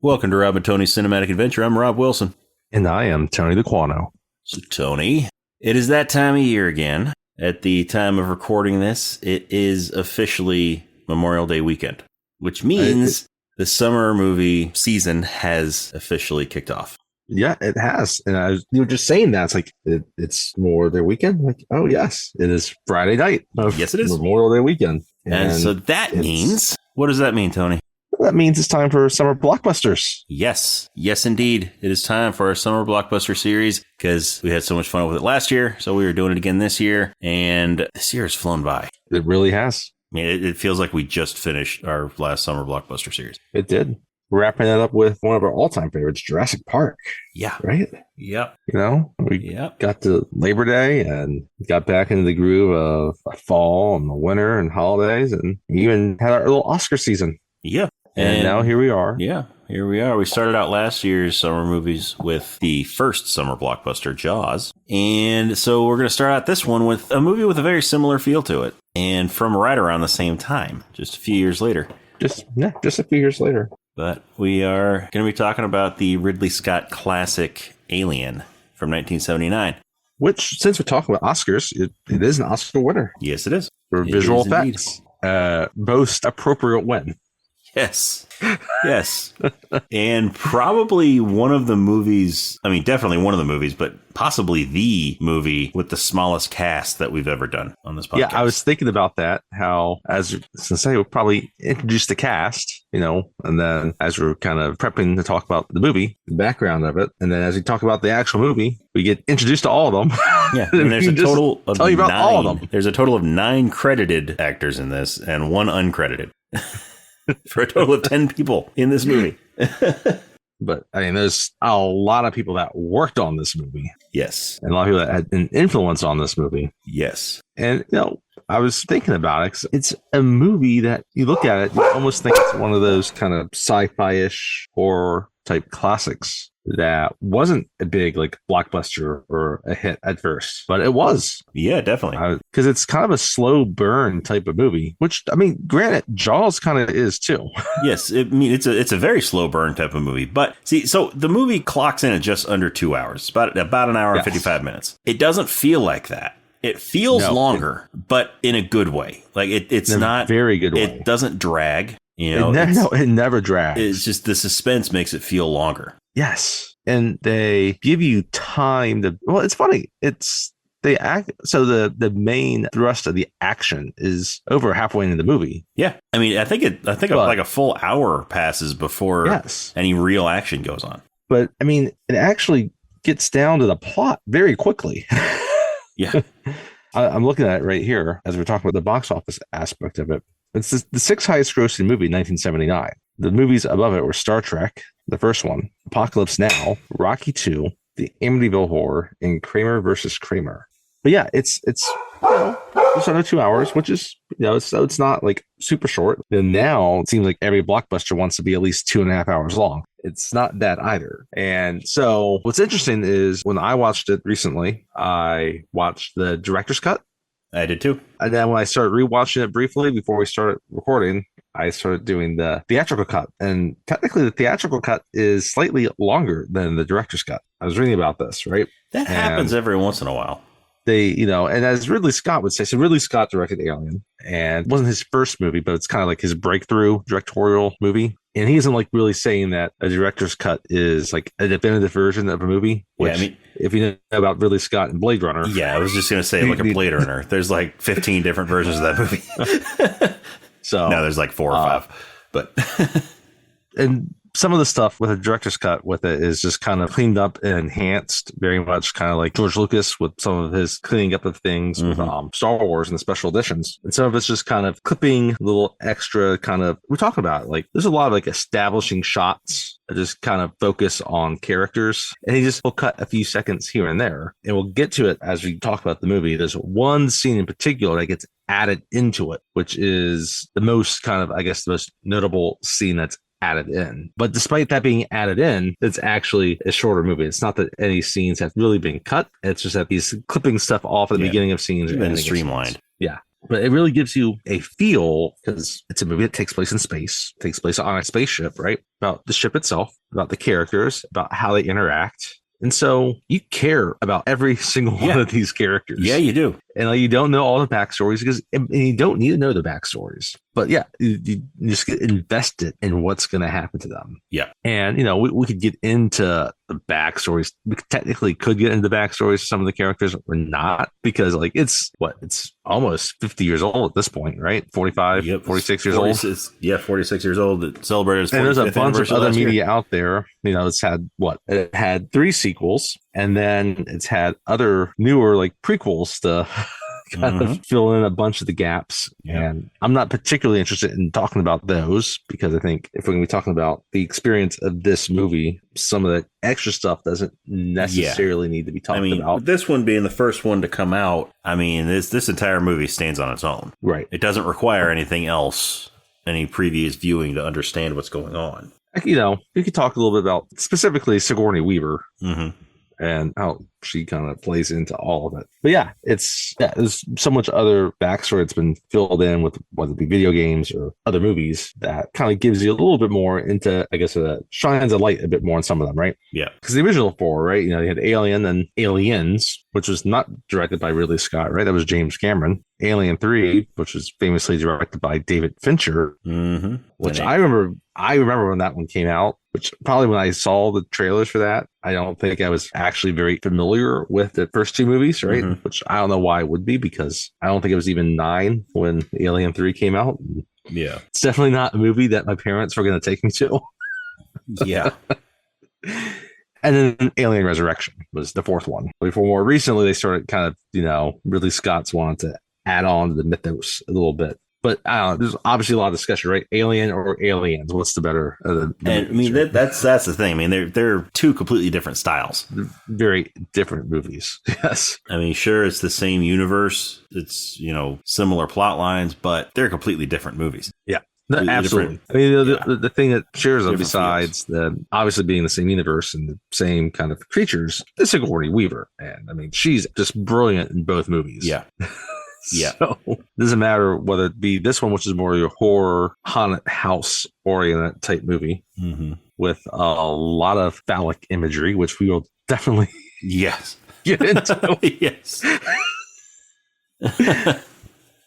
Welcome to Rob and Tony's Cinematic Adventure. I'm Rob Wilson. And I am Tony DeQuano. So, Tony, it is that time of year again. At the time of recording this, it is officially Memorial Day weekend, which means the summer movie season has officially kicked off. Yeah, it has. And you were just saying that. It's like, it's Memorial Day weekend? Like, oh, yes, it is Friday night. Yes, it is. Memorial Day weekend. And so that means, what does that mean, Tony? That means it's time for summer blockbusters. Yes. Yes, indeed. It is time for our summer blockbuster series because we had so much fun with it last year. So we were doing it again this year. And this year has flown by. It really has. I mean, it feels like we just finished our last summer blockbuster series. It did. Wrapping that up with one of our all-time favorites, Jurassic Park. Yeah. Right? Yep. You know, we got to Labor Day and got back into the groove of fall and the winter and holidays, and even had our little Oscar season. Yeah. And now here we are. Yeah, here we are. We started out last year's summer movies with the first summer blockbuster, Jaws. And so we're going to start out this one with a movie with a very similar feel to it. And from right around the same time, just a few years later. Just a few years later. But we are going to be talking about the Ridley Scott classic Alien from 1979. Which, since we're talking about Oscars, it is an Oscar winner. Yes, it is. For visual effects. Most appropriate win. Yes. Yes. And probably one of the movies, I mean, definitely one of the movies, but possibly the movie with the smallest cast that we've ever done on this podcast. Yeah, I was thinking about that, how, as since I would probably introduce the cast, you know, and then as we're kind of prepping to talk about the movie, the background of it, and then as we talk about the actual movie, we get introduced to all of them. Yeah, and there's a total of tell you about all of them. There's a total of 9 credited actors in this and 1 uncredited. For a total of 10 people in this movie. But I mean, there's a lot of people that worked on this movie. Yes. And a lot of people that had an influence on this movie. Yes. And, you know, I was thinking about it. 'Cause it's a movie that you look at it, you almost think it's one of those kind of sci-fi-ish horror type classics that wasn't a big like blockbuster or a hit at first, but it was. Yeah, definitely. Because it's kind of a slow burn type of movie, which, I mean, granted, Jaws kind of is too. Yes, I mean, it's a very slow burn type of movie. But see, so the movie clocks in at just under 2 hours, about an hour and 55 minutes. It doesn't feel like that. It feels longer, but in a good way. Like it's not very good way. It doesn't drag. You know, it never drags. It's just the suspense makes it feel longer. Yes. And they give you time to, well, it's funny. They act. So the main thrust of the action is over halfway into the movie. Yeah. I mean, I think like a full hour passes before any real action goes on. But I mean, it actually gets down to the plot very quickly. Yeah. I'm looking at it right here as we're talking about the box office aspect of it. It's the 6th highest grossing movie in 1979. The movies above it were Star Trek, the first one, Apocalypse Now, Rocky II, The Amityville Horror, and Kramer versus Kramer. But yeah, it's just under 2 hours, which is, it's not like super short. And now it seems like every blockbuster wants to be at least 2.5 hours long. It's not that either. And so what's interesting is when I watched it recently, I watched the director's cut. I did too. And then when I started rewatching it briefly before we started recording, I started doing the theatrical cut. And technically the theatrical cut is slightly longer than the director's cut. I was reading about this, right? That happens every once in a while. They, and as Ridley Scott would say, so Ridley Scott directed Alien, and it wasn't his first movie, but it's kind of like his breakthrough directorial movie. And he isn't like really saying that a director's cut is like a definitive version of a movie. Which, I mean, if you know about Ridley Scott and Blade Runner. Yeah, I was just going to say like a Blade Runner. There's like 15 different versions of that movie. So now there's like 4 or 5. But and some of the stuff with a director's cut with it is just kind of cleaned up and enhanced, very much kind of like George Lucas with some of his cleaning up of things with Star Wars and the special editions. And some of it's just kind of clipping little extra kind of, we're talking about like, there's a lot of like establishing shots that just kind of focus on characters. And he just will cut a few seconds here and there. And we'll get to it as we talk about the movie. There's one scene in particular that gets added into it, which is the most kind of, I guess, the most notable scene that's added in. But despite that being added in, it's actually a shorter movie. It's not that any scenes have really been cut. It's just that he's clipping stuff off at the beginning of scenes. And streamlined. Yeah. But it really gives you a feel, because it's a movie that takes place in space, takes place on a spaceship, right? About the ship itself, about the characters, about how they interact. And so you care about every single one of these characters. Yeah, you do. And like, you don't know all the backstories, because and you don't need to know the backstories. But yeah, you just get invested in what's going to happen to them. Yeah. And, we could get into the backstories. We technically could get into the backstories of some of the characters or not, because like it's almost 50 years old at this point, right? 45, 46 years old. 46 years old. It celebrated its 45th. And there's a bunch of other media year. out there. It's had it had 3 sequels, and then it's had other newer like prequels to kind of fill in a bunch of the gaps. Yeah. And I'm not particularly interested in talking about those, because I think if we're going to be talking about the experience of this movie, some of the extra stuff doesn't necessarily need to be talked about. This one being the first one to come out, this entire movie stands on its own. Right. It doesn't require anything else, any previous viewing to understand what's going on. We could talk a little bit about specifically Sigourney Weaver. Mm-hmm. And how she kind of plays into all of it. But there's so much other backstory that's been filled in with whether it be video games or other movies that kind of gives you a little bit more into, I guess, shines a light a bit more on some of them, right? Yeah. Because the original 4, right? You had Alien and Aliens, which was not directed by Ridley Scott, right? That was James Cameron. Alien 3, which was famously directed by David Fincher, which I remember when that one came out, which probably when I saw the trailers for that, I don't think I was actually very familiar with the first 2 movies, right? Mm-hmm. Which I don't know why it would be, because I don't think it was even 9 when Alien 3 came out. Yeah. It's definitely not a movie that my parents were going to take me to. Yeah. And then Alien Resurrection was the 4th one. Before more recently, they started kind of, Ridley Scott's wanted to add on to the mythos a little bit. But I don't know. There's obviously a lot of discussion, right? Alien or Aliens? What's the better? That's the thing. They're 2 completely different styles. They're very different movies. Yes. Sure, it's the same universe. It's similar plot lines, but they're completely different movies. Yeah. No, absolutely. The thing that shares them, besides obviously being the same universe and the same kind of creatures, is Sigourney Weaver, and she's just brilliant in both movies. Yeah. Yeah. So it doesn't matter whether it be this one, which is more your horror haunted house oriented type movie with a lot of phallic imagery, which we will definitely get into. Yes.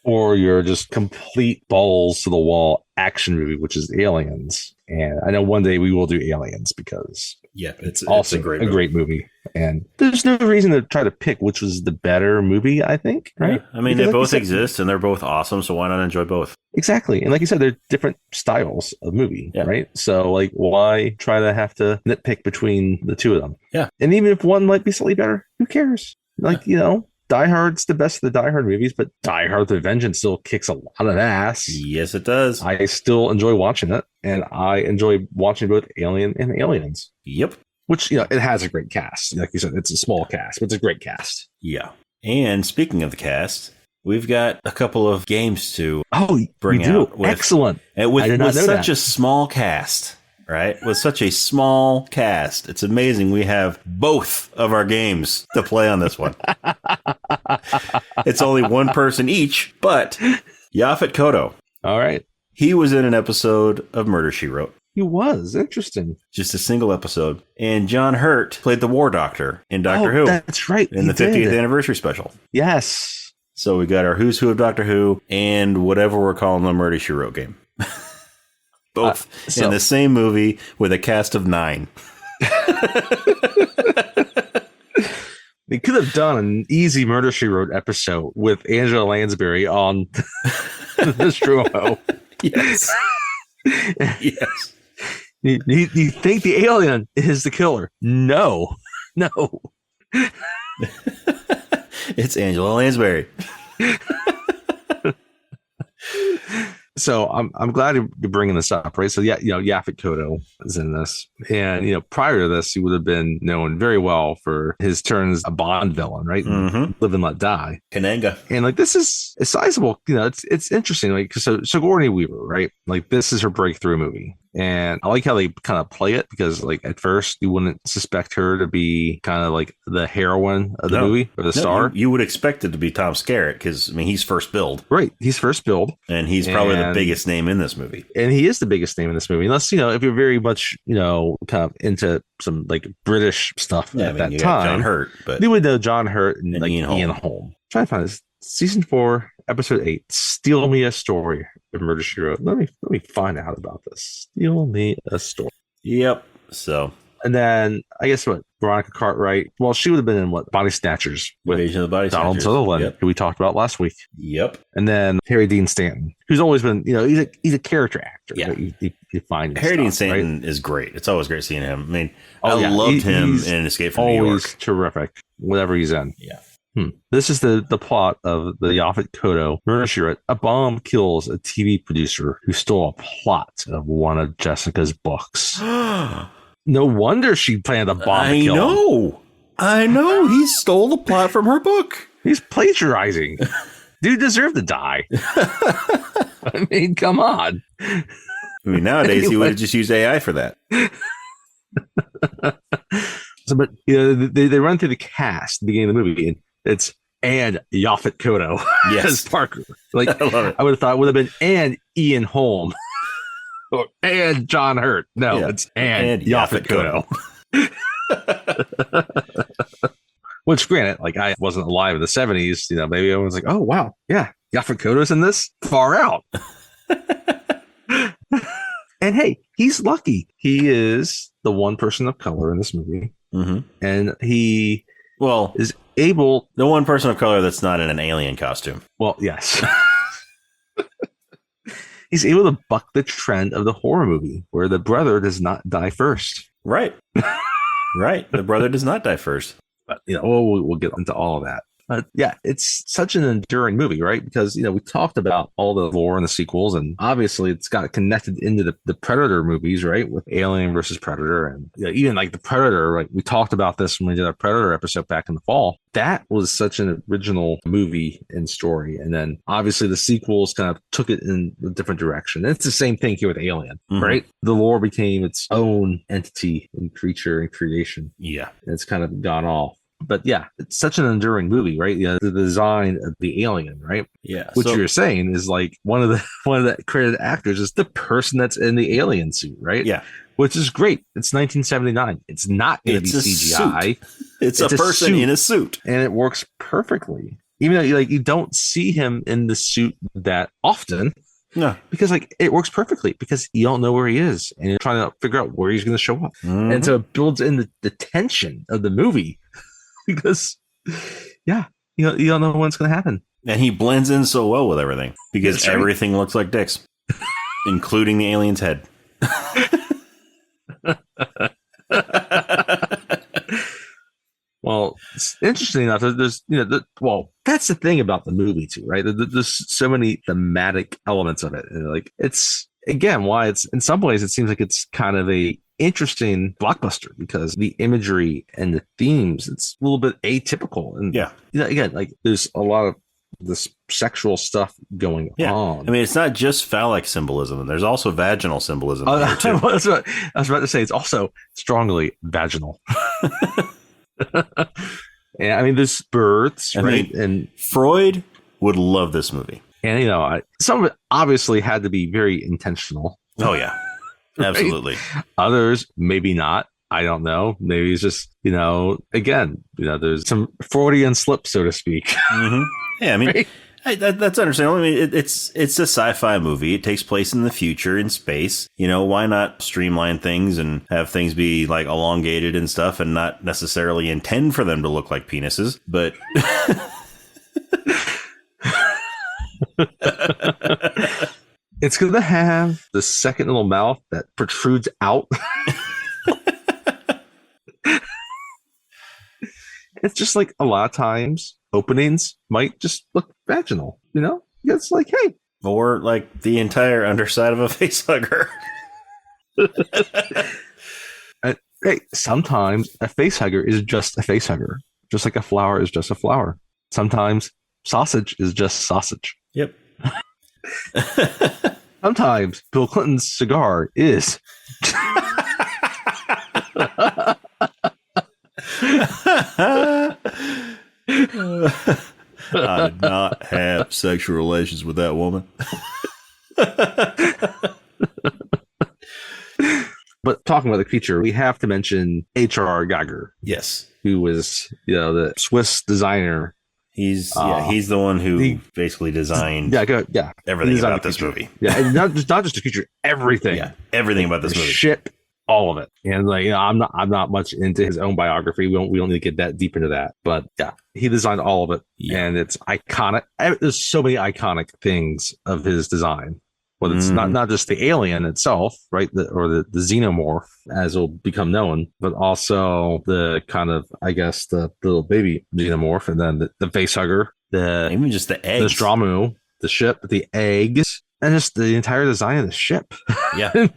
Or your just complete balls to the wall action movie, which is Aliens. And I know one day we will do Aliens, because it's also a great movie. And there's no reason to try to pick which was the better movie, I think, right? Yeah. They both exist and they're both awesome, so why not enjoy both? Exactly. And like you said, they're different styles of movie, right? So like, why try to have to nitpick between the 2 of them? Yeah. And even if one might be slightly better, who cares? Like, Die Hard's the best of the Die Hard movies, but Die Hard with a Vengeance still kicks a lot of ass. Yes, it does. I still enjoy watching it, and I enjoy watching both Alien and Aliens. Yep. Which, it has a great cast. Like you said, it's a small cast, but it's a great cast. Yeah. And speaking of the cast, we've got a couple of games to bring out. Excellent. With such a small cast. Right? With such a small cast, it's amazing we have both of our games to play on this one. It's only one person each, but Yaphet Kotto. All right. He was in an episode of Murder, She Wrote. He was. Interesting. Just a single episode. And John Hurt played the War Doctor in Doctor Who. That's right. In the 50th anniversary special. Yes. So we got our Who's Who of Doctor Who and whatever we're calling the Murder, She Wrote game. Both in the same movie with a cast of 9. They could have done an easy Murder, She Wrote episode with Angela Lansbury on this duo. Yes. Yes. You think the alien is the killer? No. It's Angela Lansbury. So I'm glad you're bringing this up, right? So Yaphet Kotto is in this, and prior to this, he would have been known very well for his turn as a Bond villain, right? Live and Let Die, Kananga, and like this is a sizable. It's interesting, like so Sigourney Weaver, right? Like this is her breakthrough movie. And I like how they kind of play it because, like, at first you wouldn't suspect her to be kind of like the heroine of the movie or the star. You would expect it to be Tom Skerritt because, I mean, he's first billed. Right. He's first billed. And he's probably the biggest name in this movie. And he is the biggest name in this movie. Unless, if you're very much, kind of into some like British stuff at that time. John Hurt. But you would know John Hurt and like Ian Holm. Trying to find this. Season 4, episode 8. Steal Me a Story of Murder, She Wrote. Let me find out about this. Steal Me a Story. Yep. So. And then I guess Veronica Cartwright. Well, she would have been in Body Snatchers with Invasion of the Body Donald Snatchers. Sutherland, who we talked about last week. Yep. And then Harry Dean Stanton, who's always been, he's a character actor. Yeah. You find Harry Dean Stanton is great. It's always great seeing him. I mean, I loved him in Escape from New York. Always terrific, whatever he's in. Yeah. This is the plot of the Yaphet Kotto Murder, She Wrote. A bomb kills a TV producer who stole a plot of one of Jessica's books. No wonder she planned a bomb to kill him. I know. He stole the plot from her book. He's plagiarizing. Dude deserved to die. I mean, come on. I mean, nowadays he would have just used AI for that. But they run through the cast at the beginning of the movie, and it's Yaphet Kotto as Parker. Like, I love it. I would have thought it would have been and Ian Holm and John Hurt. No, it's and Yaphet Kotto. Which, granted, like, I wasn't alive in the 70s. Maybe everyone's like, oh wow, yeah, Yaphet Kotto's in this. Far out. And hey, he's lucky. He is the one person of color in this movie, and he is able. The one person of color that's not in an alien costume. Well, yes. He's able to buck the trend of the horror movie where the brother does not die first. Right. Right. The brother does not die first. But, we'll get into all of that. But yeah, it's such an enduring movie, right? Because, we talked about all the lore and the sequels, and obviously it's got connected into the Predator movies, right? With Alien versus Predator. And even like the Predator, like we talked about this when we did our Predator episode back in the fall. That was such an original movie and story. And then obviously the sequels kind of took it in a different direction. And it's the same thing here with Alien, right? The lore became its own entity and creature and creation. Yeah. And it's kind of gone off. But yeah, it's such an enduring movie, right? The design of the alien, right? Yeah. Which you're saying is like one of the credited actors is the person that's in the alien suit, right? Yeah. Which is great. It's 1979. It's not going to be CGI. It's a person in a suit, and it works perfectly. Even though you don't see him in the suit that often. No, because it works perfectly because you don't know where he is and you're trying to figure out where he's going to show up. And so it builds in the tension of the movie. Because, you don't know what's going to happen. And he blends in so well with everything because everything looks like dicks, including the alien's head. Well, it's interesting enough. There's, that's the thing about the movie too, right? There's so many thematic elements of it. And it's, again, why it's, in some ways, it seems like it's kind of a interesting blockbuster because the imagery and the themes, it's a little bit atypical. And again, there's a lot of this sexual stuff going on. I mean, it's not just phallic symbolism. There's also vaginal symbolism. There too. I was about to say it's also strongly vaginal. And I mean, there's births, right? And Freud would love this movie. And some of it obviously had to be very intentional. Oh yeah. Absolutely. Right? Others, maybe not. I don't know. Maybe it's just, again, there's some Freudian slip, so to speak. Yeah, I mean, that's understandable. I mean, it's a sci-fi movie. It takes place in the future in space. Why not streamline things and have things be like elongated and stuff and not necessarily intend for them to look like penises, but... It's going to have the second little mouth that protrudes out. It's just like a lot of times openings might just look vaginal, It's like, hey. Or like the entire underside of a face hugger. Hey, sometimes a face hugger is just a face hugger. Just like a flower is just a flower. Sometimes sausage is just sausage. Yep. Sometimes Bill Clinton's cigar is. I did not have sexual relations with that woman. But talking about the feature, we have to mention H.R. Geiger. Yes. Who was, the Swiss designer. He's the one who basically designed everything about this movie. Yeah, and not just the feature, everything. Yeah, everything about this movie. Ship, all of it. And I'm not much into his own biography. We don't need to get that deep into that. But yeah, he designed all of it, and it's iconic. There's so many iconic things of his design. Well, it's not just the alien itself, right? The xenomorph, as will become known, but also the kind of, I guess, the little baby xenomorph, and then the facehugger, even just the eggs, the Stromu, the ship, the eggs, and just the entire design of the ship. Yeah.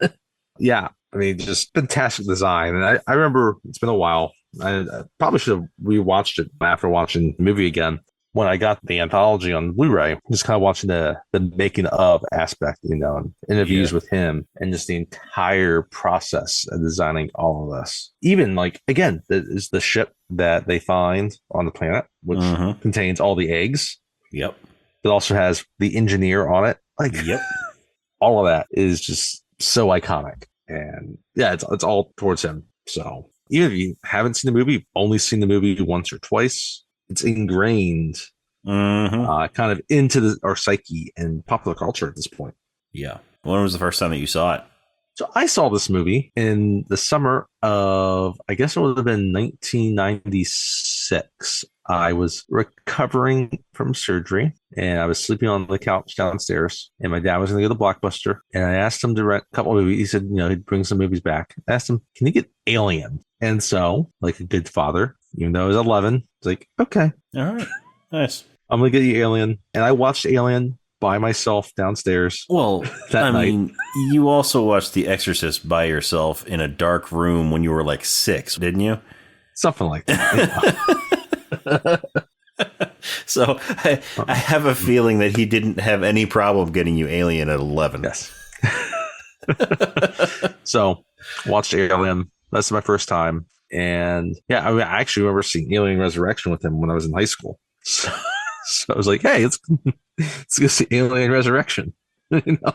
I mean, just fantastic design. And I remember it's been a while. I probably should have rewatched it after watching the movie again. When I got the anthology on Blu-ray, just kind of watching the making of aspect, and interviews with him, and just the entire process of designing all of this. Even again, is the ship that they find on the planet, which contains all the eggs. Yep. It also has the engineer on it. Yep. All of that is just so iconic, and it's all towards him. So even if you haven't seen the movie, you've only seen the movie once or twice, it's ingrained kind of into our psyche and popular culture at this point. Yeah. When was the first time that you saw it? So I saw this movie in the summer of, I guess it would have been 1996. I was recovering from surgery, and I was sleeping on the couch downstairs, and my dad was going to go to Blockbuster, and I asked him to rent a couple of movies. He said, he'd bring some movies back. I asked him, can you get Alien? And so, like a good father, even though I was 11, it's like, okay. All right. Nice. I'm going to get you Alien. And I watched Alien by myself downstairs. Well, that night. Mean, you also watched The Exorcist by yourself in a dark room when you were 6, didn't you? Something like that. So I have a feeling that he didn't have any problem getting you Alien at 11. Yes. So watched Alien. That's my first time. And yeah, I actually remember seeing Alien Resurrection with him when I was in high school. So I was like, hey, let's go see Alien Resurrection. Yeah.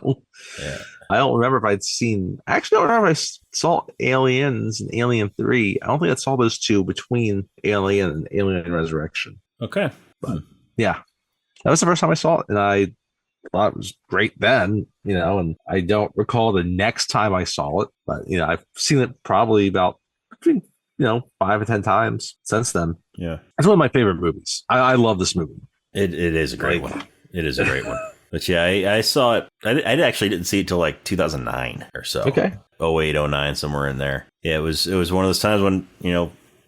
I don't remember if I'd seen, actually, I don't remember if I saw Aliens and Alien 3. I don't think I saw those two between Alien and Alien Resurrection. Okay. But yeah, that was the first time I saw it. And I thought it was great then, and I don't recall the next time I saw it, but, I've seen it probably about between, 5 or 10 times since then. Yeah. It's one of my favorite movies. I love this movie. It is a great one. It is a great one. But yeah, I saw it. I actually didn't see it till 2009 or so. Okay. 08, 09, somewhere in there. Yeah, it was one of those times when,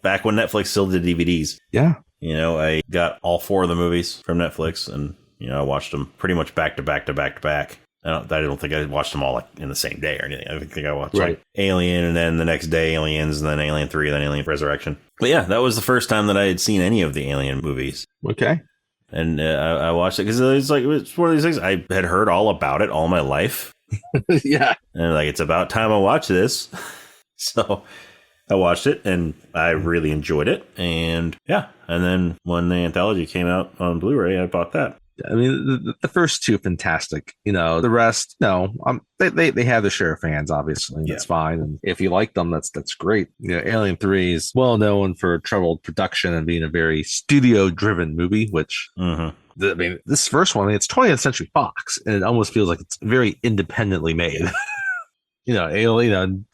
back when Netflix still did DVDs. Yeah. I got all 4 of the movies from Netflix, and, I watched them pretty much back to back to back to back. I don't think I watched them all in the same day or anything. I think I watched Alien, and then the next day Aliens, and then Alien 3, and then Alien Resurrection. But yeah, that was the first time that I had seen any of the Alien movies. Okay. And I watched it because it was one of these things. I had heard all about it all my life. Yeah. And it's about time I watch this. So I watched it, and I really enjoyed it. And yeah. And then when the anthology came out on Blu-ray, I bought that. I mean, the first two, fantastic. The rest, no. They have their share of fans, obviously. That's fine. And if you like them, that's great. Alien 3 is well known for troubled production and being a very studio-driven movie, which, this first one, it's 20th Century Fox, and it almost feels like it's very independently made. Aliens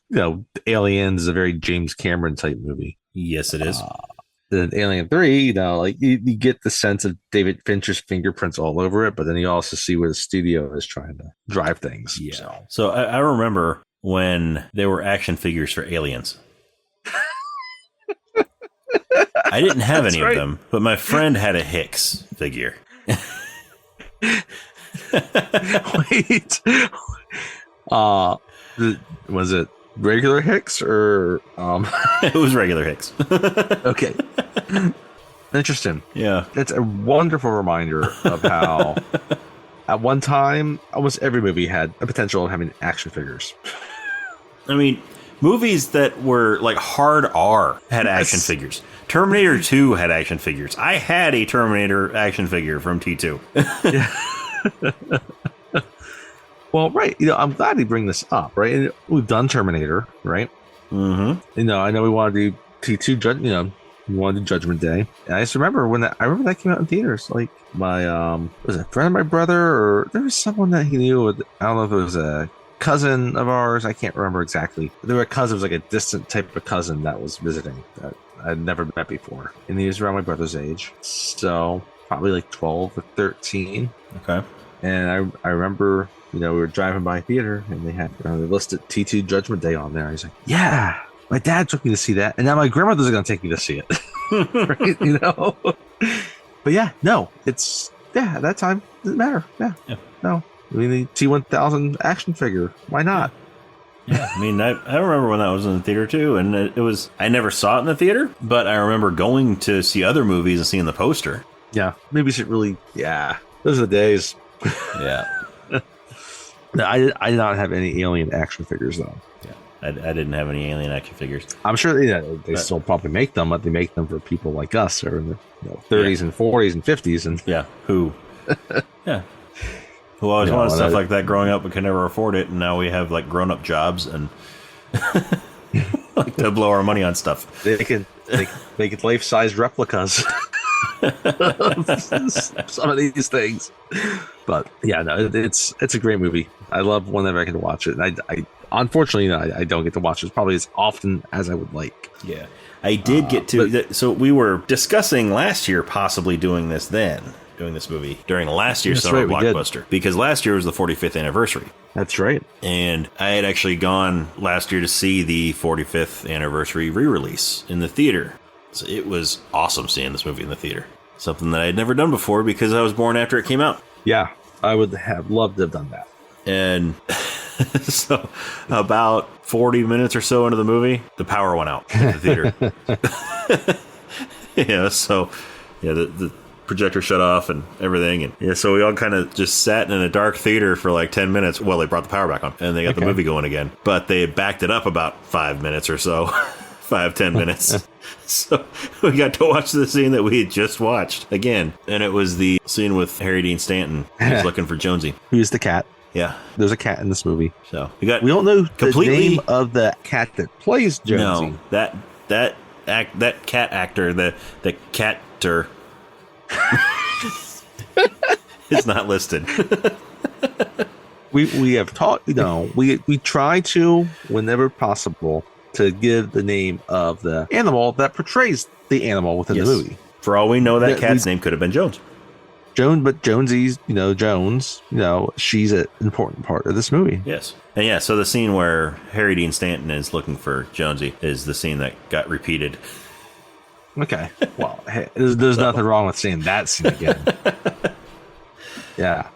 is a very James Cameron type movie. Yes, it is. The Alien 3, you get the sense of David Fincher's fingerprints all over it, but then you also see where the studio is trying to drive things. Yeah. So I remember when there were action figures for Aliens. I didn't have any of them, but my friend had a Hicks figure. Wait. Was it regular Hicks or It was regular Hicks. Okay. Interesting. Yeah. It's a wonderful reminder of how At one time, almost every movie had a potential of having action figures. I mean, movies that were like hard R had action figures. Terminator 2 had action figures. I had a Terminator action figure from T2. Yeah. Well, right. I'm glad you bring this up, right? And we've done Terminator, right? Mm-hmm. I know we want to do T2, we want to do Judgment Day. And I just remember I remember that came out in theaters. Like my, was it a friend of my brother, or there was someone that he knew. I don't know if it was a cousin of ours. I can't remember exactly. There were cousins, like a distant type of cousin that was visiting that I'd never met before. And he was around my brother's age. So probably like 12 or 13. Okay. And I remember, we were driving by a theater and they had they listed T2 Judgment Day on there. He's like, yeah, my dad took me to see that. And now my grandmother's going to take me to see it. Right? But yeah, no, at that time, doesn't matter. Yeah. No. We need T1000 action figure. Why not? Yeah, I mean, I remember when that was in the theater too, and I never saw it in the theater, but I remember going to see other movies and seeing the poster. Yeah, maybe we should really, those are the days. Yeah. No, I did not have any Alien action figures though. Yeah, I didn't have any Alien action figures. I'm sure they still probably make them, but they make them for people like us, or in the 30s and 40s and 50s, and who always wanted stuff like that growing up but could never afford it, and now we have like grown-up jobs and like to blow our money on stuff. They can make life-size replicas. Some of these things, but it's a great movie. I love whenever I can watch it. And I unfortunately I don't get to watch it probably as often as I would like. Yeah, I did get to. So we were discussing last year possibly doing this movie during last year's summer blockbuster, because last year was the 45th anniversary. That's right. And I had actually gone last year to see the 45th anniversary re-release in the theater. So it was awesome seeing this movie in the theater. Something that I had never done before because I was born after it came out. Yeah, I would have loved to have done that. And so about 40 minutes or so into the movie, the power went out in the theater. The projector shut off and everything. And so we all kind of just sat in a dark theater for like 10 minutes. Well, they brought the power back on and they got the movie going again. But they had backed it up about 5 minutes or so. 5-10 minutes. So we got to watch the scene that we had just watched again. And it was the scene with Harry Dean Stanton. He's looking for Jonesy. Who's the cat? Yeah. There's a cat in this movie. So we don't know the name of the cat that plays Jonesy. No, that cat actor, the catter is not listed. We have taught, we try to, whenever possible, to give the name of the animal that portrays the animal within the movie. For all we know, that cat's name could have been Jones. But Jonesy's, Jones, she's an important part of this movie. Yes. And so the scene where Harry Dean Stanton is looking for Jonesy is the scene that got repeated. Okay. Well, hey, there's nothing wrong with seeing that scene again. Yeah.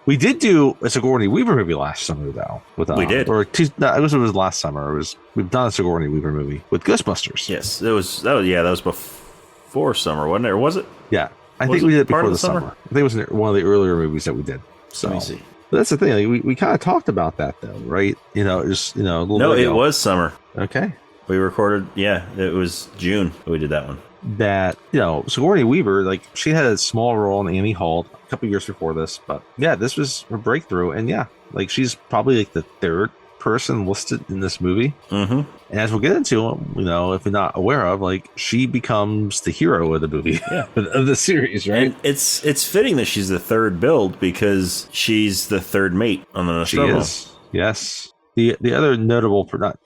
We did do a Sigourney Weaver movie last summer, though. We did. I guess it was last summer. We've done a Sigourney Weaver movie with Ghostbusters. Yes, that was before summer, wasn't it? Or was it? Yeah, I think we did it before the summer. I think it was one of the earlier movies that we did. So let me see. But that's the thing. Like, we kind of talked about that, though, right? A little. No, it was summer. Okay. We recorded. Yeah, it was June. We did that one. That Sigourney Weaver, like, she had a small role in Annie Hall a couple years before this, but this was her breakthrough, and like, she's probably like the third person listed in this movie. Mm-hmm. And as we'll get into, if you're not aware of, like, she becomes the hero of the movie, of the series, right? And it's fitting that she's the third build because she's the third mate on the Nostromo. She is, yes. The other notable, not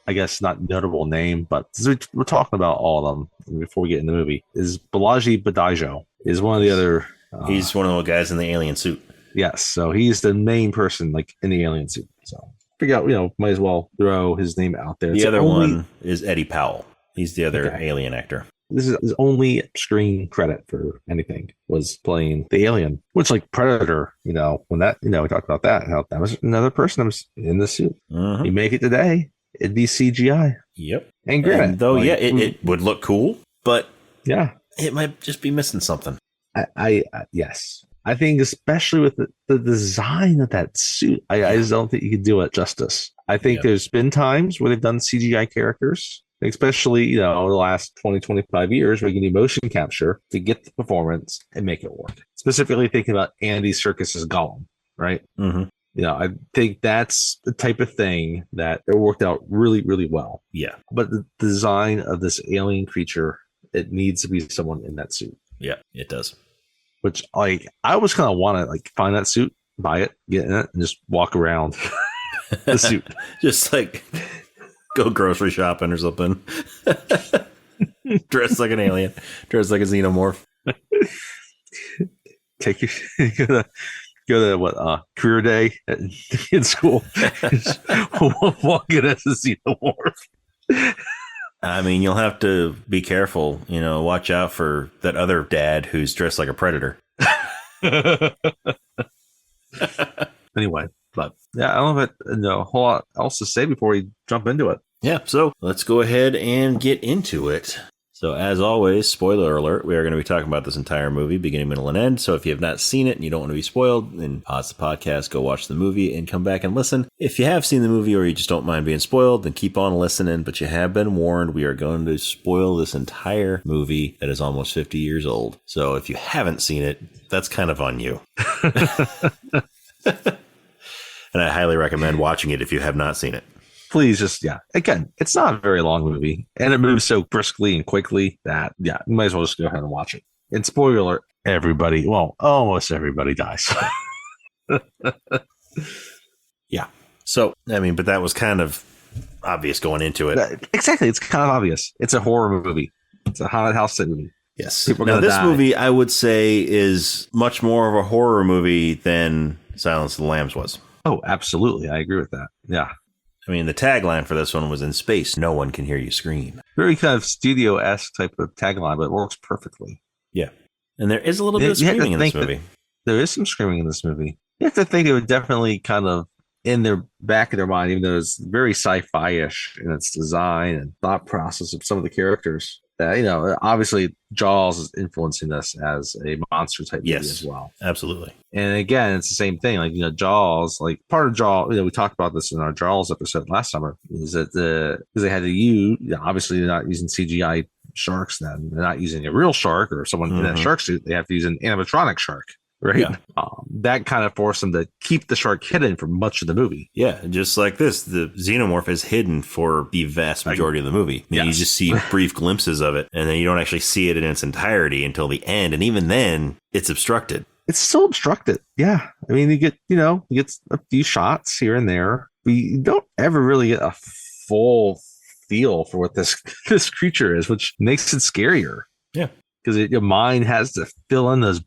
notable name, but we're talking about all of them before we get in the movie, is Balaji Badajo, is one of the other. He's one of the guys in the alien suit. Yes, so he's the main person, like, in the alien suit. So figure out, might as well throw his name out there. The other one is Eddie Powell. He's the other alien actor. This is his only screen credit for anything, was playing the alien, which, like, Predator, when that, we talked about that, how that was another person that was in the suit. Mm-hmm. You make it today, it'd be CGI. Yep. And granted, and though, it would look cool, but it might just be missing something. Yes. I think especially with the design of that suit, I just don't think you could do it justice. I think there's been times where they've done CGI characters, especially, the last 20, 25 years where you can do motion capture to get the performance and make it work. Specifically thinking about Andy Serkis's Gollum, right? Mm-hmm. I think that's the type of thing that it worked out really, really well. Yeah. But the design of this alien creature, it needs to be someone in that suit. Yeah, it does. Which, I always kind of want to find that suit, buy it, get in it, and just walk around the suit. Just go grocery shopping or something. Dressed like an alien, dressed like a xenomorph. Take your go to what career day in school. Walk it as a xenomorph. I mean, you'll have to be careful. Watch out for that other dad who's dressed like a predator. Anyway, but yeah, I don't know if a whole lot else to say before we jump into it. Yeah, so let's go ahead and get into it. So as always, spoiler alert, we are going to be talking about this entire movie, beginning, middle, and end. So if you have not seen it and you don't want to be spoiled, then pause the podcast, go watch the movie, and come back and listen. If you have seen the movie or you just don't mind being spoiled, then keep on listening. But you have been warned, we are going to spoil this entire movie that is almost 50 years old. So if you haven't seen it, that's kind of on you. And I highly recommend watching it if you have not seen it. Please again, it's not a very long movie and it moves so briskly and quickly that, you might as well just go ahead and watch it. And spoiler, almost everybody dies. Yeah. So, but that was kind of obvious going into it. Exactly. It's kind of obvious. It's a horror movie. It's a haunted house movie. Yes. Now, this movie, I would say, is much more of a horror movie than Silence of the Lambs was. Oh, absolutely. I agree with that. Yeah. The tagline for this one was, "In space, no one can hear you scream." Very kind of studio-esque type of tagline, but it works perfectly. Yeah. And there is a little bit of screaming in this movie. There is some screaming in this movie. You have to think it would definitely kind of in their back of their mind, even though it's very sci-fi-ish in its design and thought process of some of the characters. That, obviously Jaws is influencing this as a monster type movie as well. Absolutely. And again, it's the same thing. Jaws, part of Jaws, we talked about this in our Jaws episode last summer, is that because they had to use, obviously they're not using CGI sharks then. They're not using a real shark or someone in that shark suit. They have to use an animatronic shark. Right. Yeah. That kind of forced them to keep the shark hidden for much of the movie. Yeah. Just like this, the xenomorph is hidden for the vast majority of the movie. You just see brief glimpses of it, and then you don't actually see it in its entirety until the end. And even then, it's obstructed. It's still obstructed. Yeah. You get a few shots here and there. But you don't ever really get a full feel for what this creature is, which makes it scarier. Yeah. Because your mind has to fill in those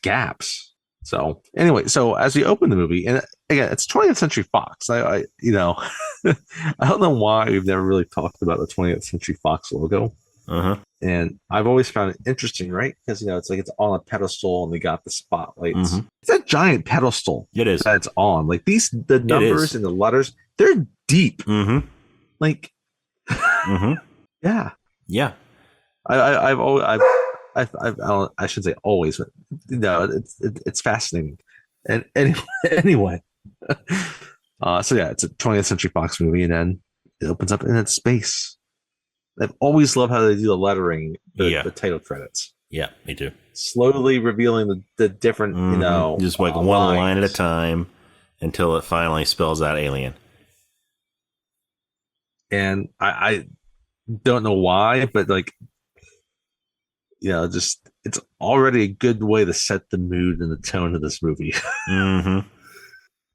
gaps. So anyway, as we open the movie, and again, it's 20th Century Fox. I I don't know why we've never really talked about the 20th Century Fox logo. And I've always found it interesting, right? Because it's on a pedestal and they got the spotlights. It's a giant pedestal. It is. That it's on. The numbers and the letters, they're deep. Yeah. Yeah. I should say always, but it's fascinating. And anyway, it's a 20th Century Fox movie, and then it opens up in its space. I've always loved how they do the lettering, the title credits. Yeah, me too. Slowly revealing the different, just one lines. line at a time until it finally spells out alien. And I don't know why, but it's already a good way to set the mood and the tone of this movie.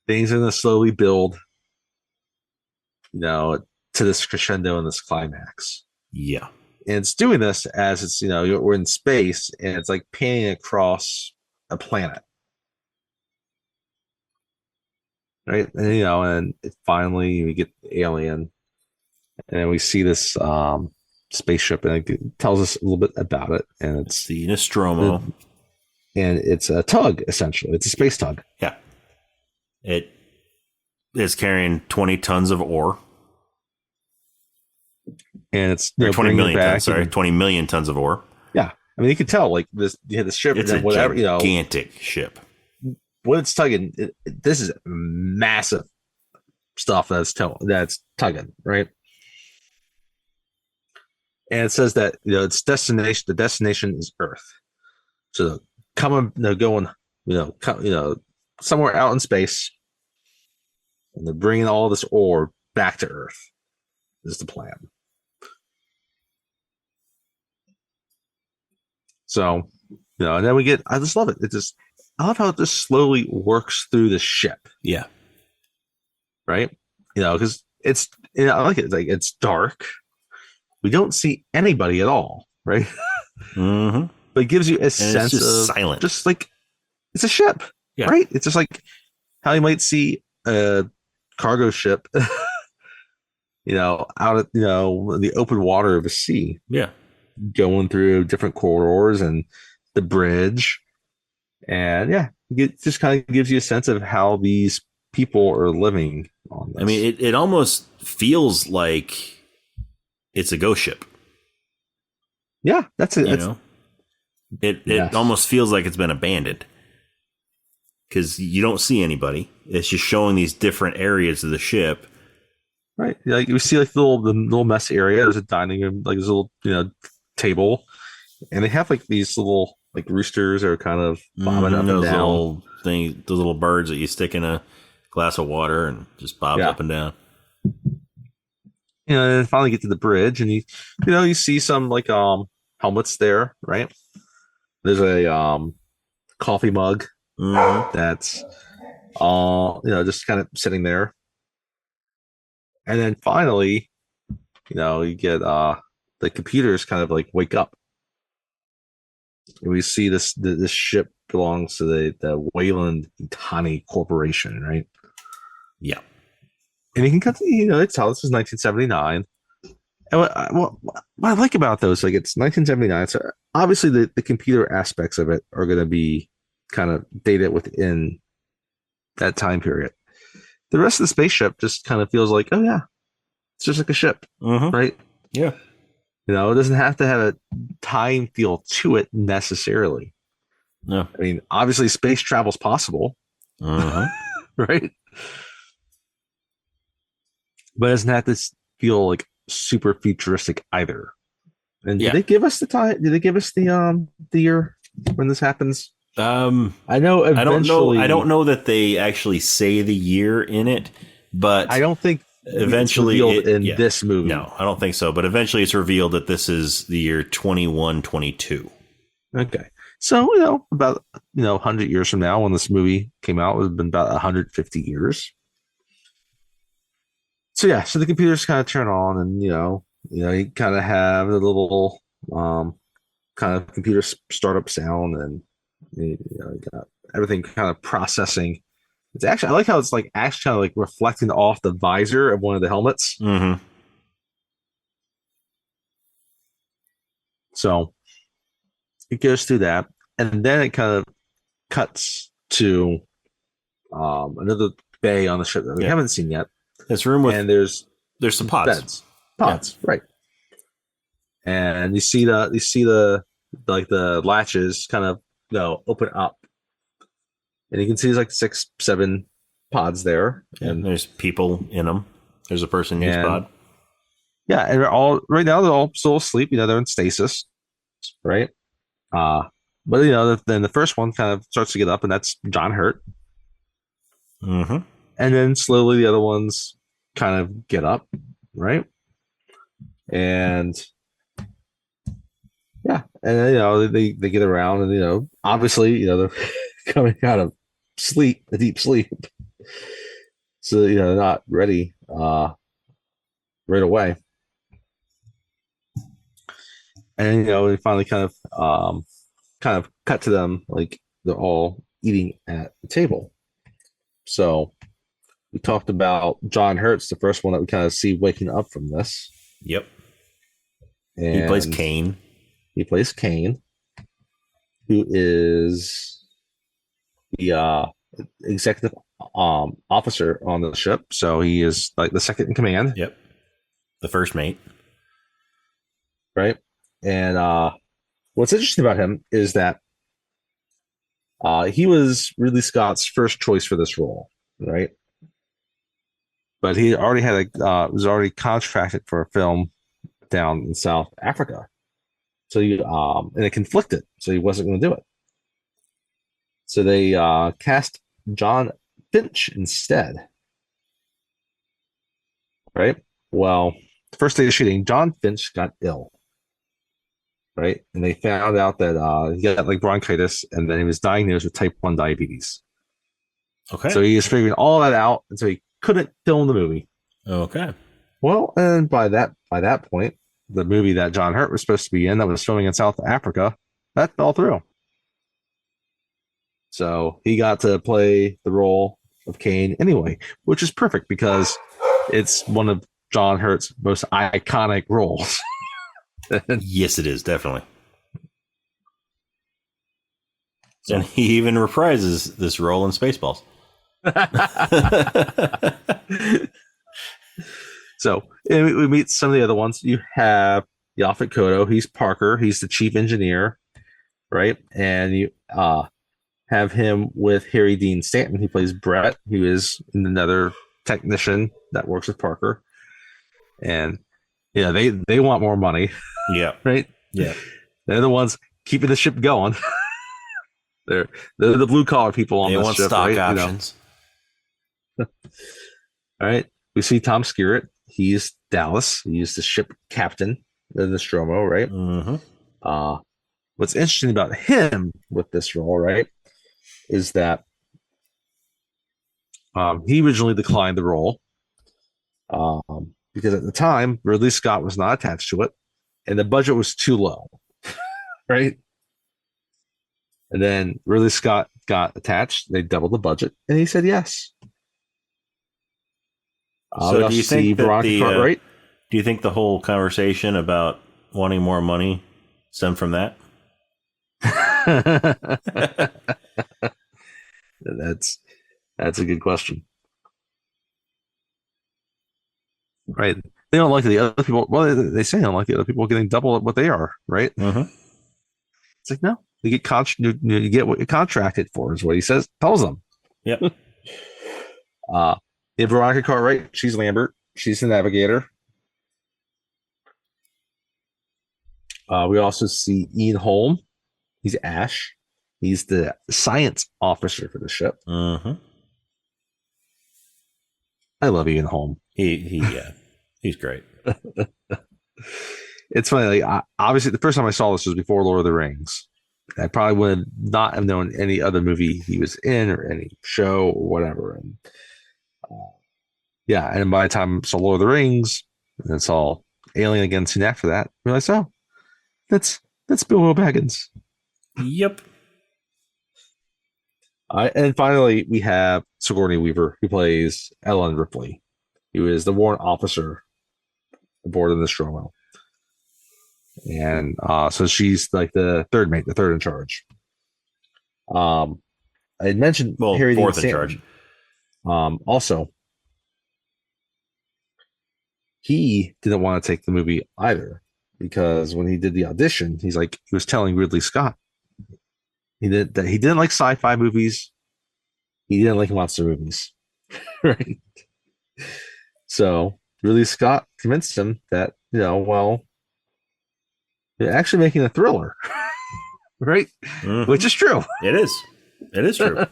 Things are going to slowly build, to this crescendo and this climax. Yeah. And it's doing this as it's, we're in space and it's panning across a planet. Right. And, and finally we get the alien and we see this, spaceship, and it tells us a little bit about it, and it's the Nostromo, and it's a tug. Essentially, it's a space tug. Yeah, it is carrying 20 tons of ore, and it's 20 million tons. Sorry, 20 million tons of ore. Yeah, you could tell this. You had the ship, it's and then whatever. Gigantic ship. what it's tugging, this is massive stuff that's tugging, right? And it says that its destination, the destination is Earth. So coming, going, somewhere out in space, and they're bringing all this ore back to Earth. Is the plan. So, and then we get. I just love it. I love how it just slowly works through the ship. Yeah. Right. Because it's. I like it. It's like it's dark. We don't see anybody at all. Right. Mm-hmm. But it gives you a sense of silent. Just like it's a ship. Yeah. Right. It's just like how you might see a cargo ship. Out at the open water of a sea. Yeah. Going through different corridors and the bridge. And it just kind of gives you a sense of how these people are living on this. I mean, it almost feels like it's a ghost ship. Yeah, that's it. It almost feels like it's been abandoned because you don't see anybody. It's just showing these different areas of the ship. Right. Like you see like the little mess area. There's a dining room, like this little, table. And they have like these little like roosters are kind of bobbing up and down. Those little birds that you stick in a glass of water and just bob up and down. And then finally get to the bridge and you see some like helmets there, right? There's a coffee mug that's just kind of sitting there. And then finally, you get the computers kind of like wake up. And we see this ship belongs to the Wayland Yutani Corporation, right? Yeah. And you can cut it's how this is 1979. And what I like about those, like it's 1979, so obviously the computer aspects of it are going to be kind of dated within that time period. The rest of the spaceship just kind of feels like, oh yeah, it's just like a ship, right? Yeah. It doesn't have to have a time feel to it necessarily. No. I mean, obviously space travel's possible, right? But it doesn't have to feel like super futuristic either. And did they give us the time? Did they give us the year when this happens? I know. Eventually, I don't know that they actually say the year in it, but I don't think eventually in this movie. No, I don't think so. But eventually, it's revealed that this is the year 2122. Okay, so about 100 years from now, when this movie came out, it would have been about 150 years. So so the computers kind of turn on, and you kind of have the little kind of computer startup sound, and you got everything kind of processing. It's actually, I like how it's like actually kind of like reflecting off the visor of one of the helmets. Mm-hmm. So it goes through that, and then it kind of cuts to another bay on the ship that we haven't seen yet. This room with, and there's some pods. Right? And you see the like the latches kind of open up, and you can see there's like 6-7 pods there, and there's people in them. There's a person in each pod. Yeah, and they're all right now. They're all still asleep. They're in stasis, right? But then the first one kind of starts to get up, and that's John Hurt. Mm-hmm. And then slowly the other ones kind of get up, right? And and then they get around, and obviously they're coming out of sleep, a deep sleep, so they're not ready right away. And we finally kind of cut to them like they're all eating at the table. So we talked about John Hurt's the first one that we kind of see waking up from this. Yep. And he plays Kane. He plays Kane, who is the executive officer on the ship. So he is like the second in command. Yep. The first mate. Right. And what's interesting about him is that He was Ridley Scott's first choice for this role, right? But he already had was already contracted for a film down in South Africa. So and it conflicted, so he wasn't going to do it. So they cast John Finch instead, right? Well, the first day of shooting, John Finch got ill, right? And they found out that he got like bronchitis, and then he was diagnosed with type 1 diabetes. Okay. So he was figuring all that out, and so he couldn't film the movie. Okay. Well, and by that point, the movie that John Hurt was supposed to be in that was filming in South Africa, that fell through. So he got to play the role of Kane anyway, which is perfect because it's one of John Hurt's most iconic roles. Yes, it is, definitely. And he even reprises this role in Spaceballs. So we meet some of the other ones. You have Yaphet Kotto. He's Parker. He's the chief engineer, right? And you have him with Harry Dean Stanton. He plays Brett, who is another technician that works with Parker. And yeah, they want more money. Yeah. Right? Yeah. They're the ones keeping the ship going. they're the blue collar people on this ship. Stock right? options. All right. We see Tom Skerritt. He's Dallas. He's the ship captain of the Nostromo, right? Mm-hmm. What's interesting about him with this role, right, is that he originally declined the role because at the time Ridley Scott was not attached to it, and the budget was too low, right? And then Ridley Scott got attached. They doubled the budget, and he said yes. So do you think that do you think the whole conversation about wanting more money stemmed from that? That's a good question. Right. They don't like the other people. Well, they say they don't like the other people getting double what they are, right? Mm-hmm. It's like, no, you get what you're contracted for, is what he says, tells them. Yep. You have Veronica Cartwright. She's Lambert. She's the navigator. We also see Ian Holm. He's Ash. He's the science officer for the ship. Mm-hmm. I love Ian Holm. He's great. It's funny. Like, obviously, the first time I saw this was before Lord of the Rings. I probably would not have known any other movie he was in or any show or whatever. And and by the time I saw Lord of the Rings and saw Alien again soon after that, I realized, oh, that's Bilbo Baggins. Yep. And finally, we have Sigourney Weaver, who plays Ellen Ripley, who is the warrant officer aboard the Nostromo. And so she's like the third mate, the third in charge. I had mentioned Harry fourth Dean in charge. Also, he didn't want to take the movie either, because when he did the audition, he was telling Ridley Scott he didn't like sci-fi movies. He didn't like monster movies. Right. So Ridley Scott convinced him that, you're actually making a thriller. Right? Mm-hmm. Which is true. It is true.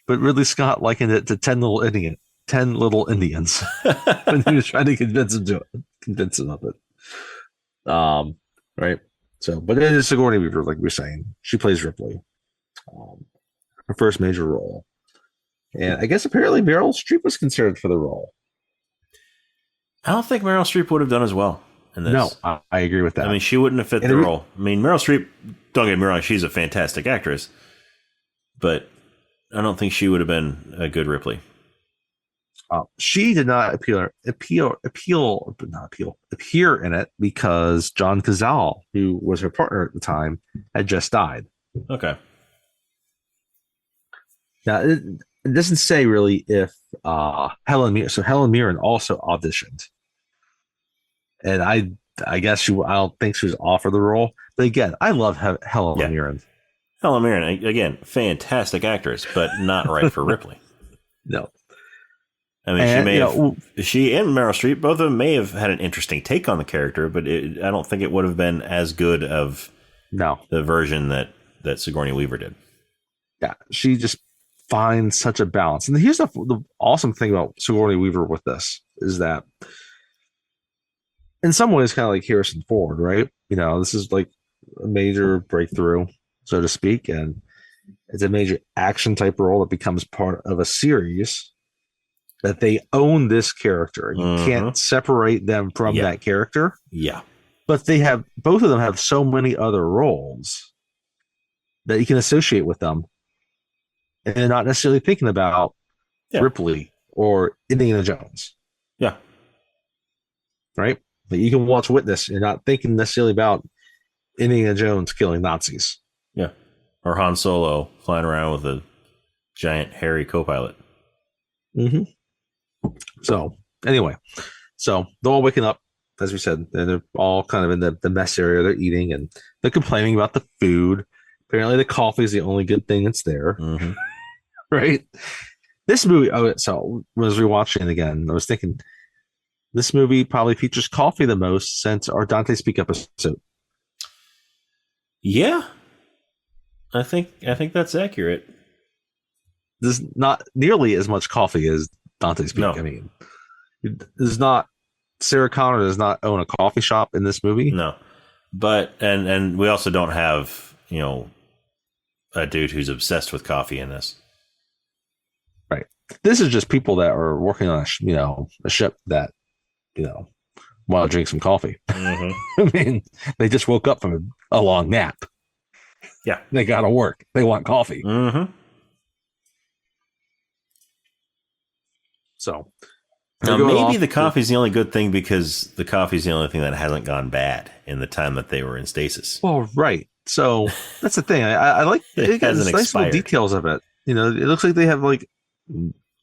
But Ridley Scott likened it to 10 Little Indians when he was trying to convince him of it. Right. So, but it is Sigourney Weaver, like we were saying. She plays Ripley. Her first major role. And I guess apparently Meryl Streep was considered for the role. I don't think Meryl Streep would have done as well in this. No, I agree with that. I mean, she wouldn't have fit the role. I mean, Meryl Streep, don't get me wrong, she's a fantastic actress. But I don't think she would have been a good Ripley. She did not appear in it because John Cazale, who was her partner at the time, had just died. Okay. Now it doesn't say really if Helen Mirren also auditioned, and I guess I don't think she was offered the role. But again, I love Helen Mirren. Helen Mirren, again, fantastic actress, but not right for Ripley. No. I mean, she and Meryl Streep, both of them may have had an interesting take on the character, but I don't think it would have been as good of the version that Sigourney Weaver did. Yeah, she just finds such a balance. And here's the awesome thing about Sigourney Weaver with this is that in some ways, kind of like Harrison Ford, right? This is like a major breakthrough, so to speak, and it's a major action type role that becomes part of a series that they own this character. You can't separate them from that character. Yeah. But both of them have so many other roles that you can associate with them. And they're not necessarily thinking about Ripley or Indiana Jones. Yeah. Right? But you can watch Witness. You're not thinking necessarily about Indiana Jones killing Nazis. Yeah. Or Han Solo flying around with a giant hairy co-pilot. Mm-hmm. So, anyway. So, they're all waking up, as we said, and they're all kind of in the mess area. They're eating, and they're complaining about the food. Apparently, the coffee is the only good thing that's there. Mm-hmm. Right? This movie, so when I was rewatching it again, I was thinking, this movie probably features coffee the most since our Dante Speak episode. Yeah. I think that's accurate. There's not nearly as much coffee as Dante Speak. No. I mean, there's not Sarah Connor does not own a coffee shop in this movie. No. But and we also don't have, a dude who's obsessed with coffee in this. Right. This is just people that are working on a ship that, want to drink some coffee. Mm-hmm. I mean, they just woke up from a long nap. Yeah. They got to work. They want coffee. Mm-hmm. So now maybe the coffee's the only good thing because the coffee's the only thing that hasn't gone bad in the time that they were in stasis. Well, right. So that's the thing. I like it has nice little details of it. It looks like they have like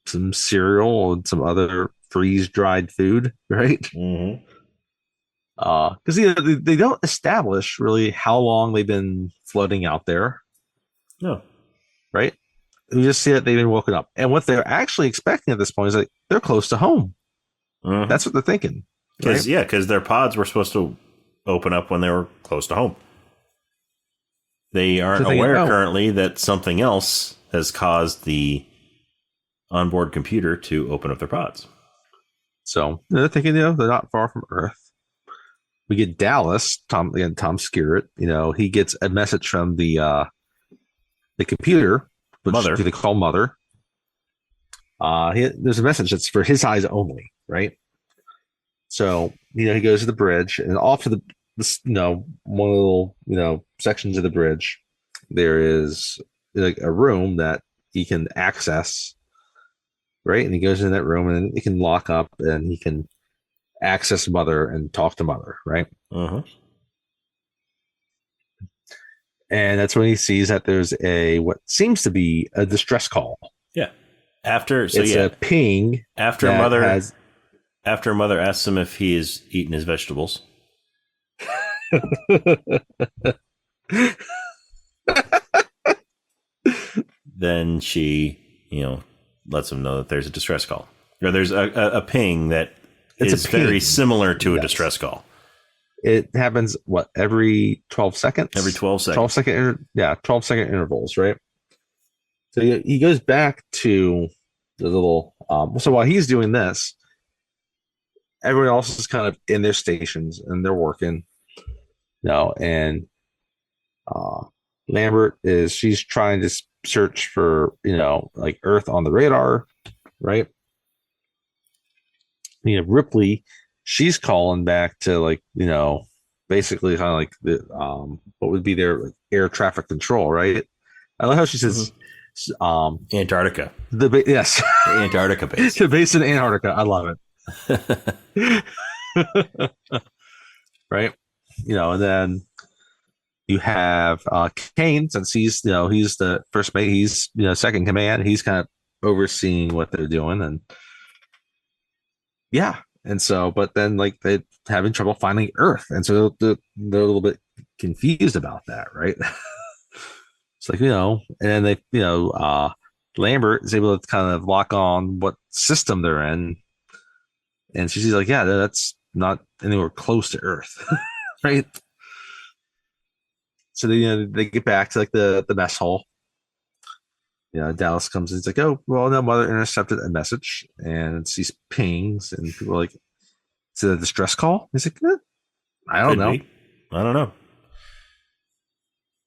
some cereal and some other freeze dried food, right? Mm-hmm. Because they don't establish really how long they've been floating out there. No. Right? We just see that they've been woken up. And what they're actually expecting at this point is like they're close to home. Mm-hmm. That's what they're thinking. Because their pods were supposed to open up when they were close to home. They aren't aware currently that something else has caused the onboard computer to open up their pods. So they're thinking, they're not far from Earth. We get Dallas, Tom Skerritt. He gets a message from the computer, which Mother. They call Mother. There's a message that's for his eyes only, right? So he goes to the bridge, and off to the one little sections of the bridge, there is like a room that he can access, right? And he goes in that room, and he can lock up, and he can access Mother and talk to Mother, right? Uh-huh. And that's when he sees that there's what seems to be a distress call. Yeah. It's a ping. After Mother asks him if he has eaten his vegetables. Then she, lets him know that there's a distress call. Or there's a ping that is very similar to a distress call. It happens, every 12 seconds? Every 12 seconds. 12 second intervals, right? So he goes back to the little... so while he's doing this, everyone else is kind of in their stations, and they're working. And Lambert she's trying to search for, like Earth on the radar, right? Ripley, she's calling back to basically kind of like the what would be their air traffic control, right? I like how she says Antarctica. Yes, the Antarctica base. The base in Antarctica. I love it. Right, and then you have Kane, since he's he's the first mate, he's second command, he's kind of overseeing what they're doing, and yeah. And so, but then they're having trouble finding Earth. And so they're a little bit confused about that, right? It's like, and then they, Lambert is able to kind of lock on what system they're in. And she's like, yeah, that's not anywhere close to Earth. Right. So they get back to like the mess hall. Dallas comes in. It's like, oh, well, no, Mother intercepted a message and it's these pings, and people are like, is it a distress call? He's like, I don't know. I don't know.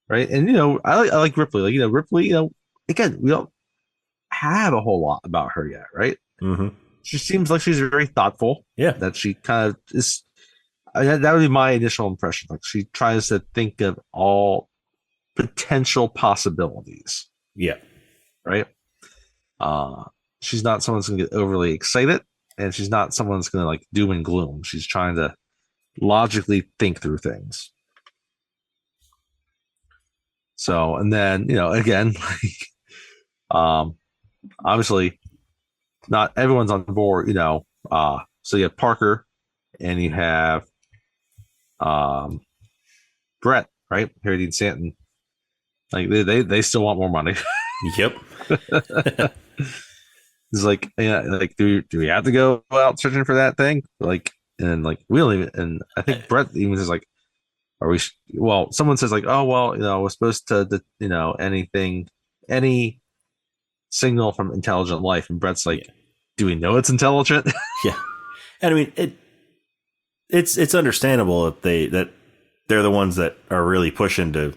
Right. And, I like Ripley. Like, Ripley, again, we don't have a whole lot about her yet. Right. Mm-hmm. She seems like she's very thoughtful. Yeah. That she kind of is. That would be my initial impression. Like, she tries to think of all potential possibilities. Yeah. Right. She's not someone that's going to get overly excited, and she's not someone that's going to like doom and gloom. She's trying to logically think through things. So, and then, again, like, obviously not everyone's on board, so you have Parker and you have, Brett, right? Harry Dean Stanton. Like, they still want more money. Yep. It's like, yeah, like, do we have to go out searching for that thing? Like, and like, we don't even, and I think Brett even says like, well, someone says like, oh, well, we're supposed to, any signal from intelligent life. And Brett's like, do we know it's intelligent? Yeah. And I mean, it's understandable that they're the ones that are really pushing to,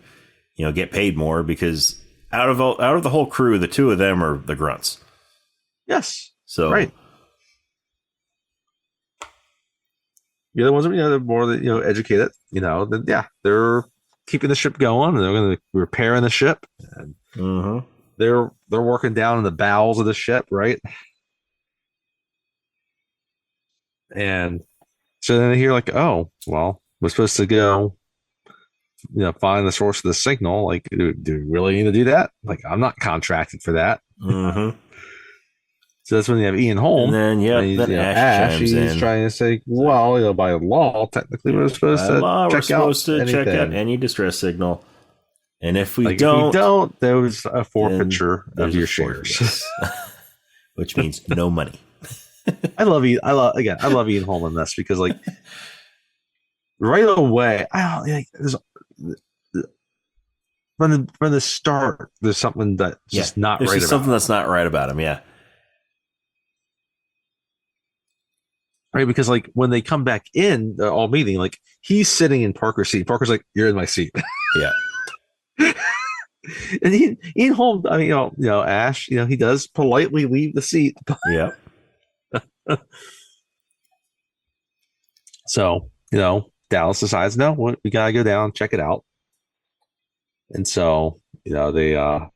get paid more, because out of the whole crew, the two of them are the grunts. Yes. So right. The other ones are, they're more, educated, they're keeping the ship going, and they're going to be repairing the ship. And they're working down in the bowels of the ship, right? And so then they hear like, oh, well, we're supposed to go, find the source of the signal. Like, do we really need to do that? Like, I'm not contracted for that. So that's when you have Ian Holm. And then, then Ash he's trying to say, well, by law, technically, we're supposed to check out any distress signal. And if we like, don't, there's a forfeiture of your shares. Which means no money. I love Ian Holm in this, because like right away, from the start, there's something that's just not right about him. Something that's not right about him, yeah. Right, because like when they come back in, they're all meeting, like he's sitting in Parker's seat. Parker's like, "You're in my seat." Yeah. And Ian Holm, I mean, Ash, he does politely leave the seat. Yeah. So, Dallas decides, no, we gotta go down, check it out. And so, the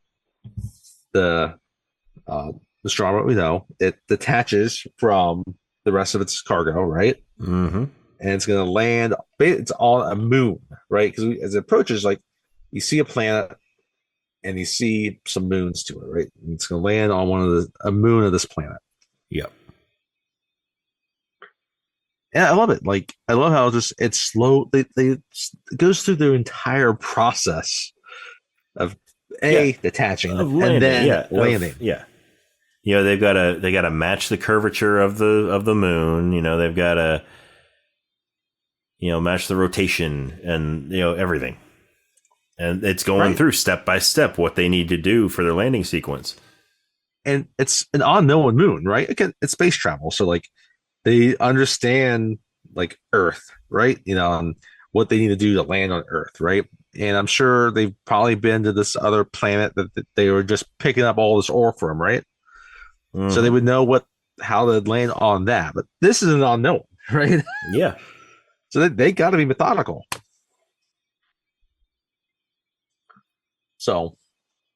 Nostromo, it detaches from the rest of its cargo, right? Mm-hmm. And it's going to land. It's on a moon, right? Because as it approaches, like, you see a planet and you see some moons to it, right? And it's going to land on a moon of this planet. Yep. Yeah, I love it. Like, I love how it's slow. It goes through the entire process of detaching and then landing. They've got to match the curvature of the moon. They've got to match the rotation and everything. And it's going through step by step what they need to do for their landing sequence. And it's an unknown moon, right? Again, it's space travel, so like they understand like Earth, right? And what they need to do to land on Earth, right? And I'm sure they've probably been to this other planet that they were just picking up all this ore from, right? So they would know how to land on that. But this is an unknown, right? Yeah. So they got to be methodical. So,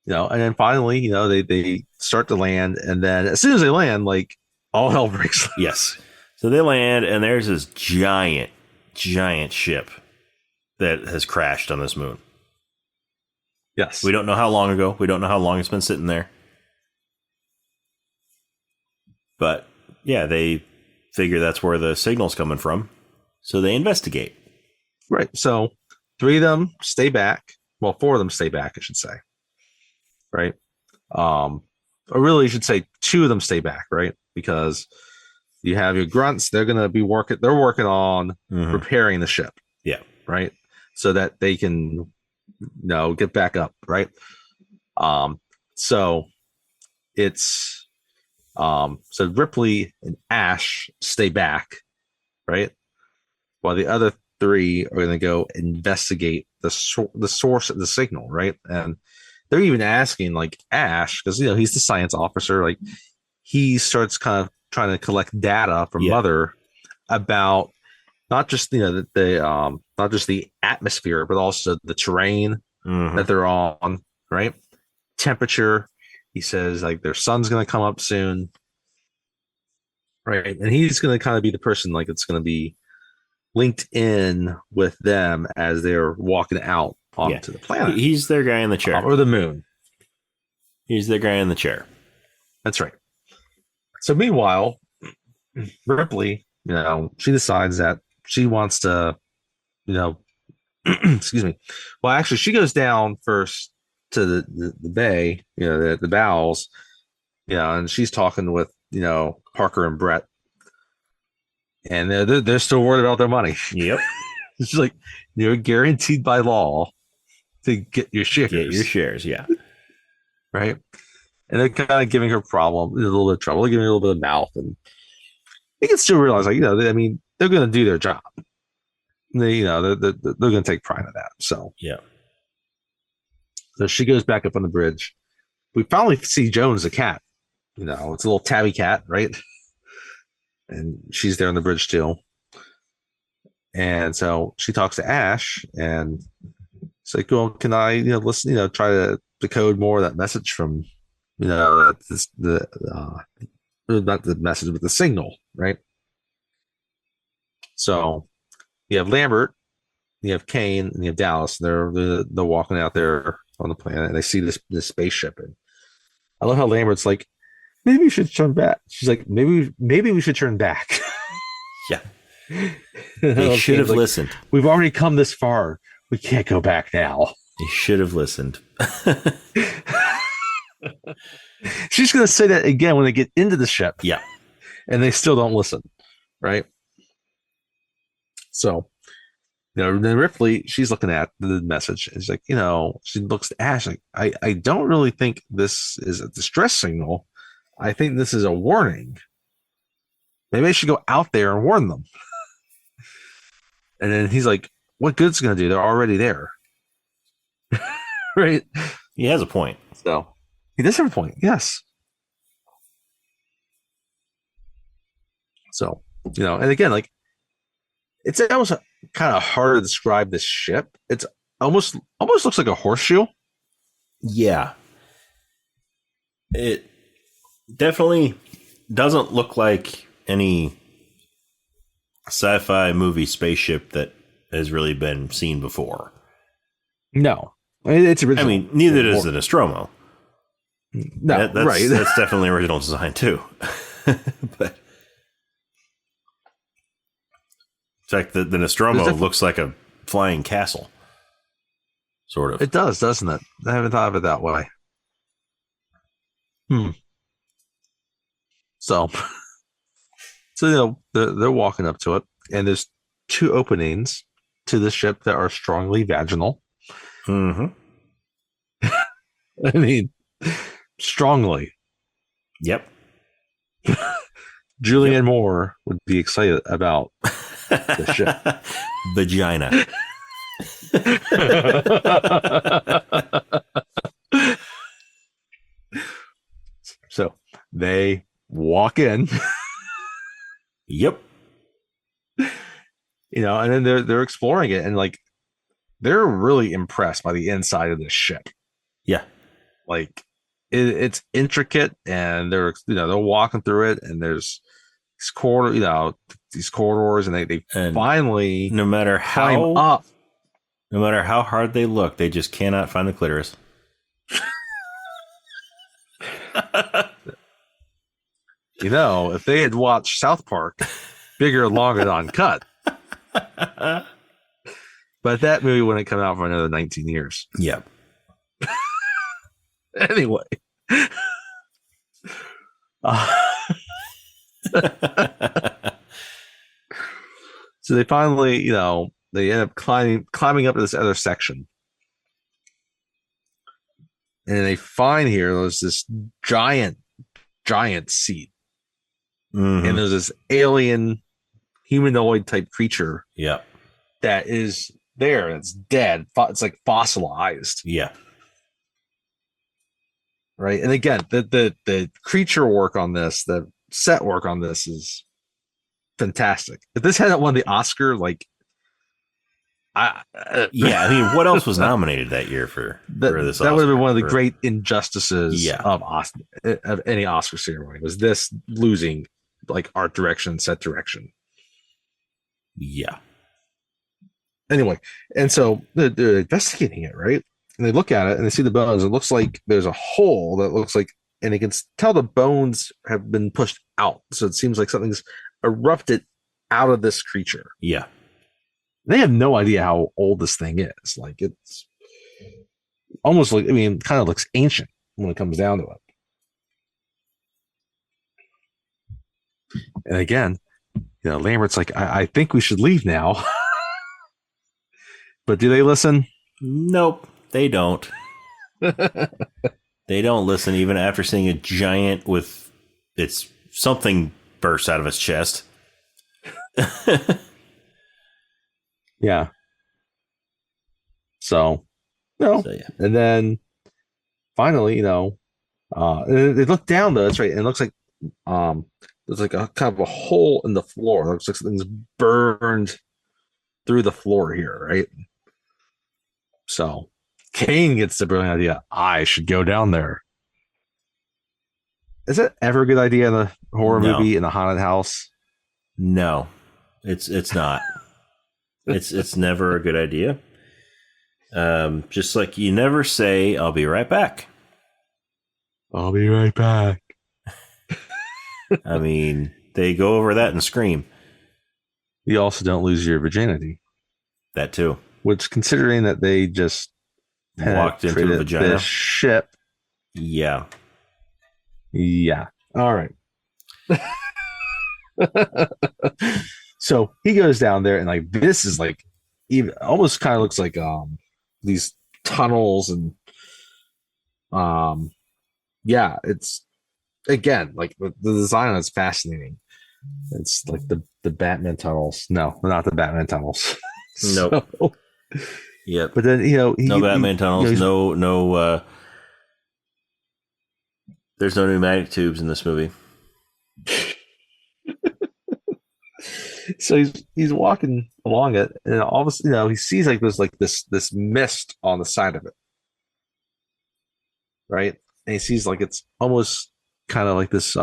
and then finally, they start to land, and then as soon as they land, like, all hell breaks loose. Yes. So they land, and there's this giant ship that has crashed on this moon. Yes. We don't know how long ago. We don't know how long it's been sitting there. But, yeah, they figure that's where the signal's coming from. So they investigate. Right. So 3 of them stay back. Well, 4 of them stay back, I should say. right? Or really, you should say 2 of them stay back, right? Because you have your grunts; they're going to be working. They're working on repairing the ship, yeah, right, so that they can, get back up, right? So it's so Ripley and Ash stay back, right, while the other 3 are going to go investigate the source of the signal, right? And they're even asking like Ash, because he's the science officer, like he starts kind of trying to collect data from Mother about not just the not just the atmosphere, but also the terrain that they're on, right? Temperature. He says like their sun's going to come up soon, right? And he's going to kind of be the person like it's going to be linked in with them as they're walking out onto the planet. He's their guy in the chair. Or the moon. He's the guy in the chair. That's right. So meanwhile, Ripley, she decides that she wants to, excuse me. Well, actually, she goes down first to the bay, the bowels, and she's talking with, Parker and Brett. And they're still worried about their money. Yep. It's like you're guaranteed by law to get your shares. Get your shares, yeah. Right. And they're kind of giving her a little bit of trouble. They're giving her a little bit of mouth. And you can still realize, like, they're going to do their job. They're going to take pride in that. So, yeah. So she goes back up on the bridge. We finally see Jones, the cat. It's a little tabby cat, right? And she's there on the bridge too. And so she talks to Ash and it's like, well, can I, listen, try to decode more of that message from, not the message, but the signal, right? So you have Lambert, you have Kane, and you have Dallas. They're walking out there on the planet and they see this spaceship. And I love how Lambert's like, maybe we should turn back. She's like, maybe we should turn back. Yeah. They should have listened. We've already come this far. We can't go back now. They should have listened. She's going to say that again when they get into the ship. Yeah. And they still don't listen. Right. So, then Ripley, she's looking at the message. And she's like, she looks at Ash like, I don't really think this is a distress signal. I think this is a warning. Maybe I should go out there and warn them. And then he's like, what good's it going to do? They're already there. Right? He has a point. So he does have a point. Yes. So, and again, like, it's almost kind of hard to describe this ship. It's almost looks like a horseshoe. Yeah. It definitely doesn't look like any sci-fi movie spaceship that has really been seen before. No, it's original. I mean, neither does the Nostromo. No, right. That's definitely original design too. But in fact, the Nostromo looks like a flying castle. Sort of. It does, doesn't it? I haven't thought of it that way. So they're walking up to it, and there's 2 openings to the ship that are strongly vaginal. Mm-hmm. I mean, strongly. Yep. Julianne Moore would be excited about the ship. Vagina. So they walk in. Yep. And then they're exploring it, and like they're really impressed by the inside of this ship. Yeah. Like it's intricate, and they're walking through it, and there's these corridors, and they finally, no matter climb up. No matter how hard they look, they just cannot find the clitoris. If they had watched South Park, Bigger, Longer, and Uncut. But that movie wouldn't come out for another 19 years. Yeah. Anyway. So they finally, they end up climbing up to this other section. And they find there's this giant seat. Mm-hmm. And there's this alien humanoid type creature. Yeah. That is there. It's dead. It's like fossilized. Yeah. Right. And again, the creature work on this, the set work on this is fantastic. If this hadn't won the Oscar, I mean, what else was nominated that year for this? That would have been one of the great injustices of any Oscar ceremony. Was this losing art direction, set direction? Yeah. Anyway, and so they're investigating it, right? And they look at it and they see the bones. It looks like there's a hole that looks like, and you can tell the bones have been pushed out. So it seems like something's erupted out of this creature. Yeah. They have no idea how old this thing is. It's almost kind of looks ancient when it comes down to it. And again, Lambert's like, I think we should leave now. But do they listen? Nope, they don't. They don't listen even after seeing a giant with something burst out of its chest. Yeah. So, yeah. And then finally, they look down though. That's right. And it looks like there's like a kind of a hole in the floor. It looks like something's burned through the floor here, right? So Kane gets the brilliant idea. I should go down there. Is that ever a good idea in a horror movie in a haunted house? No, it's not. It's never a good idea. Just like you never say, "I'll be right back." I'll be right back. I mean, they go over that and scream. You also don't lose your virginity. That too. Which, considering that they just walked into the vagina this ship. Yeah. Yeah. All right. So he goes down there, and this is even almost kind of looks like these tunnels, and it's again the design is fascinating. It's like the Batman tunnels. No, not the Batman tunnels. Nope. So, yep. But then no Batman tunnels. No. There's no pneumatic tubes in this movie. So he's walking along it, and all of a sudden, he sees there's this mist on the side of it, right? And he sees it's almost kind of like this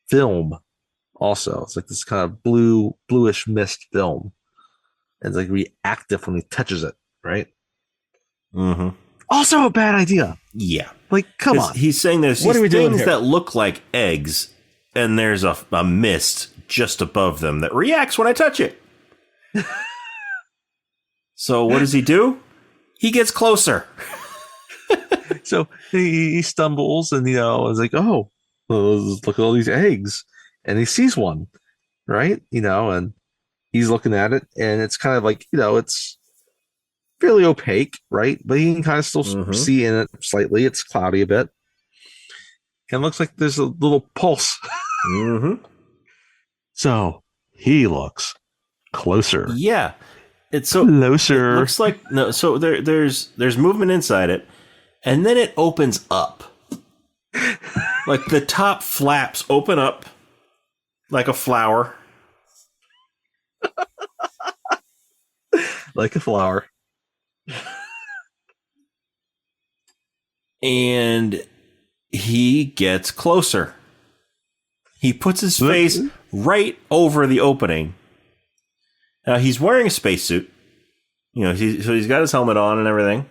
film. Also, it's like this kind of bluish mist film, and it's reactive when he touches it, right? Mm-hmm. Also, a bad idea. Yeah, come on. He's saying there's these things that look like eggs, and there's a mist just above them that reacts when I touch it. So what does he do? He gets closer. So he stumbles, and is like, oh, look at all these eggs, and he sees one, right? And he's looking at it, and it's kind of it's fairly opaque, right? But he can kind of still see in it slightly. It's cloudy a bit, and looks like there's a little pulse. Mm-hmm. So he looks closer. Yeah, it's so closer. It looks like no. So there's movement inside it, and then it opens up. The top flaps open up like a flower. Like a flower. And he gets closer. He puts his face right over the opening. Now, he's wearing a spacesuit. So he's got his helmet on and everything.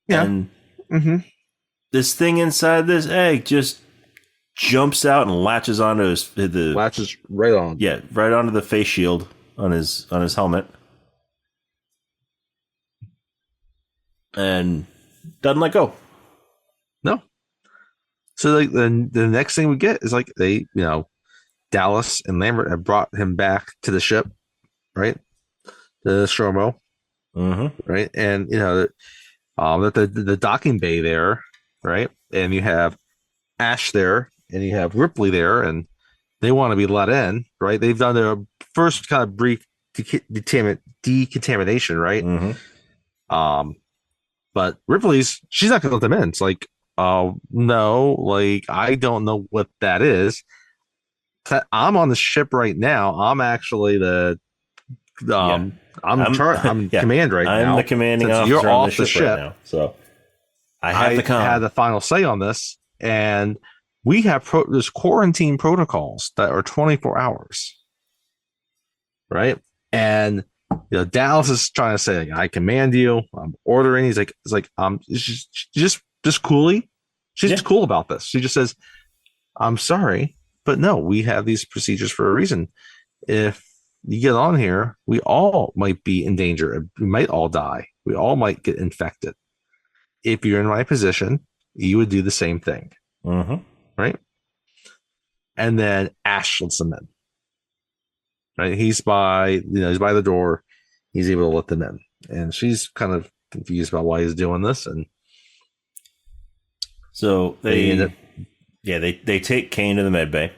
Yeah. And this thing inside this egg just jumps out and latches onto latches right on. Yeah, right onto the face shield on his helmet. And doesn't let go. So like the next thing we get is like Dallas and Lambert have brought him back to the ship, right? The Stromo, right? And at the docking bay there, right? And you have Ash there, and you have Ripley there, and they want to be let in, right? They've done their first kind of brief decontamination, right? But she's not going to let them in. It's like, oh no, like I don't know what that is. I'm on the ship right now. I'm actually I'm command right now. I'm the commanding officer. You're on off the ship right now, so I have had the final say on this, and we have there's quarantine protocols that are 24 hours, right? And Dallas is trying to say, like, I command you. I'm ordering. He's like, just coolly. She's cool about this. She just says, I'm sorry, but no, we have these procedures for a reason. If you get on here, we all might be in danger. We might all die. We all might get infected. If you're in my position, you would do the same thing. Right? And then Ash lets them in. Right? He's by the door. He's able to let them in. And she's kind of confused about why he's doing this. And so they take Kane to the med bay.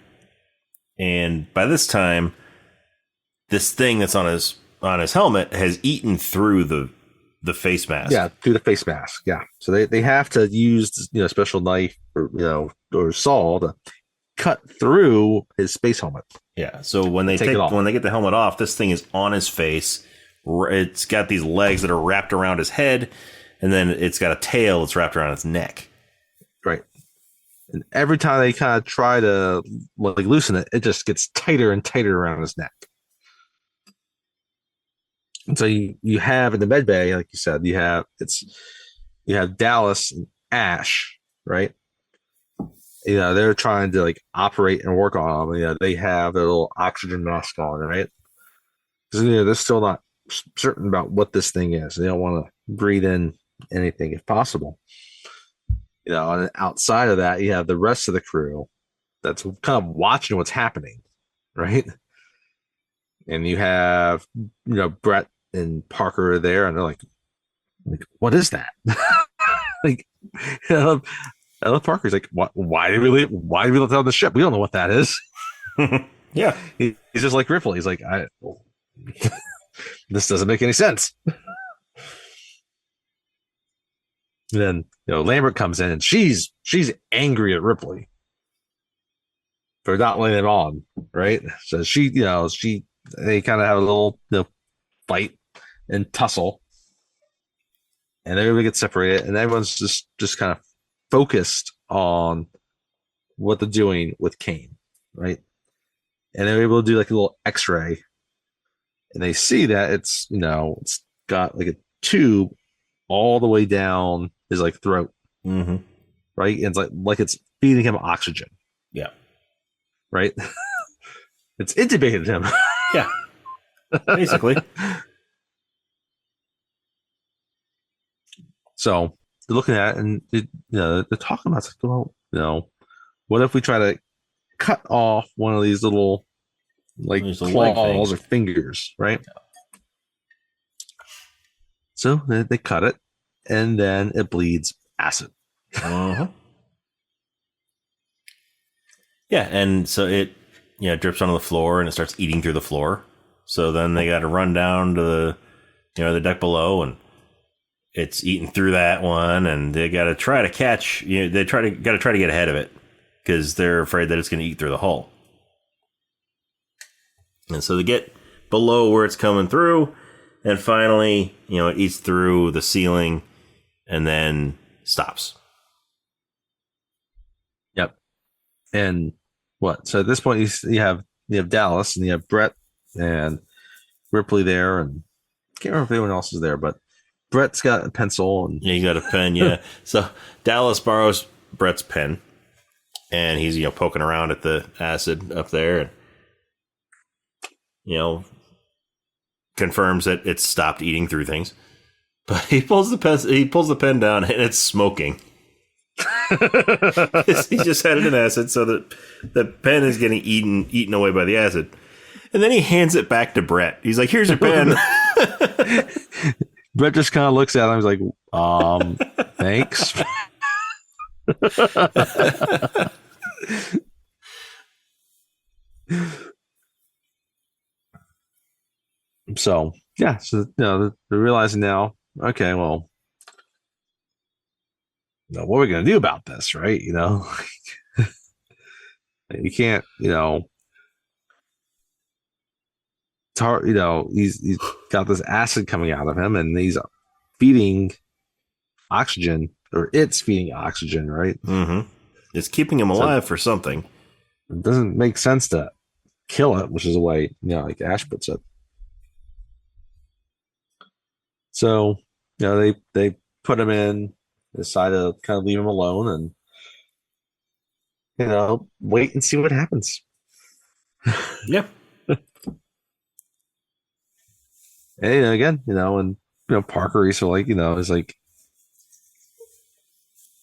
And by this time, this thing that's on his helmet has eaten through the face mask. Yeah, through the face mask. Yeah. So they have to use a special knife or saw to cut through his space helmet. Yeah. So when they get the helmet off, this thing is on his face. It's got these legs that are wrapped around his head, and then it's got a tail that's wrapped around his neck. Right. And every time they kind of try to loosen it, it just gets tighter and tighter around his neck. And so you have in the med bay, like you said, you have Dallas and Ash, right? They're trying to operate and work on them. They have their little oxygen mask on, right? Because they're still not certain about what this thing is. They don't want to breathe in anything if possible. And outside of that, you have the rest of the crew that's kind of watching what's happening, right? And you have Brett and Parker are there, and they're like, what is that? I love Parker's like, what? Why did we let that on the ship? We don't know what that is. Yeah, he's just like Ripley. He's like, this doesn't make any sense. And then Lambert comes in, and she's angry at Ripley for not letting it on, right? So they kind of have a little fight and tussle, and everybody gets separated, and everyone's just kind of focused on what they're doing with Kane, right? And they're able to do a little X-ray, and they see that it's got a tube all the way down his throat, right? And it's like it's feeding him oxygen. Yeah, right. It's intubated him. Yeah, basically. So they're looking at it, and they're talking about what if we try to cut off one of these little claws or fingers, right? Yeah. So they cut it, and then it bleeds acid. Yeah, and so it drips onto the floor, and it starts eating through the floor. So then they got to run down to the deck below, and it's eating through that one, and they got to try to catch. They got to try to get ahead of it because they're afraid that it's going to eat through the hull. And so they get below where it's coming through, and finally, it eats through the ceiling, and then stops. Yep. And what? So at this point, you have Dallas, and you have Brett and Ripley there, and I can't remember if anyone else is there, but Brett's got a pencil. And you got a pen, yeah. So Dallas borrows Brett's pen, and he's poking around at the acid up there, and confirms that it's stopped eating through things. But he pulls the pen down, and it's smoking. He just had it in acid, so that the pen is getting eaten away by the acid. And then he hands it back to Brett. He's like, "Here's your pen." Brett just kind of looks at him. He's like, thanks. So they're realizing now, okay, well, what are we going to do about this, right? You can't, he's got this acid coming out of him, and he's feeding oxygen, or it's feeding oxygen, right? Mm-hmm. It's keeping him alive for something. It doesn't make sense to kill it, which is the way, like Ash puts it. So, they put him in, decide to kind of leave him alone and, wait and see what happens. Yeah. And again, and Parker is like, is like,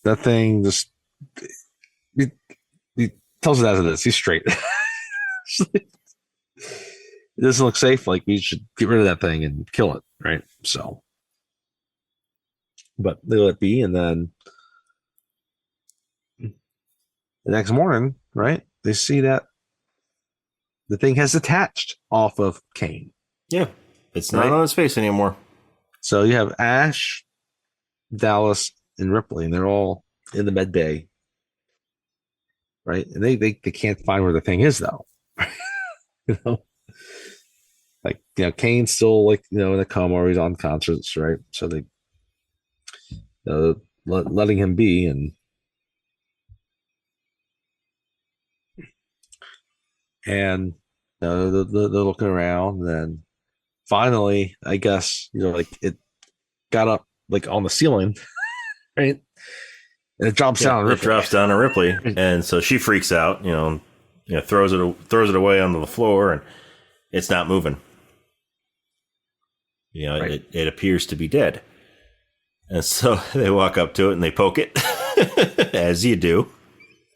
that thing just he tells it as it is. He's straight. It doesn't look safe. Like, we should get rid of that thing and kill it, right? So, but they let it be, and then the next morning, right, they see that the thing has detached off of Kane. Yeah, it's not on his face anymore. So you have Ash, Dallas, and Ripley, and they're all in the med bay, right? And they can't find where the thing is, though. Like, Kane's still, like, in a coma, or he's unconscious, right? So they letting him be, and they're looking around, and then finally, I guess, like, it got up, like, on the ceiling, right? And it drops down on Ripley. It drops down on Ripley, and so she freaks out, throws it away onto the floor, and it's not moving. Right. It appears to be dead. And so they walk up to it and they poke it, as you do.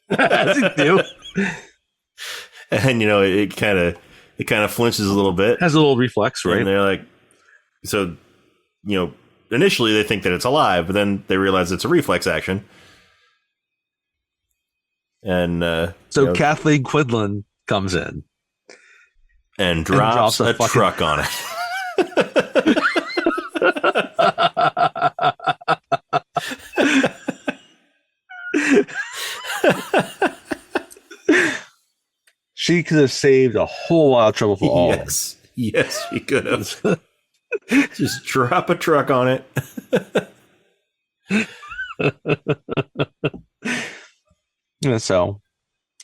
As you do. And it kind of flinches a little bit. Has a little reflex, right? And they're like, so initially they think that it's alive, but then they realize it's a reflex action. And so Kathleen Quinlan comes in and drops a truck on it. She could have saved a whole lot of trouble for all of us. Yes, she could have. Just drop a truck on it. So,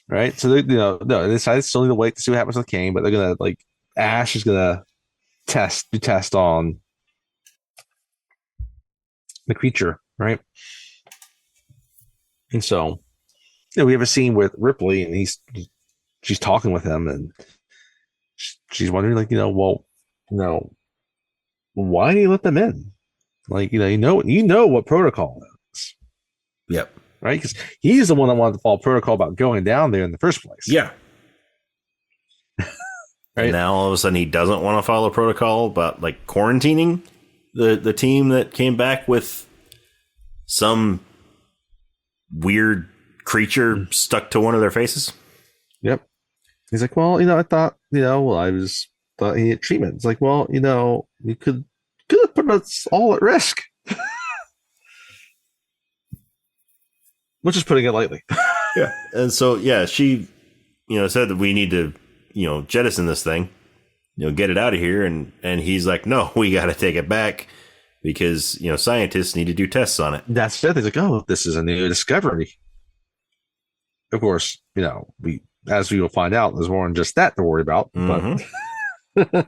right? So they decided still need to wait to see what happens with Kane, but they're gonna, like, Ash is gonna do test on the creature, right? And so, we have a scene with Ripley, and she's talking with him, and she's wondering, like, why do you let them in? Like, you know what protocol is. Yep. Right? Because he's the one that wanted to follow protocol about going down there in the first place. Yeah. Right? And now all of a sudden he doesn't want to follow protocol about, like, quarantining the team that came back with some weird creature stuck to one of their faces. Yep. He's like, well, I thought, thought he had treatment. It's like, well, you could have put us all at risk. Which is putting it lightly. Yeah. And so, she, said that we need to, jettison this thing, get it out of here. And he's like, no, we got to take it back because, scientists need to do tests on it. That's it. He's like, oh, this is a new discovery. Of course, as we will find out, there's more than just that to worry about. Mm-hmm. But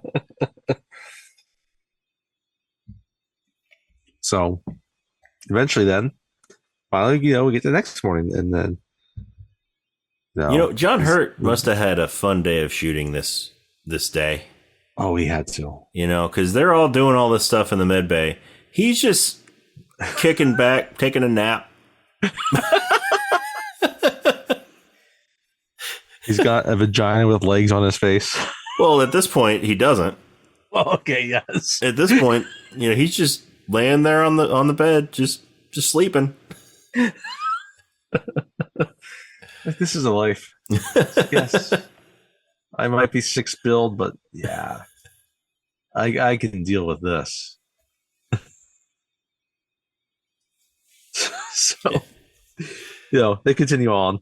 so eventually then, finally, we get the next morning, and then John Hurt must have had a fun day of shooting this day. Oh, he had to. Because they're all doing all this stuff in the med bay. He's just kicking back, taking a nap, He's got a vagina with legs on his face. Well, at this point, he doesn't. Oh, okay, yes. At this point, he's just laying there on the bed, just sleeping. This is a life. Yes. I might be six-billed, but yeah. I can deal with this. So, they continue on.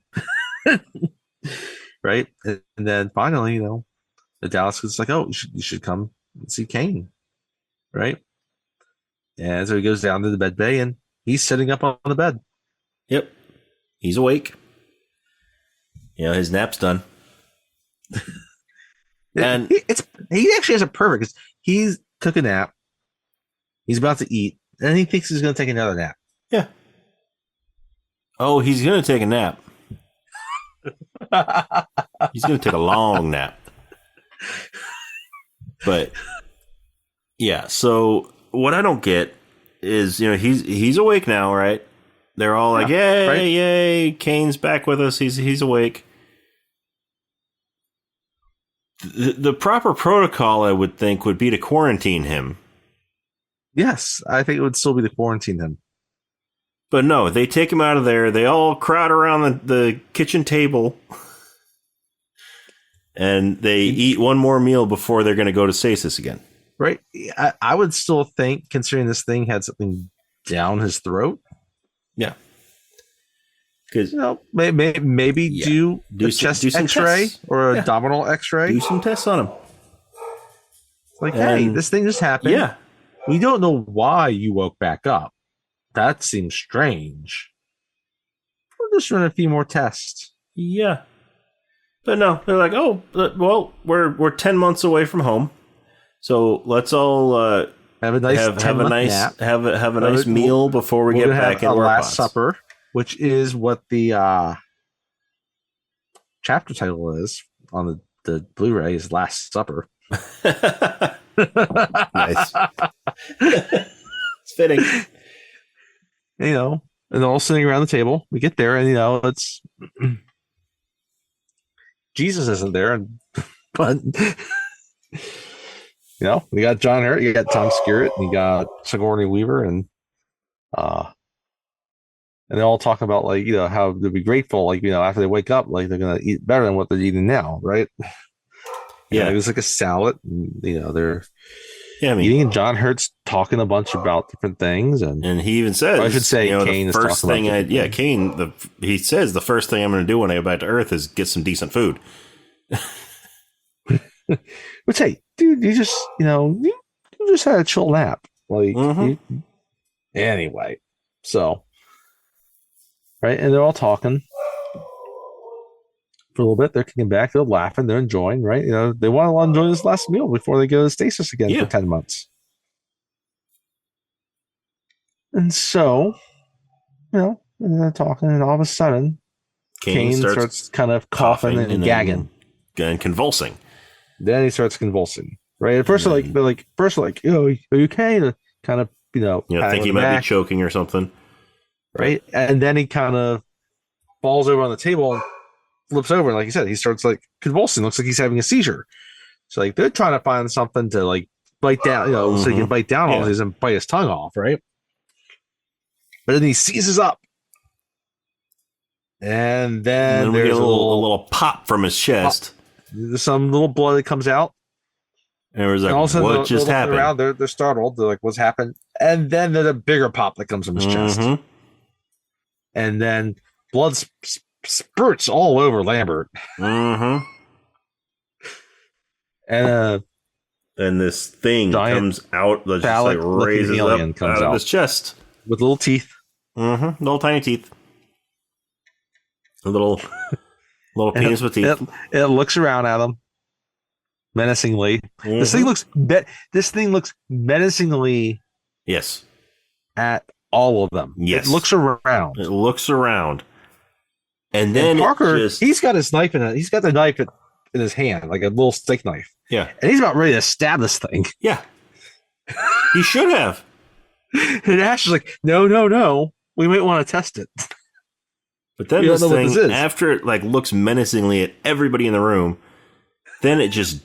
Right? And then finally, the Dallas is like, oh, you should come and see Kane. Right? And so he goes down to the med bay and he's sitting up on the bed. Yep. He's awake. His nap's done. And he actually has a perfect, because he took a nap. He's about to eat, and he thinks he's going to take another nap. Yeah. Oh, he's going to take a nap. He's going to take a long nap. But yeah, so what I don't get is, he's awake now, right? They're all like, "Yay, right? Yay, Kane's back with us. He's awake." The proper protocol, I would think, would be to quarantine him. Yes, I think it would still be to quarantine him. But no, they take him out of there. They all crowd around the kitchen table. And they eat one more meal before they're going to go to stasis again. Right. I would still think, considering this thing had something down his throat. Yeah. Because maybe do a chest X-ray or abdominal X-ray. Do some tests on him. Like, hey, this thing just happened. Yeah. We don't know why you woke back up. That seems strange. We'll just run a few more tests. Yeah. But no, they're like, oh, well, we're 10 months away from home, so let's all have a nice nice meal before we get back into our last supper, which is what the chapter title is on the Blu-ray, is Last Supper. Nice. It's fitting. And they're all sitting around the table. We get there, and it's Jesus isn't there, but we got John Hurt, you got Tom Skerritt, and you got Sigourney Weaver, and they all talk about how they'll be grateful, after they wake up, they're gonna eat better than what they're eating now, right? Yeah, it was like a salad. And, they're eating, and John Hurt's talking a bunch about different things, and he even says, I should say, Kane the first thing Kane, he says the first thing I'm going to do when I go back to Earth is get some decent food. Which, hey, dude, you just you just had a chill nap, anyway. So, right, and they're all talking for a little bit. They're kicking back, they're laughing, they're enjoying, right? They want to enjoy this last meal before they go to stasis again for 10 months. And so, they're talking, and all of a sudden, Kane starts kind of coughing and gagging. And convulsing. Then he starts convulsing, right? At first, they're like, are you okay? To kind of, think he might be choking or something. Right? And then he kind of falls over on the table and flips over, and like you said, he starts convulsing. Looks like he's having a seizure. So they're trying to find something to bite down, so he can bite down on his and bite his tongue off, right? But then he seizes up, and then we there's get a little pop from his chest. There's some little blood that comes out, and it was like, what just happened? Around, they're startled. They're like, what's happened? And then there's a bigger pop that comes from his chest, and then blood spurts all over Lambert. And this thing comes out, just raises up out of his chest with little teeth. Little tiny teeth. A little penis with teeth. It looks around at him menacingly. This thing looks menacingly. Yes. At all of them. Yes. It looks around. And then Parker, he's got his knife in it. He's got the knife in his hand, like a little steak knife. Yeah. And he's about ready to stab this thing. Yeah. He should have. And Ash is like, no. We might want to test it. But then this thing, after it like looks menacingly at everybody in the room, then it just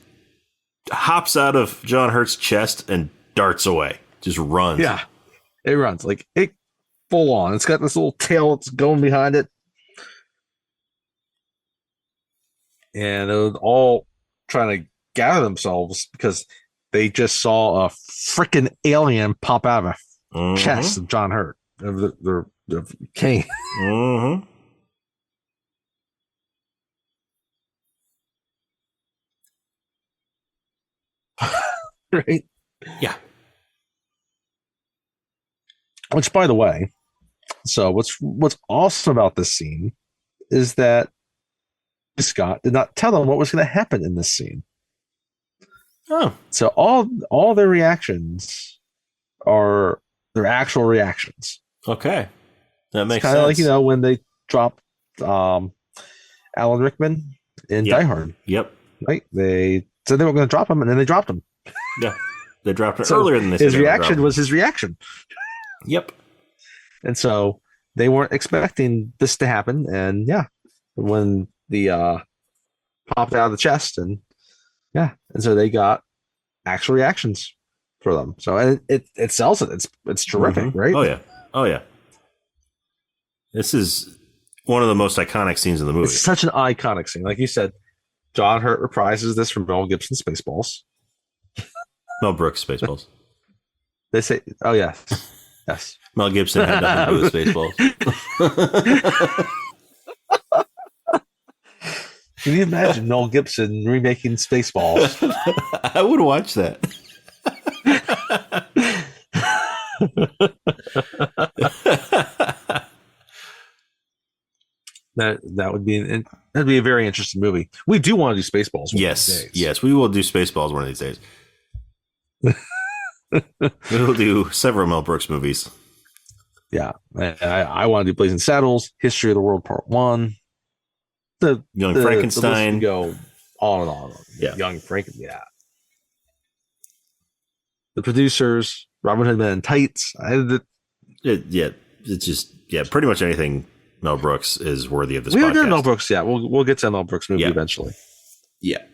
hops out of John Hurt's chest and darts away. Just runs. Yeah, it runs like it full on. It's got this little tail that's going behind it, and it was all trying to gather themselves because they just saw a freaking alien pop out of a chest of John Hurt of the Kane. Mm-hmm. Right? Yeah. Which, by the way, so what's awesome about this scene is that Scott did not tell them what was going to happen in this scene. Oh, so all their reactions are their actual reactions. Okay, that makes sense. Kind of like when they dropped Alan Rickman in Die Hard. Yep. Right. They said they were going to drop him, and then they dropped him. Yeah, they dropped it earlier than this. His reaction was his reaction. Yep. And so they weren't expecting this to happen, and when the popped out of the chest, and so they got actual reactions for them. So and it sells it. It's terrific, right? Oh yeah. This is one of the most iconic scenes in the movie. It's such an iconic scene, like you said. John Hurt reprises this from Mel Gibson's Spaceballs. Mel Brooks Spaceballs. They say, "Oh yes." Yes. Mel Gibson had nothing to do with Spaceballs. Can you imagine Mel Gibson remaking Spaceballs? I would watch that. That would be that'd be a very interesting movie. We do want to do Spaceballs. Yes, we will do Spaceballs one of these days. We'll do several Mel Brooks movies. Yeah, I want to do Blazing Saddles, History of the World Part 1, the Young Frankenstein. Go on and on. Yeah, Young Frankenstein. Yeah, The Producers, Robin Hood Men in Tights. It's just pretty much anything Mel Brooks is worthy of this. We podcast. haven't done Mel Brooks yet. We'll get to a Mel Brooks movie eventually. Yeah.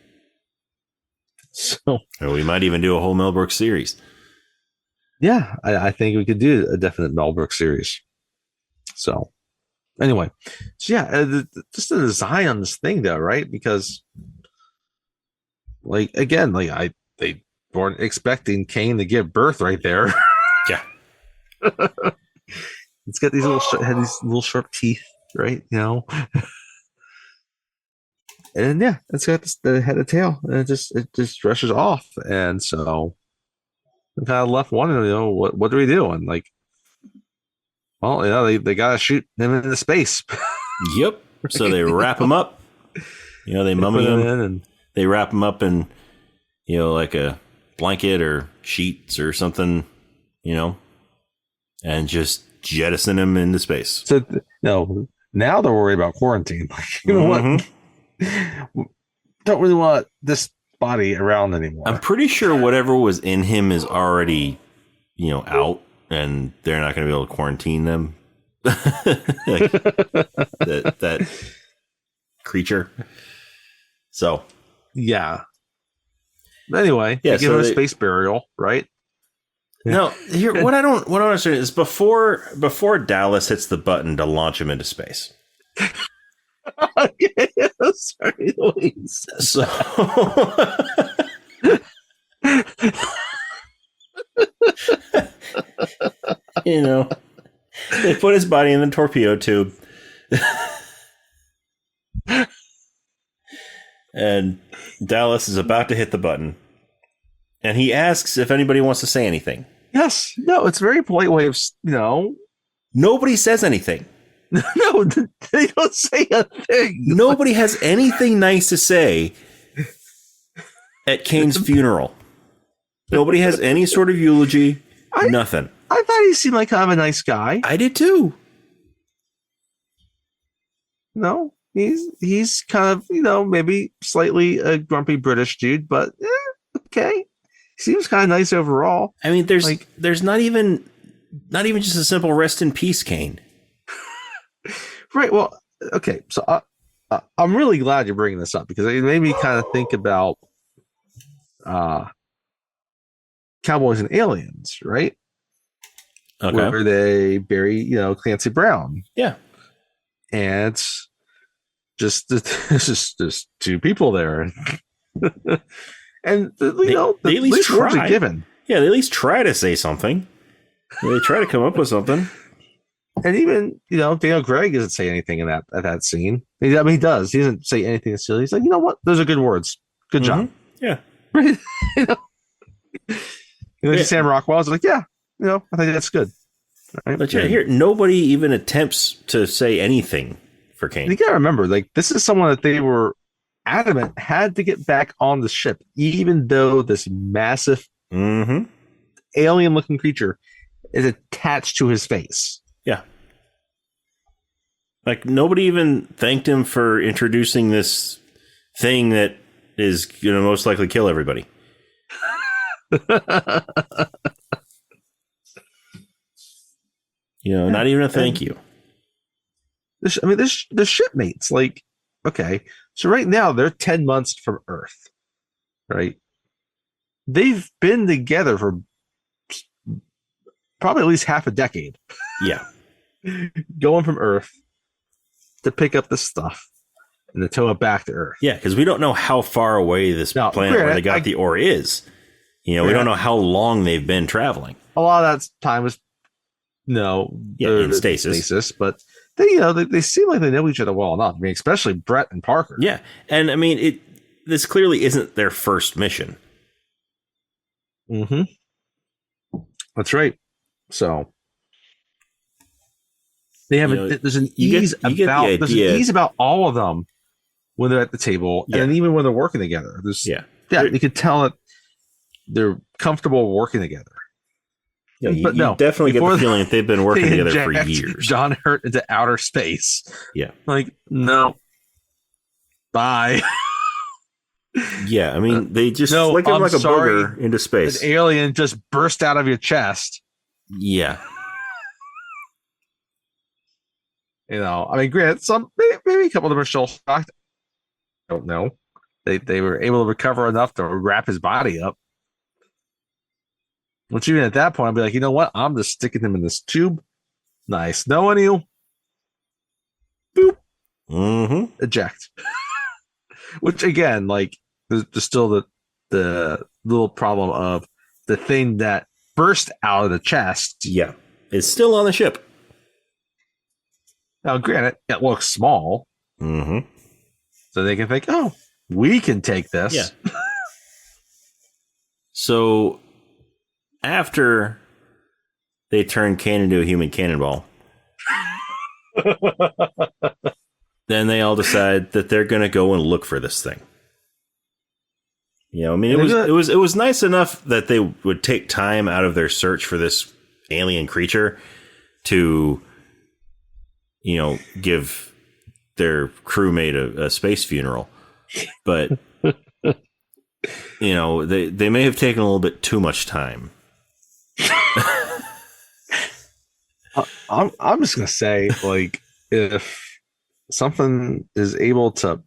So or we might even do a whole Mel Brooks series. Yeah, I think we could do a definite Mel Brooks series. So, anyway, just the design on this thing, though, right? Because, they weren't expecting Kane to give birth right there. Yeah, it's got these little sharp teeth, right? And it's got the head and tail, and it just rushes off, and so. I'm kind of left wondering, what do we do? And they gotta shoot him into space. Yep. So they wrap him up. They mummy him, and they wrap him up in, like a blanket or sheets or something, and just jettison him into space. So now they're worried about quarantine. What? Don't really want this body around anymore. I'm pretty sure whatever was in him is already, out, and they're not going to be able to quarantine them. that creature. So, yeah. Anyway, give him a space burial, right? No, here what I don't understand is before Dallas hits the button to launch him into space. Sorry, Louise. So they put his body in the torpedo tube. And Dallas is about to hit the button. And he asks if anybody wants to say anything. Yes. No, it's a very polite way of, Nobody says anything. No, they don't say a thing. Nobody has anything nice to say at Kane's funeral. Nobody has any sort of eulogy. Nothing. I thought he seemed like kind of a nice guy. I did too. No, he's kind of, maybe slightly a grumpy British dude, but okay. He seems kind of nice overall. I mean, there's not even just a simple rest in peace, Kane. Right. Well, okay, so I'm really glad you're bringing this up because it made me kind of think about Cowboys and Aliens, right? Okay. Where they bury, Clancy Brown. Yeah. And it's just there's two people there. And they at least words are given. Yeah, they at least try to say something. They try to come up with something. And even, Daniel Craig doesn't say anything in that scene. I mean, he does. He doesn't say anything silly. He's like, you know what? Those are good words. Good job. Yeah. Sam Rockwell's like, yeah, I think that's good. Right? But yeah, here, nobody even attempts to say anything for Kane. You gotta remember, this is someone that they were adamant had to get back on the ship, even though this massive alien-looking creature is attached to his face. Yeah. Like, nobody even thanked him for introducing this thing that is going to most likely kill everybody. Not even a thank you. The shipmates, like, okay, so right now they're 10 months from Earth, right? They've been together for probably at least half a decade. Yeah. Going from Earth to pick up the stuff and to tow it back to Earth. Yeah, because we don't know how far away this planet where they got the ore is. We don't know how long they've been traveling. A lot of that time was in stasis. But they seem like they know each other well enough. I mean, especially Brett and Parker. Yeah, and I mean, this clearly isn't their first mission. That's right. So they have there's an ease about all of them when they're at the table, and then even when they're working together. You could tell that they're comfortable working together. Yeah, you definitely get the feeling that they've been working together for years. John Hurt into outer space. Yeah, like no, bye. Yeah, I mean they just flick him like a booger into space. An alien just burst out of your chest. Yeah. I mean, granted, maybe a couple of them are still shocked. I don't know. They were able to recover enough to wrap his body up. Which even at that point, I'd be like, you know what? I'm just sticking him in this tube. Nice knowing you. Boop. Eject. Which again, like, there's still the little problem of the thing that burst out of the chest. Yeah, it's still on the ship. Now, granted, it looks small. So they can think, oh, we can take this. Yeah. So after they turn Kane into a human cannonball, then they all decide that they're going to go and look for this thing. I mean, it was nice enough that they would take time out of their search for this alien creature to, give their crewmate a space funeral. But, they may have taken a little bit too much time. I'm just going to say, like, if something is able to,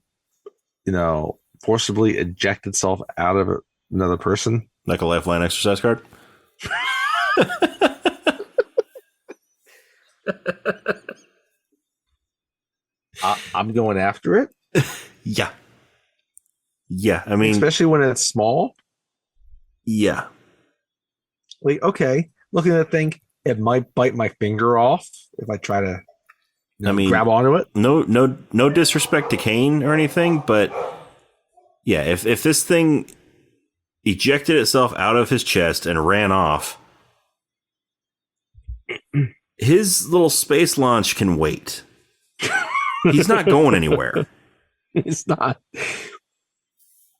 forcibly eject itself out of another person. Like a lifeline exercise card? I'm going after it. Yeah. Yeah, I mean... Especially when it's small. Yeah. Like, okay, looking at the thing, it might bite my finger off if I try to grab onto it. No disrespect to Kane or anything, but yeah, if this thing ejected itself out of his chest and ran off, his little space launch can wait. He's not going anywhere. He's not.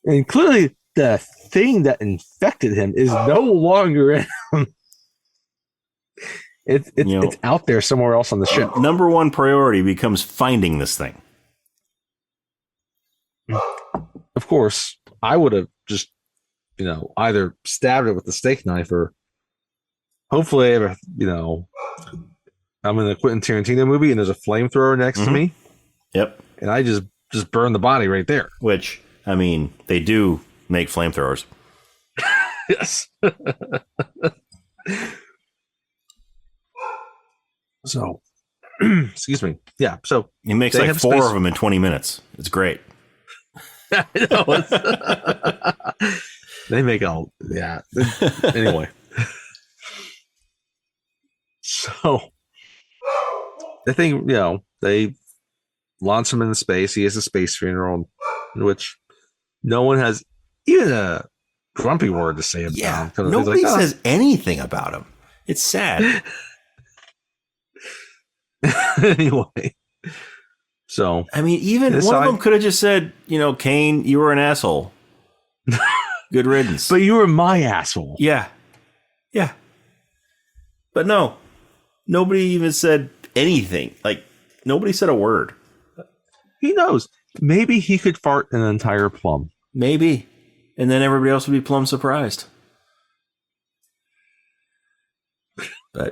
And clearly the thing that infected him is no longer in him. It's out there somewhere else on the ship. Number one priority becomes finding this thing. Of course, I would have just, either stabbed it with the steak knife or hopefully, I'm in a Quentin Tarantino movie and there's a flamethrower next to me. Yep. And I just burned the body right there. Which, I mean, they do make flamethrowers. Yes. So, excuse me. Yeah. So he makes like 4 of them in 20 minutes. It's great. They make all, yeah. Anyway. So, I think, they launch him into space. He has a space funeral in which no one has even a grumpy word to say about him. Nobody says anything about him. It's sad. Anyway. So, I mean, even one of them could have just said, Kane, you were an asshole. Good riddance. But you were my asshole. Yeah. Yeah. But no, nobody even said anything. Like, nobody said a word. He knows. Maybe he could fart an entire plum. Maybe. And then everybody else would be plumb surprised. But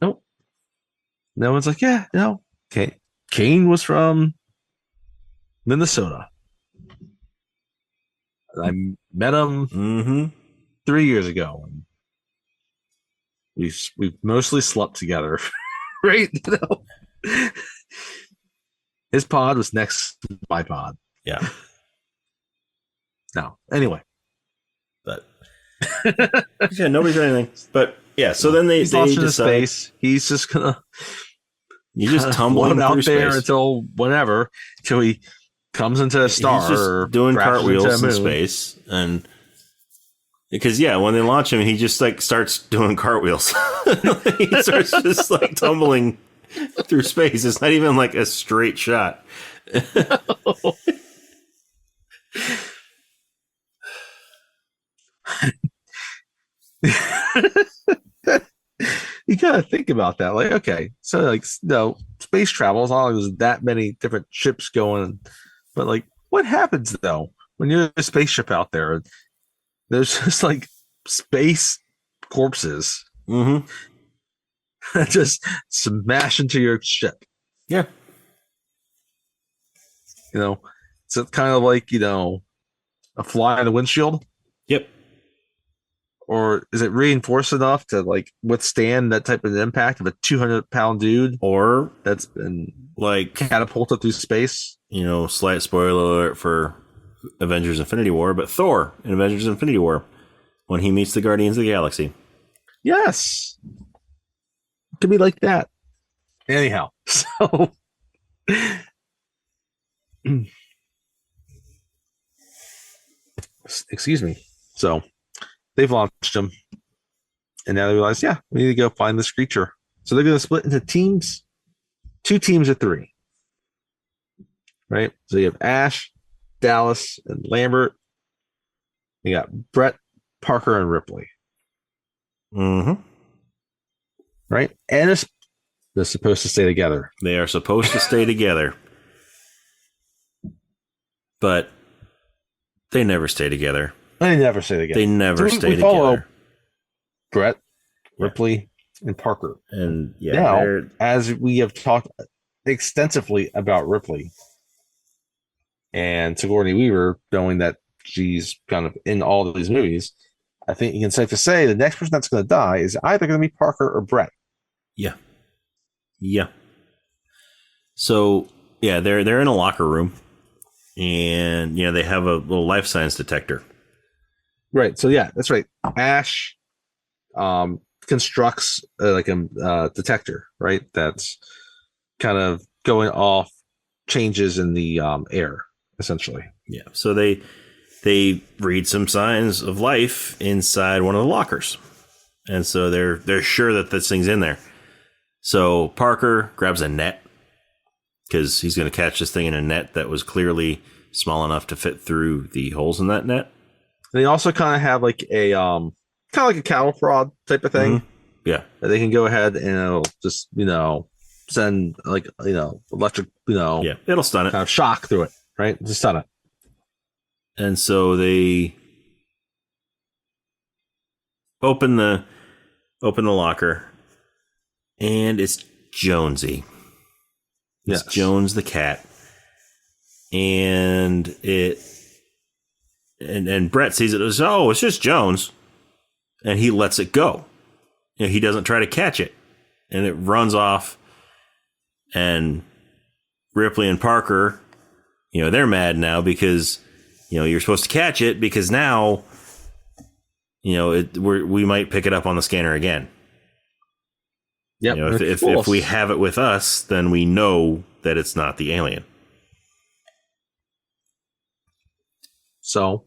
nope. No one's like, yeah, no. Okay. Kane was from Minnesota. I met him 3 years ago. We've mostly slept together, right? His pod was next to my pod. Yeah. No. Anyway. But yeah, nobody's doing anything. But yeah, so then they decide space. He's just gonna just tumbling out there space until whenever, till he comes into a star. He's just doing cartwheels in space, and because when they launch him, he just like starts doing cartwheels. He starts just like tumbling through space. It's not even like a straight shot. You gotta think about that. Like, okay, so like, space travel is not like there's that many different ships going, but like, what happens though when you're a spaceship out there? There's just like space corpses that just smash into your ship. Yeah, it's kind of like a fly in the windshield. Yep. Or is it reinforced enough to like withstand that type of impact of a 200-pound dude, or that's been like catapulted through space? Slight spoiler alert for Avengers: Infinity War, but Thor in Avengers: Infinity War, when he meets the Guardians of the Galaxy. Yes, it could be like that. Anyhow, so excuse me. So they've launched him, and now they realize, we need to go find this creature. So they're going to split into teams, 2 teams of 3. Right? So you have Ash, Dallas, and Lambert. You got Brett, Parker, and Ripley. Right? And they're supposed to stay together. They are supposed to stay together. But they never stay together. They never stay together. They never stay we follow together. Brett, Ripley, and Parker. And now, as we have talked extensively about Ripley and Sigourney Weaver, knowing that she's kind of in all of these movies, I think you can safe to say the next person that's going to die is either going to be Parker or Brett. Yeah. Yeah. So, they're in a locker room, and, they have a little life science detector. Right. So, that's right. Ash constructs like a detector, right? That's kind of going off changes in the air, essentially. Yeah. So they read some signs of life inside one of the lockers, and so they're sure that this thing's in there. So Parker grabs a net because he's going to catch this thing in a net that was clearly small enough to fit through the holes in that net. They also kind of have like a like a cattle prod type of thing. Yeah, that they can go ahead and it'll just send like electric it'll stun it, kind of shock through it, right? Just stun it. And so they open the locker, And it's Jonesy. It's Jones the cat. And and Brett sees it as, oh, it's just Jones. And he lets it go. He doesn't try to catch it. And it runs off. And Ripley and Parker, they're mad now because, you're supposed to catch it because now, we might pick it up on the scanner again. Yep. If we have it with us, then we know that it's not the alien. So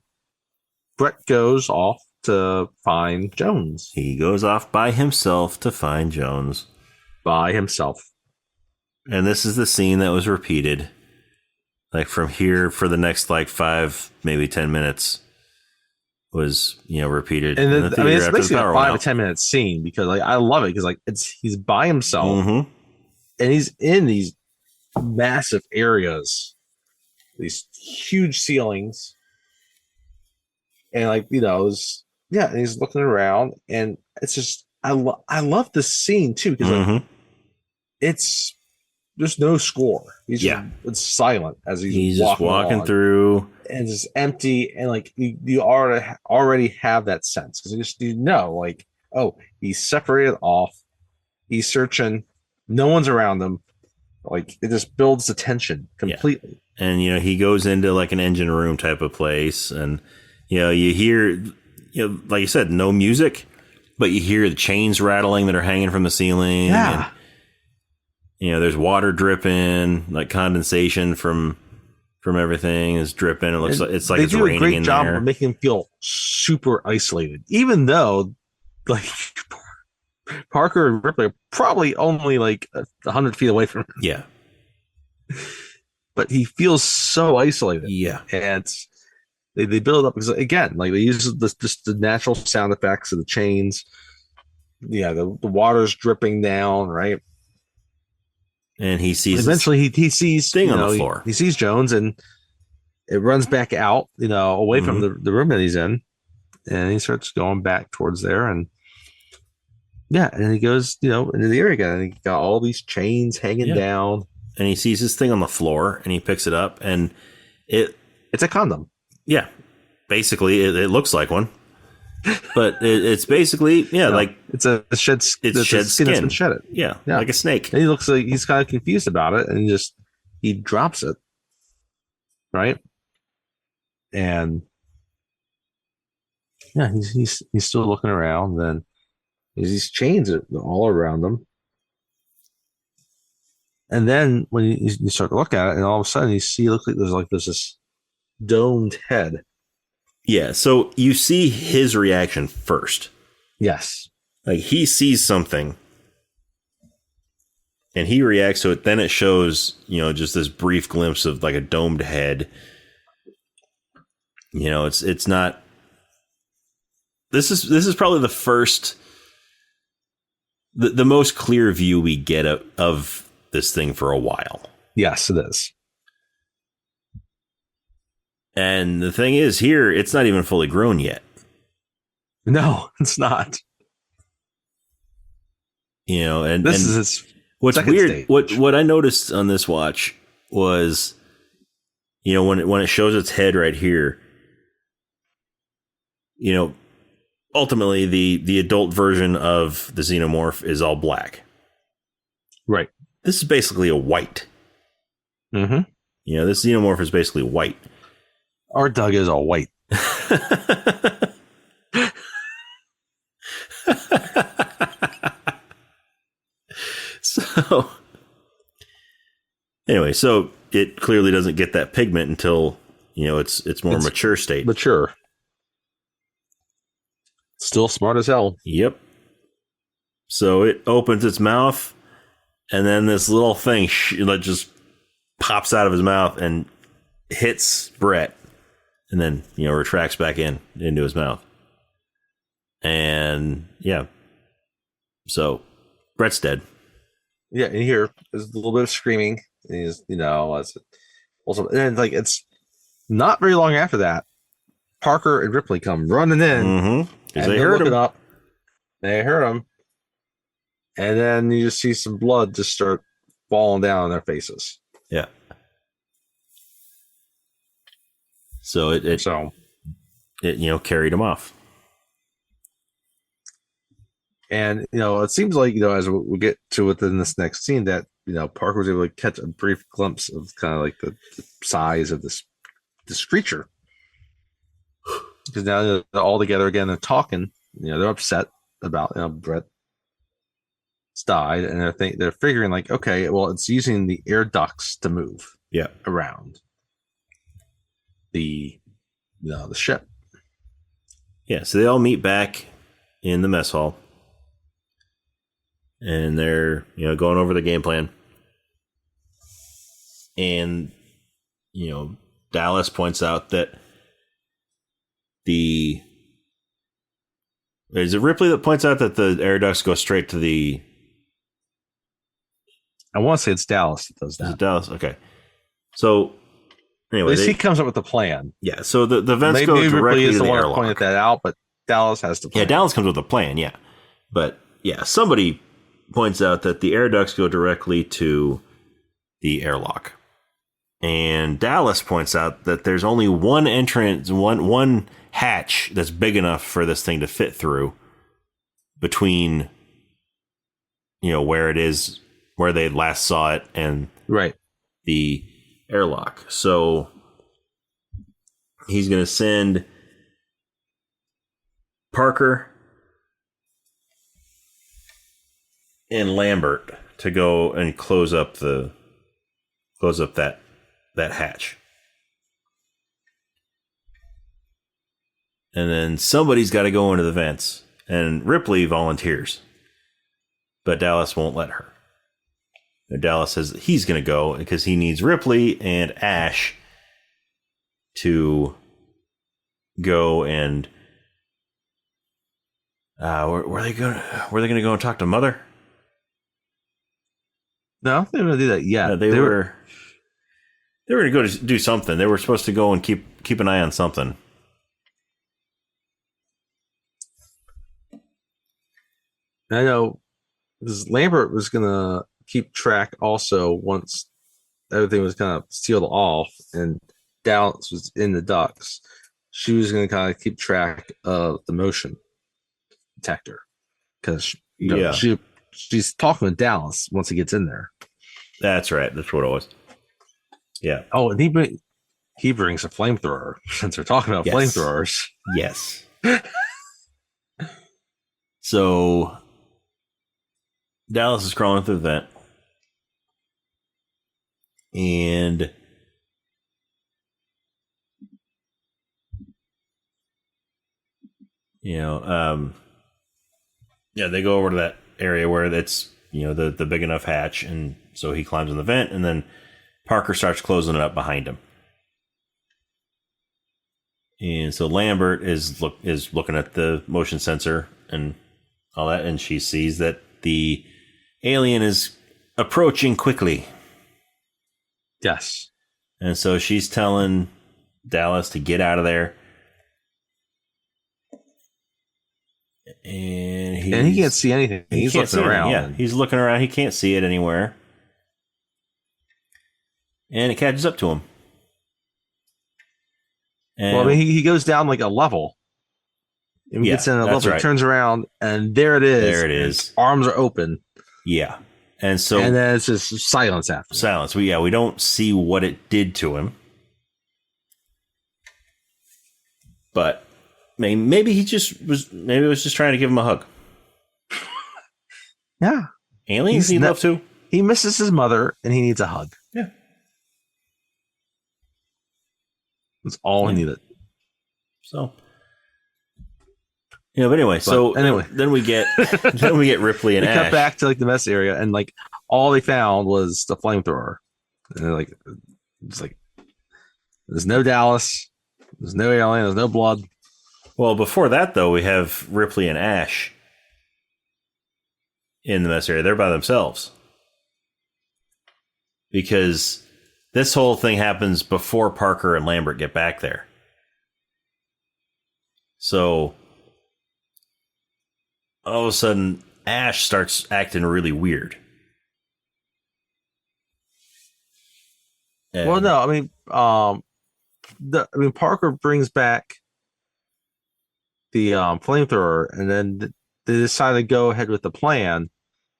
Brett goes off to find Jones. He goes off by himself to find Jones. By himself. And this is the scene that was repeated. Like from here for the next 5, maybe 10 minutes was, repeated. And then, it's basically a 5 to 10 minute scene because I love it because he's by himself and he's in these massive areas, these huge ceilings. And and he's looking around and it's just, I love this scene too because there's no score. It's silent as he's just walking through, and it's empty. And you already have that sense because oh, he's separated off. He's searching. No one's around him. It just builds the tension completely. Yeah. And he goes into an engine room type of place, and you hear like you said, no music, but you hear the chains rattling that are hanging from the ceiling. Yeah. And, there's water dripping, condensation from everything is dripping. It looks like it's raining in there. They do a great job of making him feel super isolated, even though Parker and Ripley are probably only 100 feet away from him. Yeah. But he feels so isolated. Yeah. And they build up because again, they use just the natural sound effects of the chains. Yeah, the water's dripping down, right? And he sees eventually he sees thing on the floor. He sees Jones and it runs back out, away from the room that he's in, and he starts going back towards there, and and he goes into the area again, and he got all these chains hanging down, and he sees this thing on the floor, and he picks it up, and it's a condom. Yeah, basically it looks like one. But it's basically it's a shed. It's shed skin. That's been shedded. Yeah, like a snake. And he looks like he's kind of confused about it, and he drops it, right? And he's still looking around. Then there's these chains all around him, and then when you start to look at it, and all of a sudden you looks like there's this domed head. Yeah, so you see his reaction first. Yes. He sees something and he reacts to it. Then it shows, just this brief glimpse of a domed head. It's not. This is probably the first, the most clear view we get of this thing for a while. Yes, it is. And the thing is, here, it's not even fully grown yet. No, it's not. And this is its what's weird. Stage. What I noticed on this watch was, when it shows its head right here, ultimately the adult version of the xenomorph is all black. Right. This is basically a white. Mm-hmm. This xenomorph is basically white. Our Doug is all white. So, anyway, so it clearly doesn't get that pigment until it's more mature state. Mature. Still smart as hell. Yep. So it opens its mouth, and then this little thing just pops out of his mouth and hits Brett. And then, retracts back into his mouth. And, so Brett's dead. Yeah, and here there's a little bit of screaming. And he's, also, and then, it's not very long after that, Parker and Ripley come running in. Because they heard him. They heard him. And then you just see some blood just start falling down on their faces. Yeah. So it carried him off. And, it seems like, as we'll get to within this next scene that, Parker was able to catch a brief glimpse of kind of like the size of this creature. Because now they're all together again, they're talking, they're upset about, Brett's died, and they're figuring like, okay, well, it's using the air ducts to move around the ship. Yeah, so they all meet back in the mess hall. And they're, going over the game plan. And, Dallas points out that is it Ripley that points out that the air ducts go straight to the... I want to say it's Dallas that does that. Is it Dallas? Okay. So, anyway. At least he comes up with a plan. Yeah, so the vents go directly to the airlock. Pointed that out, but Dallas has to plan. Yeah, Dallas comes with a plan, yeah. But, yeah, somebody points out that the air ducts go directly to the airlock. And Dallas points out that there's only one entrance, one hatch that's big enough for this thing to fit through between, where it is, where they last saw it, and the airlock. So he's going to send Parker and Lambert to go and close up that hatch. And then somebody's got to go into the vents, and Ripley volunteers, but Dallas won't let her. And Dallas says that he's going to go because he needs Ripley and Ash to go and where are they going to go and talk to Mother? No, they don't do that yet. No, they were going to go to do something. They were supposed to go and keep an eye on something. I know because Lambert was going to keep track also once everything was kind of sealed off and Dallas was in the ducts. She was going to kind of keep track of the motion detector because she's talking with Dallas once he gets in there. That's right. That's what it was. Yeah. Oh, and he brings a flamethrower since we're talking about flamethrowers. Yes. So Dallas is crawling through the vent. And they go over to that area where it's, the big enough hatch, and so he climbs in the vent, and then Parker starts closing it up behind him. And so Lambert is looking at the motion sensor and all that, and she sees that the alien is approaching quickly. Yes. And so she's telling Dallas to get out of there. And he can't see anything. He's looking around. Yeah, he's looking around. He can't see it anywhere. And it catches up to him. And he goes down like a level. And he gets in a level, turns around, and there it is. There it is. His arms are open. Yeah. And then it's just silence after. Silence. We don't see what it did to him. But maybe he maybe it was just trying to give him a hug. Yeah. Aliens need love too. He misses his mother and he needs a hug. Yeah. That's all he needed. So but anyway, then we get Ripley and Ash. Cut back to like the mess area, and like all they found was the flamethrower. And they're like, it's like there's no Dallas, there's no alien, there's no blood. Well, before that though, we have Ripley and Ash in the mess area. They're by themselves because this whole thing happens before Parker and Lambert get back there. So all of a sudden, Ash starts acting really weird. Well, no, I mean, Parker brings back the flamethrower, and then they decide to go ahead with the plan,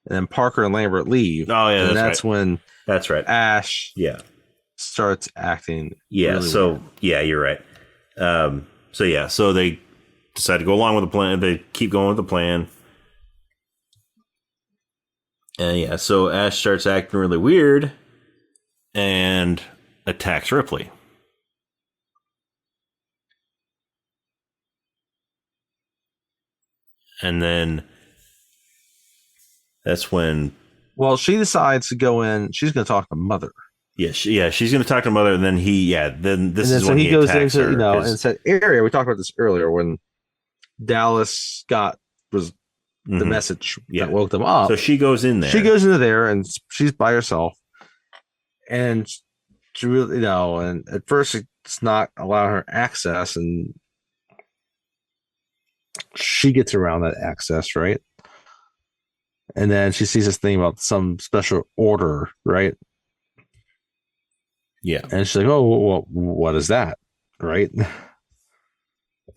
and then Parker and Lambert leave. Oh yeah, and that's right. when that's right. Ash starts acting. Really weird. Yeah, you're right. So they decide to go along with the plan. They keep going with the plan. And so Ash starts acting really weird and attacks Ripley. And then that's when... Well, she decides to go in. She's going to talk to Mother. Yeah, she's going to talk to Mother, and then when he goes attacks into, her. And said, area, we talked about this earlier, when Dallas Scott was the message that woke them up. So she goes in there. She goes into there, and she's by herself. And she really, and at first it's not allowing her access, and she gets around that access, right? And then she sees this thing about some special order, right? Yeah. And she's like, oh, well, what is that? Right?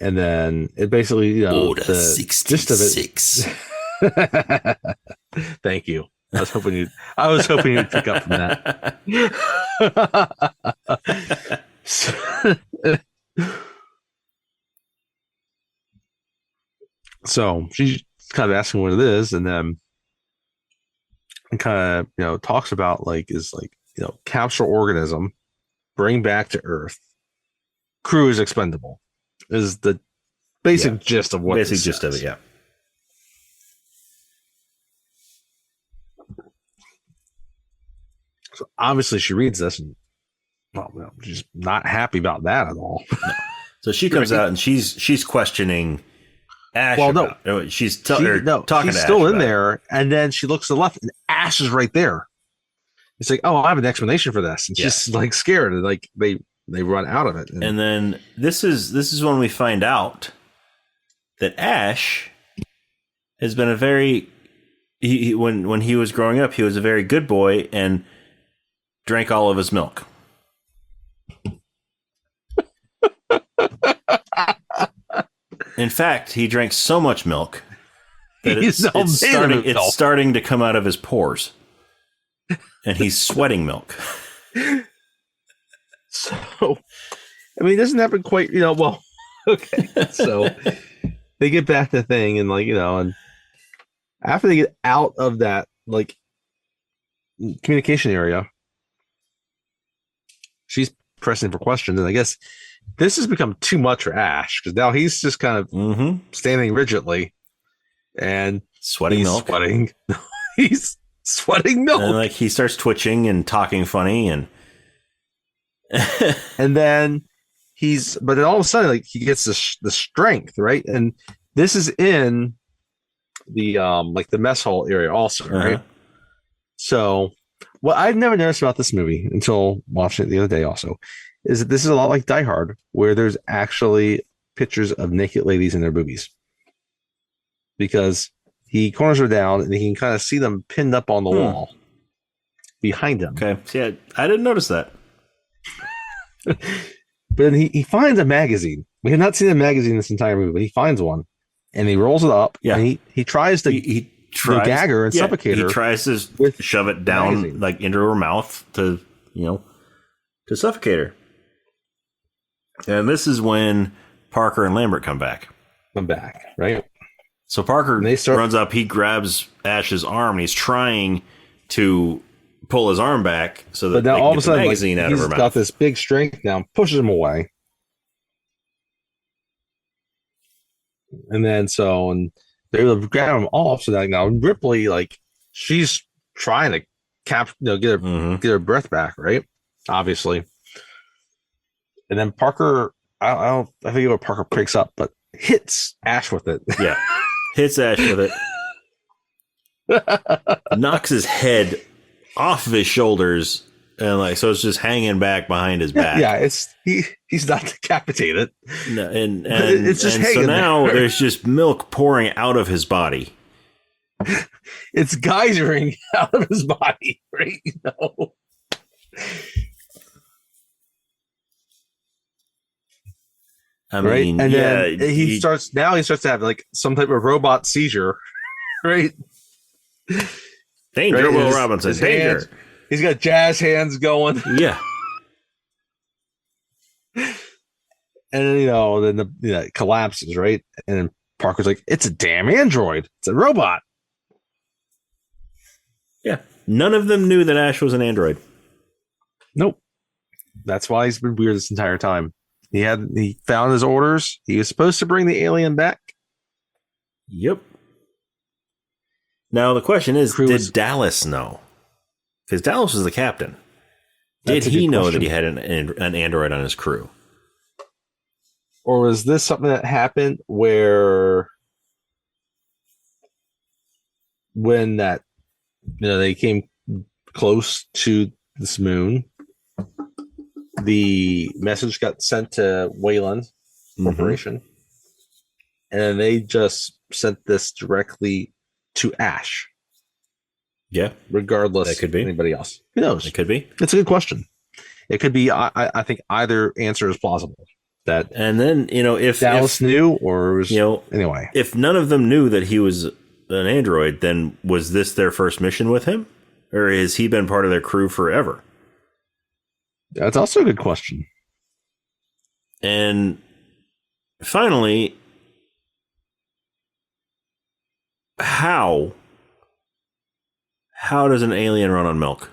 And then it basically, Order the 66. Gist of it. Thank you. I was hoping you'd pick up from that. So she's kind of asking what it is, and then kind of talks about capture organism, bring back to Earth, crew is expendable, is the basic gist of what basic gist of it. Yeah. So obviously she reads this, and she's not happy about that at all. No. So she comes out and she's questioning Ash. Well, she's talking to Ash. She's still in there, and then she looks to the left, and Ash is right there. It's like, oh, I have an explanation for this, and she's like scared, and like they run out of it. And then this is when we find out that Ash has been a very when he was growing up, he was a very good boy and drank all of his milk. In fact, he drank so much milk that it's starting to come out of his pores. And he's sweating milk. So, I mean, it doesn't happen quite, well, okay. So they get back to the thing, and and after they get out of that, communication area, she's pressing for questions, and I guess this has become too much for Ash, because now he's just kind of standing rigidly and sweating milk. He's sweating milk. And he starts twitching and talking funny, and and then but then all of a sudden, he gets the strength, right? And this is in the the mess hall area also, right? So what I've never noticed about this movie until watching it the other day also is that this is a lot like Die Hard, where there's actually pictures of naked ladies in their boobies, because he corners her down and he can kind of see them pinned up on the wall behind him. Okay. See, I didn't notice that. But then he finds a magazine. We have not seen a magazine this entire movie, but he finds one and he rolls it up. Yeah. And he tries to gag her and suffocate her. He tries to shove it down into her mouth to suffocate her. And this is when Parker and Lambert come back. Right? So Parker runs up, he grabs Ash's arm, and he's trying to pull his arm back so that now they all can of a get the sudden, magazine out of her mouth. He's got this big strength now, pushes him away. And then they're able to grab him off. So now Ripley, she's trying to get her breath back, right? Obviously. And then Parker, I forget what Parker picks up, but hits Ash with it. Yeah. Hits Ash with it. Knocks his head off of his shoulders, and so it's just hanging back behind his back. Yeah, he's not decapitated. No, and it's just hanging. So now there's just milk pouring out of his body. It's geysering out of his body, right? I Right, mean, and yeah, then he starts to have like some type of robot seizure, right? danger, Right? Will Robinson, danger. He's got jazz hands going. Yeah. And then it collapses, right? And Parker's like, "It's a damn android. It's a robot." Yeah. None of them knew that Ash was an android. Nope. That's why he's been weird this entire time. He found his orders. He was supposed to bring the alien back. Yep. Now the question is, did Dallas know? Because Dallas was the captain. Did he know that he had an android on his crew? Or was this something that happened where when they came close to this moon, the message got sent to Wayland Corporation, and then they just sent this directly to Ash? Yeah. Regardless that could be. Of anybody else. Who knows? It could be. It's a good question. It could be. I think either answer is plausible. And then, if Dallas knew, or was, anyway, if none of them knew that he was an android, then was this their first mission with him, or has he been part of their crew forever? That's also a good question. And finally, how does an alien run on milk?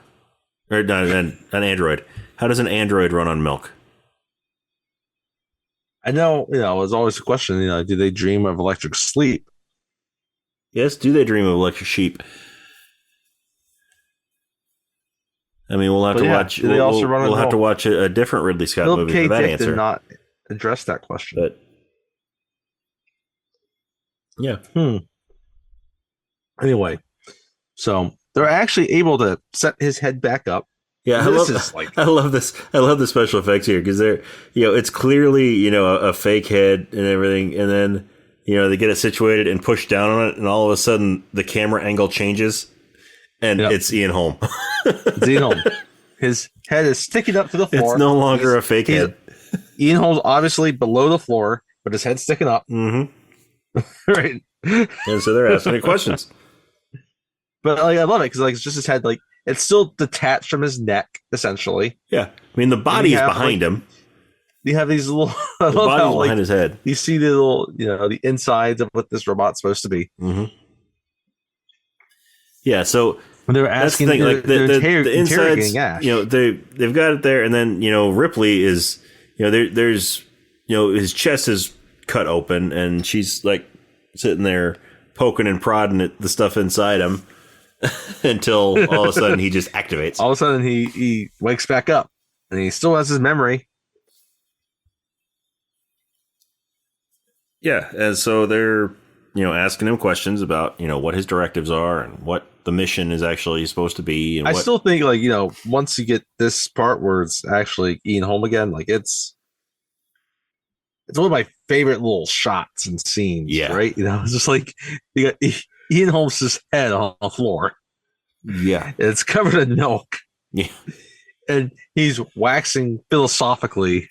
Or an android? How does an android run on milk? I know, it's always a question, do they dream of electric sleep? Yes, do they dream of electric sheep? I mean, we'll have to watch. We'll have to watch a different Ridley Scott movie for that answer. Did not address that question. But yeah. Anyway, so they're actually able to set his head back up. Yeah, I love this. I love the special effects here because they're, it's clearly, a fake head and everything, and then, they get it situated and push down on it, and all of a sudden the camera angle changes, and it's Ian Holm. It's Ian Holm. His head is sticking up to the floor. It's no longer a fake head. Ian Holm's obviously below the floor, but his head's sticking up. Mm-hmm. Right. And so they're asking questions. But I love it because it's just his head, it's still detached from his neck, essentially. Yeah. I mean, the body is behind him. You have these little... The body's behind his head. You see the little, the insides of what this robot's supposed to be. Mm-hmm. Yeah, so... When they were asking... The insides, Ash. They've got it there, and then, Ripley is... there's... his chest is cut open, and she's, sitting there poking and prodding at the stuff inside him. Until all of a sudden he just activates. All of a sudden he wakes back up and he still has his memory. Yeah, and so they're asking him questions about what his directives are and what the mission is actually supposed to be. And I still think once you get this part where it's actually Ian Holm again, it's one of my favorite little shots and scenes. Yeah, right. It's just you got Ian Holmes' head on the floor. Yeah. It's covered in milk. Yeah. And he's waxing philosophically.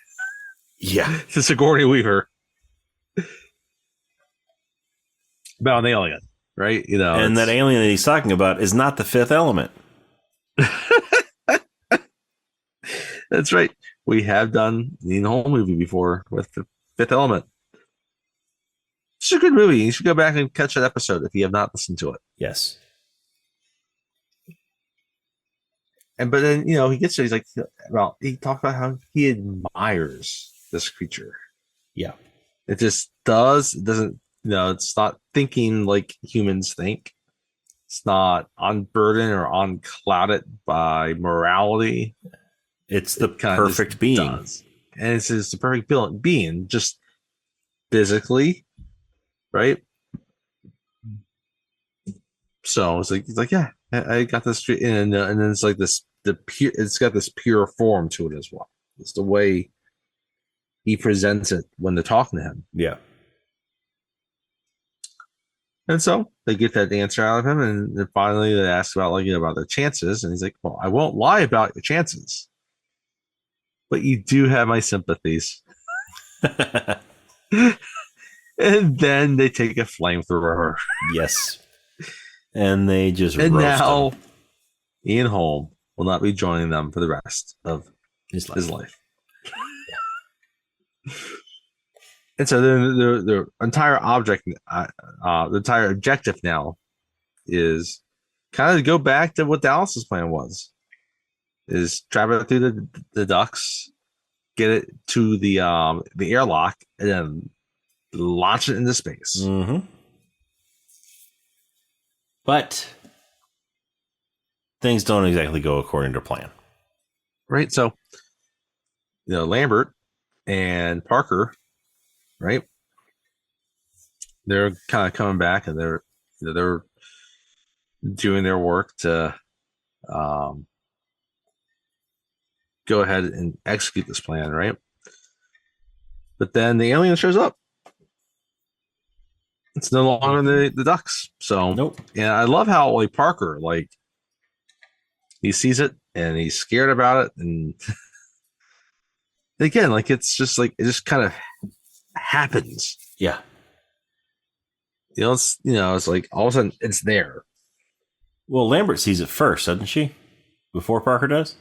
Yeah. To Sigourney Weaver. About an alien, right? And that alien that he's talking about is not the Fifth Element. That's right. We have done the Ian Holm movie before with the Fifth Element. It's a good movie. You should go back and catch that episode if you have not listened to it. Yes. But then, he gets to, he's like, he talks about how he admires this creature. Yeah. It just doesn't, it's not thinking like humans think. It's not unburdened or unclouded by morality. It's the perfect being. Does. And it's just the perfect being, just physically. Right. So it's he's like, yeah, I got this, and then it's it's got this pure form to it as well. It's the way he presents it when they're talking to him. Yeah. And so they get that answer out of him, and then finally they ask about about their chances, and he's like, "Well, I won't lie about your chances, but you do have my sympathies." And then they take a flamethrower. Yes. And they just and roast now him. Ian Holm will not be joining them for the rest of his life. And so then the entire objective now is kind of go back to what Dallas's plan was: is travel it through the ducts, get it to the airlock, and then launch it into space. Mm-hmm. But things don't exactly go according to plan. Right. So, Lambert and Parker, right? They're kind of coming back, and they're doing their work to go ahead and execute this plan, right? But then the alien shows up. It's no longer the ducks. So, nope. And I love how Parker, he sees it and he's scared about it, and again, it's just it just kind of happens. Yeah. It's like all of a sudden it's there. Well, Lambert sees it first, doesn't she? Before Parker does?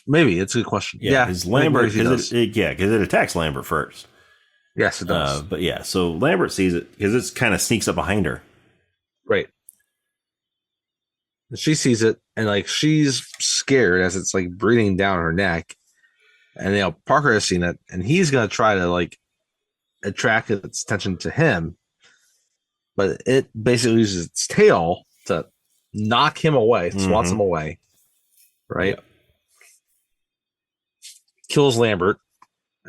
Maybe. It's a good question. Yeah, because Lambert, because it attacks Lambert first. Yes, it does. But yeah, so Lambert sees it because it kind of sneaks up behind her. Right. She sees it, and she's scared as it's breathing down her neck. And Parker has seen it, and he's gonna try to attract its attention to him, but it basically uses its tail to knock him away, swats him away. Right. Yeah. Kills Lambert,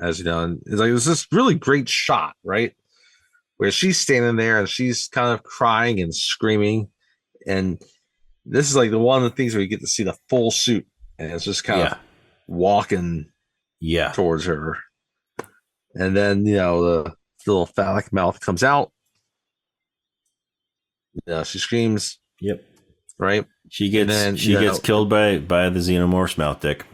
as you know, and it's this really great shot, right? Where she's standing there and she's kind of crying and screaming, and this is the one of the things where you get to see the full suit, and it's just kind of walking towards her. And then, the little phallic mouth comes out. She screams. Yep. Right? She gets killed by the xenomorph's mouth dick.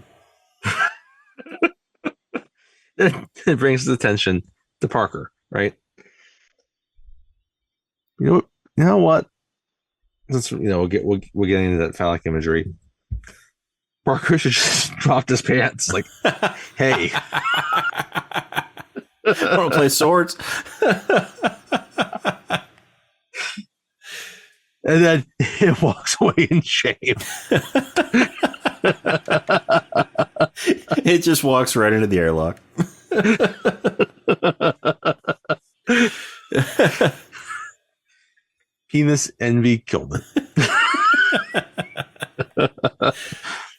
It brings the attention to Parker, right? You know what? Since we're getting into that phallic imagery. Parker should just drop his pants. Hey, I want to play swords. And then it walks away in shame. It just walks right into the airlock. Penis envy killed it.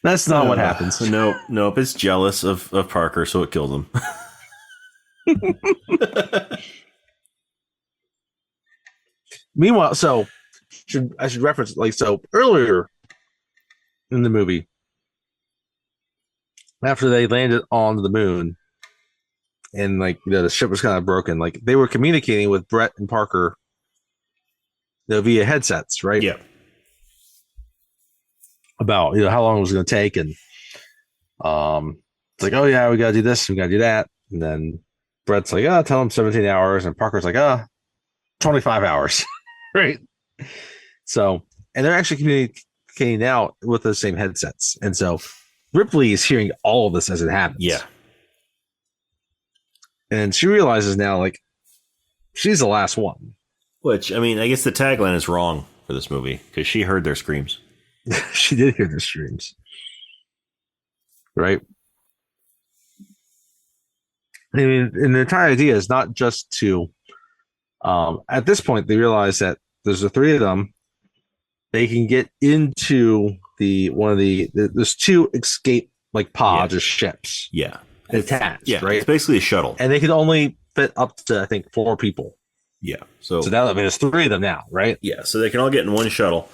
That's not what happens. Nope. It's jealous of Parker, so it kills him. Meanwhile, I should reference earlier in the movie, after they landed on the moon, and the ship was kind of broken, they were communicating with Brett and Parker, via headsets, right? Yeah. About how long it was going to take, and it's oh yeah, we got to do this, we got to do that, and then Brett's tell him 17 hours, and Parker's 25 hours, right? So, and they're actually communicating now with those same headsets, and so Ripley is hearing all of this as it happens. Yeah. And she realizes now, she's the last one. Which, I guess the tagline is wrong for this movie, because she heard their screams. She did hear their screams. Right? And the entire idea is not just to, at this point, they realize that there's the three of them. They can get into there's two escape pods or ships. Yeah. Attached, right? It's basically a shuttle. And they can only fit up to, I think, 4 people. Yeah. So now, there's 3 of them now, right? Yeah. So they can all get in one shuttle.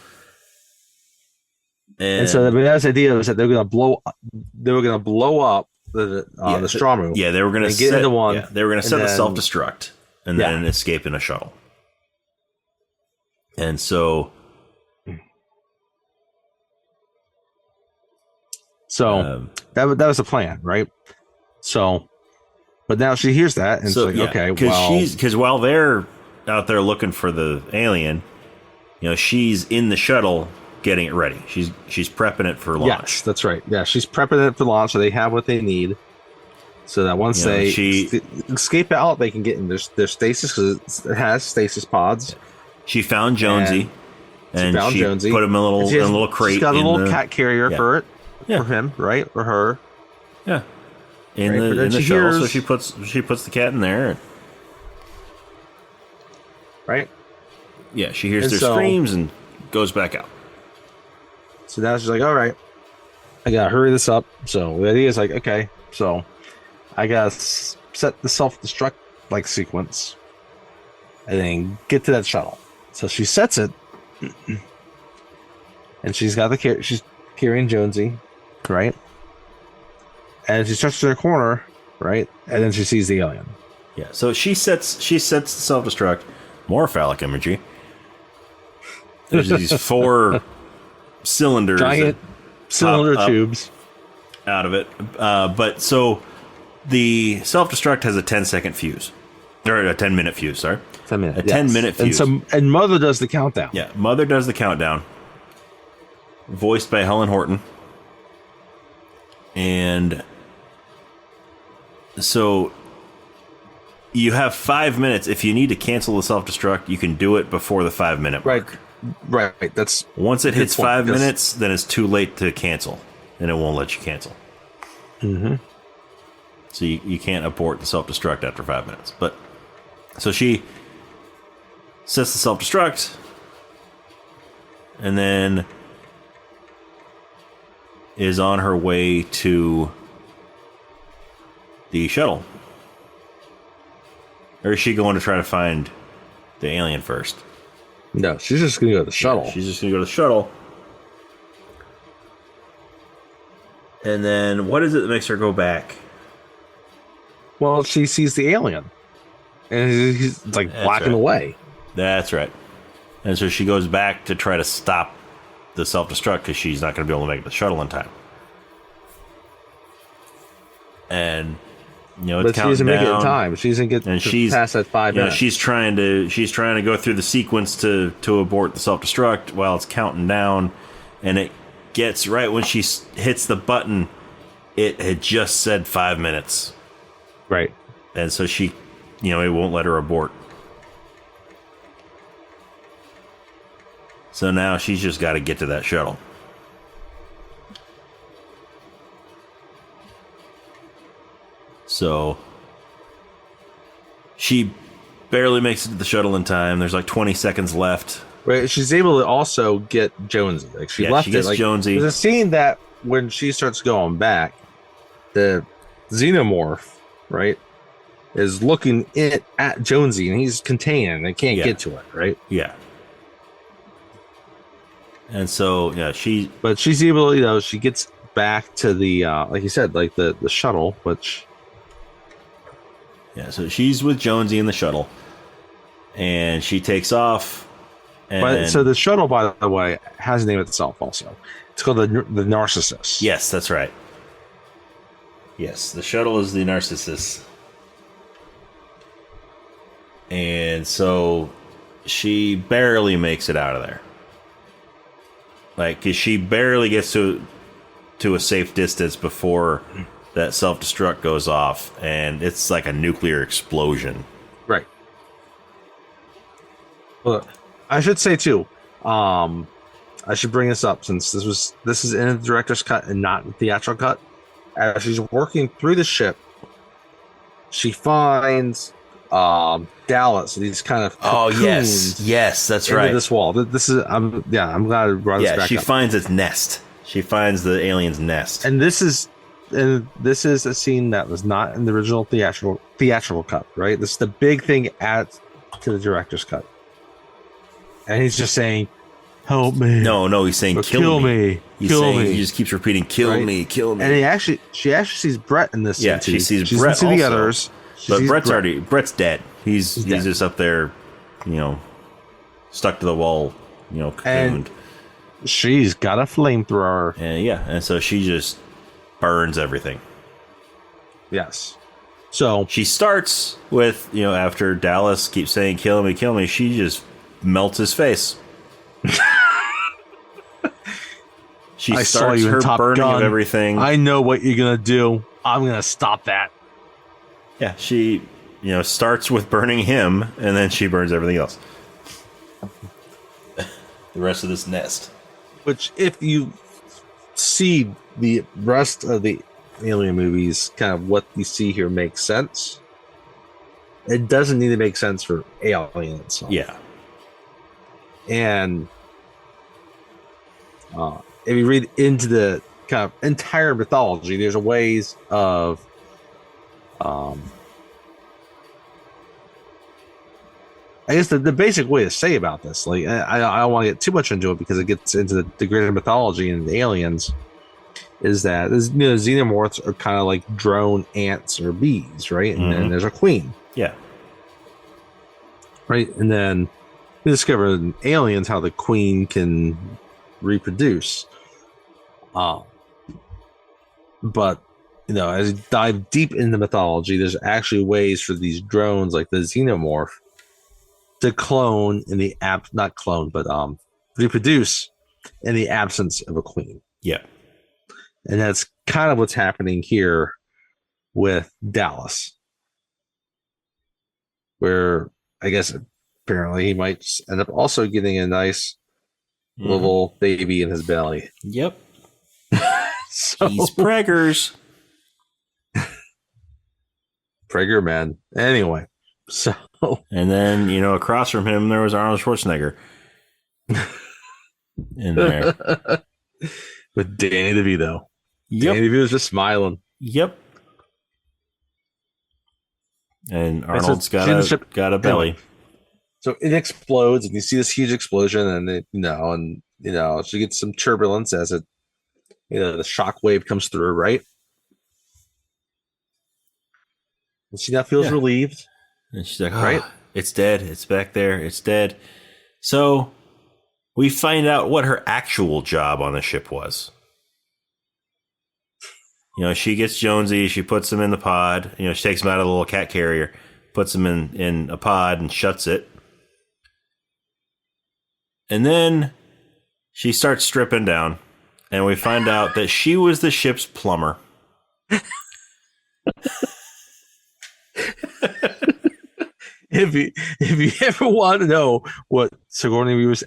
And so the idea was that they were going to blow up the Nostromo. Yeah, they were going to get into one. Yeah, they were going to set a self-destruct and then escape in a shuttle. And so that was the plan, right? So, but now she hears that and so, she's like, okay, because while they're out there looking for the alien, she's in the shuttle getting it ready. She's prepping it for launch. Yes, that's right. Yeah, she's prepping it for launch, so they have what they need, so that once they escape out, they can get in their stasis, because it has stasis pods. She found Jonesy, and she put him in a little crate. She's got a little cat carrier for him, right, or her. Yeah, in the shuttle. So she puts the cat in there. Right. Yeah, she hears their screams and goes back out. So now she's like, all right, I gotta hurry this up. So the idea is like, okay, so I gotta set the self-destruct sequence and then get to that shuttle. So she sets it, and she's carrying Jonesy, right? And she starts to the corner, right? And then she sees the alien. Yeah. So she sets the self-destruct. More phallic imagery. There's these 4 cylinders, giant cylinder tubes out of it. But so the self-destruct has a 10-second fuse, or a 10-minute fuse. Sorry, 10 minutes. A 10-minute fuse. And Mother does the countdown. Yeah, Mother does the countdown, voiced by Helen Horton. And so you have 5 minutes. If you need to cancel the self-destruct, you can do it before the 5-minute mark. Right. That's once it hits 5 minutes, then it's too late to cancel, and it won't let you cancel. Mm-hmm. So you can't abort the self-destruct after 5 minutes. But so she sets the self-destruct, and then is on her way to the shuttle. Or is she going to try to find the alien first? No, she's just going to go to the shuttle. Yeah, she's just going to go to the shuttle. And then what is it that makes her go back? Well, she sees the alien. And he's blocking the way. That's right. And so she goes back to try to stop the self-destruct because she's not going to be able to make the shuttle in time. And but she doesn't make it in time. She doesn't get past that 5 minutes. She's trying to go through the sequence to abort the self-destruct while it's counting down, and it gets right when she hits the button. It had just said 5 minutes, right? And so she, it won't let her abort. So now she's just got to get to that shuttle. So she barely makes it to the shuttle in time. There's 20 seconds left. Right. She's able to also get Jonesy. She gets Jonesy. There's a scene that when she starts going back, the xenomorph, right, is looking at Jonesy, and he's contained. They can't get to it, right? Yeah. And so, but she's able, she gets back to the, like you said, the shuttle, which... Yeah, so she's with Jonesy in the shuttle, and she takes off. So the shuttle, by the way, has a name itself also. It's called the Narcissus. Yes, that's right. Yes, the shuttle is the Narcissus. And so she barely makes it out of there. Because she barely gets to a safe distance before that self-destruct goes off, and it's like a nuclear explosion. Right. Well, I should say too, I should bring this up since this is in the director's cut and not the theatrical cut. As she's working through the ship, she finds Dallas, these kind of yes, that's right. This wall. This is I'm glad I brought this back up. She finds its nest. She finds the alien's nest, and this is a scene that was not in the original theatrical cut, right? This is the big thing added to the director's cut. And he's just saying, help me. No, he's saying kill me. He just keeps repeating, kill me, kill me. And she actually sees Brett in this scene too. She sees Brett also. The others. But Brett's dead. He's just up there, stuck to the wall, cocooned. And she's got a flamethrower. And so she just burns everything. Yes. So she starts with, after Dallas keeps saying, kill me, she just melts his face. She starts her burning of everything. I know what you're going to do. I'm going to stop that. Yeah, she, starts with burning him, and then she burns everything else. The rest of this nest. Which, if you see the rest of the Alien movies, kind of what you see here makes sense. It doesn't need to make sense for Alien itself. Yeah. And if you read into the kind of entire mythology, there's a ways of I guess the basic way to say about this, like I don't want to get too much into it because it gets into the greater mythology and the aliens, is that xenomorphs are kind of like drone ants or bees, right? And then there's a queen. Yeah. Right? And then we discover in Aliens how the queen can reproduce. But as you dive deep into mythology, there's actually ways for these drones like the xenomorph to clone in the reproduce in the absence of a queen. Yeah. And that's kind of what's happening here with Dallas, where I guess apparently he might end up also getting a nice little baby in his belly. Yep. So, he's preggers. Pregger man. Anyway, so. And then, across from him, there was Arnold Schwarzenegger. In there. With Danny DeVito. Yep. Danny DeVito's just smiling. Yep. And Arnold's got a belly. So it explodes, and you see this huge explosion, and she gets some turbulence as it, the shock wave comes through, right? And she now feels relieved. And she's like, right? It's dead. It's back there. It's dead. So we find out what her actual job on the ship was. She gets Jonesy. She puts him in the pod. She takes him out of the little cat carrier, puts him in a pod and shuts it. And then she starts stripping down. And we find out that she was the ship's plumber. If you ever want to know what Sigourney Weaver's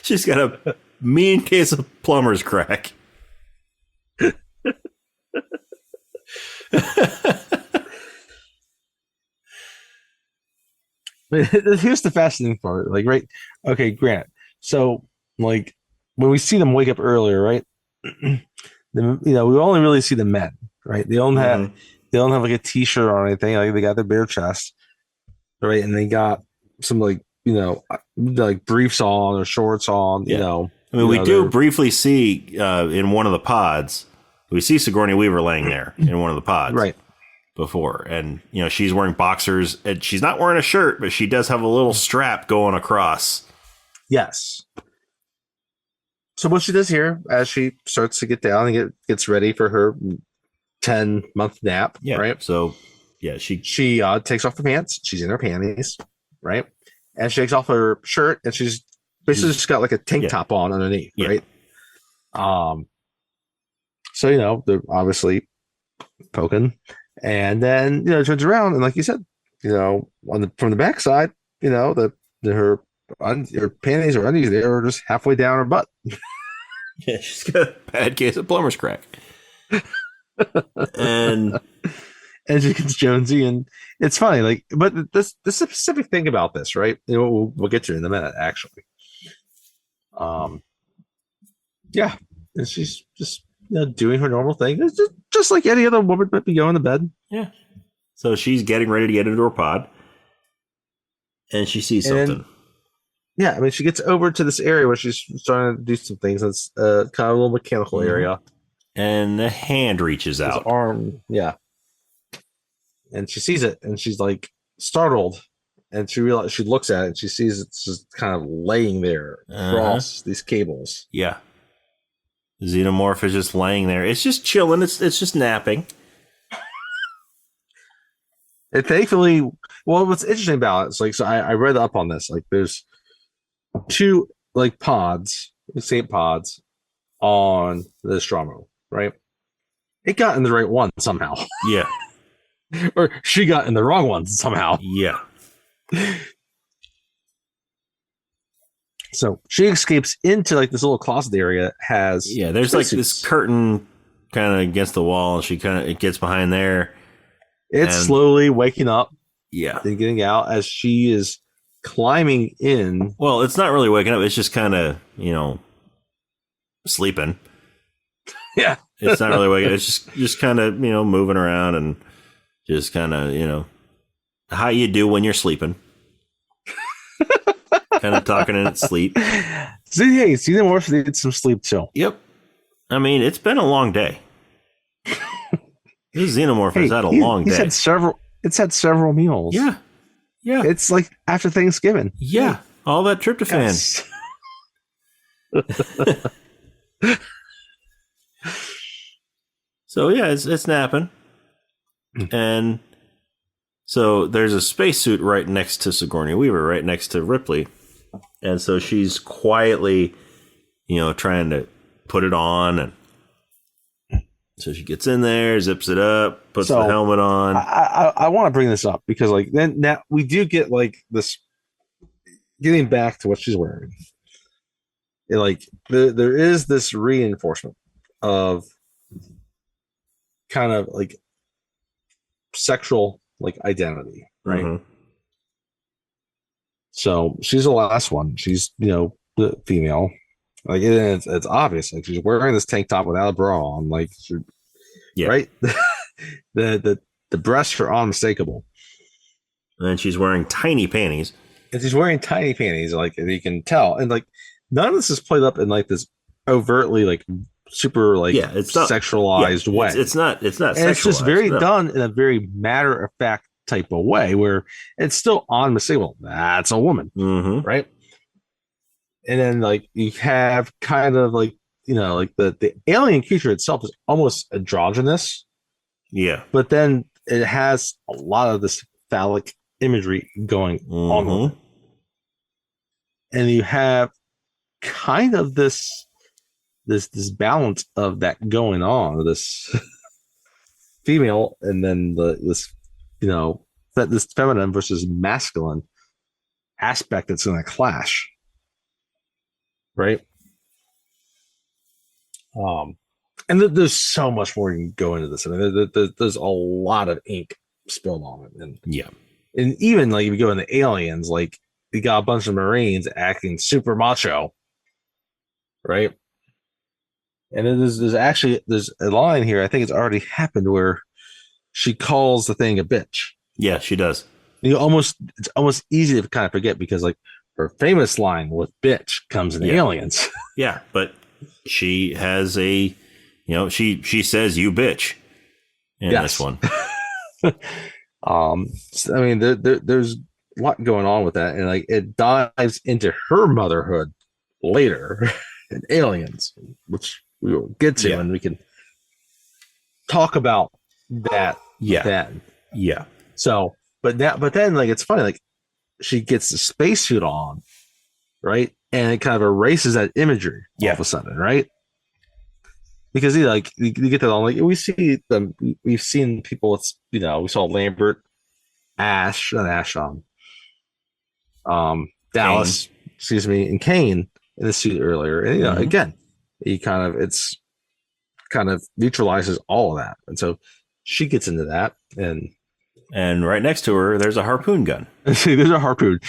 she's got a mean case of plumber's crack. Here's the fascinating part, right? Okay, Grant. So, when we see them wake up earlier, right? We only really see the men, right? They don't have like a t-shirt or anything. Like they got their bare chest, right? And they got some like briefs on or shorts on. We do briefly see in one of the pods. We see Sigourney Weaver laying there in one of the pods, right? Before, and she's wearing boxers, and she's not wearing a shirt, but she does have a little strap going across. Yes. So what she does here, as she starts to get down and gets ready for her 10-month nap, right? So, she takes off her pants. She's in her panties, right? And she takes off her shirt, and she's basically just got like a tank top on underneath, right? So they're obviously poking, and then turns around, and like you said, from the backside, her panties or undies there are just halfway down her butt. Yeah, she's got a bad case of plumber's crack. and she gets Jonesy, and it's funny, but the specific thing about this, right? We'll get to it in a minute, actually. And she's just doing her normal thing. It's just like any other woman might be going to bed. Yeah. So she's getting ready to get into her pod, and she sees something. She gets over to this area where she's starting to do some things. It's kind of a little mechanical area. And the hand reaches out. His arm, and she sees it, and she's like startled, And she looks at it and she sees it's just kind of laying there across these cables. Yeah. The xenomorph is just laying there. It's just chilling. It's just napping. And thankfully, well, what's interesting about it is like, so I read up on this. Like, there's 2 like pods, Saint pods, on the Nostromo, right? It got in the right one somehow. Yeah. Or she got in the wrong one somehow. Yeah. So she escapes into like this little closet area. There's like this curtain kind of against the wall, and it gets behind there. It's slowly waking up. Yeah. Then getting out as she is climbing in. Well, it's not really waking up. It's just kind of, sleeping. Yeah. It's not really waking up. It's just kind of, moving around and just kind of, how you do when you're sleeping. Kind of talking in its sleep. So, yeah, Xenomorph needed some sleep too. Yep. I mean, it's been a long day. This Xenomorph has had a long day. It's had several meals. Yeah. Yeah. It's like after Thanksgiving. Yeah. All that tryptophan. Yes. So, yeah, it's napping. And so there's a spacesuit right next to Sigourney Weaver, right next to Ripley. And so she's quietly, trying to put it on. And so she gets in there, zips it up, puts the helmet on. I want to bring this up because like then now we do get like this getting back to what she's wearing. Like there is this reinforcement of kind of like sexual like identity, right? Mm-hmm. So she's the last one. She's the female. Like it's obvious. Like she's wearing this tank top without a bra on. Like, right? the breasts are unmistakable. And she's wearing tiny panties. Like you can tell. And like none of this is played up in like this overtly like super like it's not, sexualized way. It's not and it's just very done in a very matter of fact type of way where it's still unmistakable. That's a woman, right? And then like you have kind of like like the alien creature itself is almost androgynous. Yeah, but then it has a lot of this phallic imagery going on, and you have kind of this balance of that going on. This female, and then this feminine versus masculine aspect that's going to clash, right? And there's so much more you can go into this. I mean, there's a lot of ink spilled on it, and even like if you go into Aliens, like you got a bunch of Marines acting super macho, right? And there's a line here. I think it's already happened where she calls the thing a bitch. Yeah, she does. It's almost easy to kind of forget because like her famous line with "bitch" comes in Aliens. Yeah, but she has a, she says "you bitch" in this one. I mean, there's a lot going on with that, and like it dives into her motherhood later in Aliens, which we will get to, and we can talk about that. Yeah. So, but then like it's funny, like she gets the spacesuit on, right, and it kind of erases that imagery all of a sudden, right? Because you get that on, like we've seen people. It's we saw Lambert, Dallas, Kane. Excuse me, and Kane in the suit earlier, and again, he kind of neutralizes all of that, and so she gets into that, and right next to her, there's a harpoon gun. See, there's a harpoon.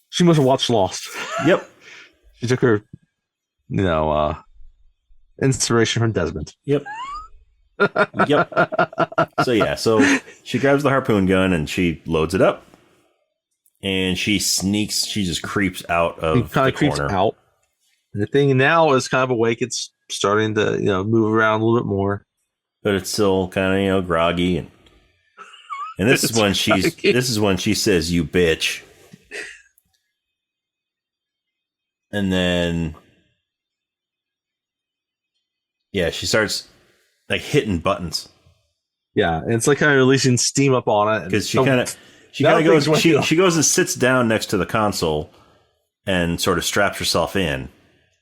She must have watched Lost. Yep, she took her, inspiration from Desmond. Yep. So she grabs the harpoon gun and she loads it up, and she just creeps out of the corner. Creeps out. And the thing now is kind of awake. It's starting to move around a little bit more, but it's still kind of groggy, and And this is when she says, "You bitch." And then, yeah, she starts like hitting buttons. Yeah, and it's like kind of releasing steam up on it because she kind of goes. She goes and sits down next to the console and sort of straps herself in,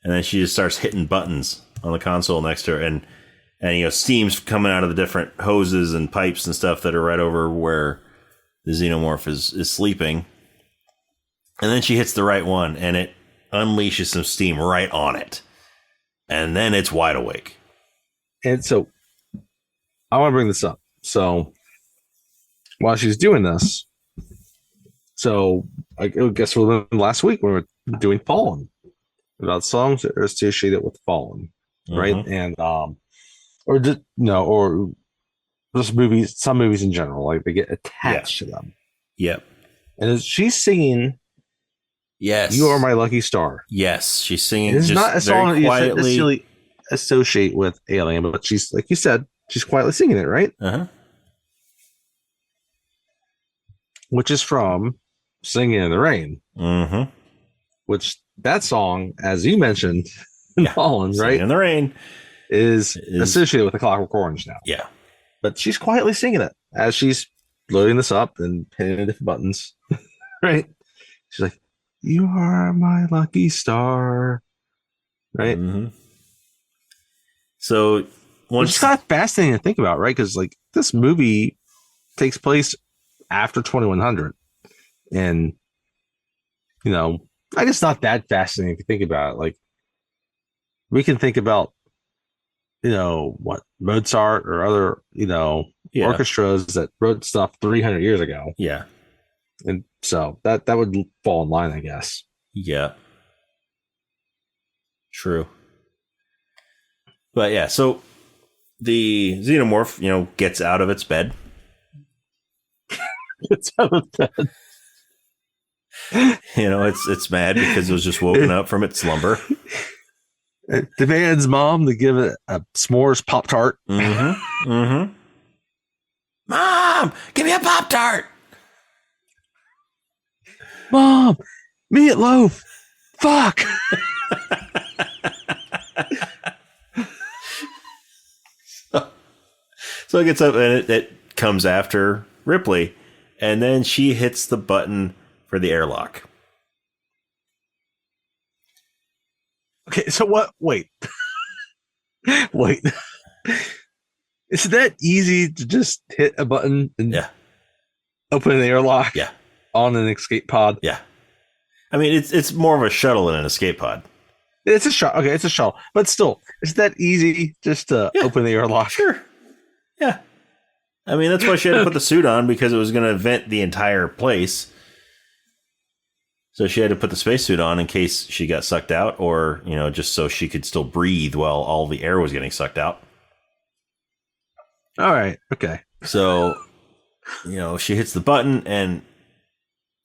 and then she just starts hitting buttons on the console next to her, and steam's coming out of the different hoses and pipes and stuff that are right over where the xenomorph is sleeping. And then she hits the right one, and it unleashes some steam right on it. And then it's wide awake. And so I want to bring this up. So while she's doing this, so I guess last week we were doing Fallen, about songs that are associated with Fallen, right? And or just movies, some movies in general, like they get attached to them. Yep. And as she's singing, "Yes, You Are My Lucky Star." Yes, she's singing. It's not a song that you necessarily associate with Alien, but she's, like you said, she's quietly singing it, right? Which is from "Singing in the Rain." Which that song, as you mentioned, in Fallen, right? "Singing in the Rain" is associated with the Clockwork Orange now. Yeah, but she's quietly singing it as she's loading this up and hitting different buttons, right? She's like, "You are my lucky star," right? So which is kind of fascinating to think about, right? Because like this movie takes place after 2100, and I guess not that fascinating if you think about it. Like we can think about what Mozart or other orchestras that wrote stuff 300 years ago. Yeah, and so that would fall in line, I guess. Yeah, true. But yeah, so the xenomorph, gets out of its bed. It's out of bed. It's mad because it was just woken up from its slumber. It demands mom to give it a s'mores Pop-Tart. Mom, give me a Pop-Tart. Mom, meatloaf. Fuck. So it gets up and it comes after Ripley, and then she hits the button for the airlock. Okay, so what? Wait. Wait. Is that easy to just hit a button and open an airlock? Yeah. On an escape pod? Yeah. I mean, it's more of a shuttle than an escape pod. It's a shuttle. Okay, it's a shuttle. But still, is that easy just to open the airlock? Sure. Yeah. I mean, that's why she had to put the suit on, because it was going to vent the entire place. So she had to put the spacesuit on in case she got sucked out, or, just so she could still breathe while all the air was getting sucked out. All right. Okay. So, she hits the button and,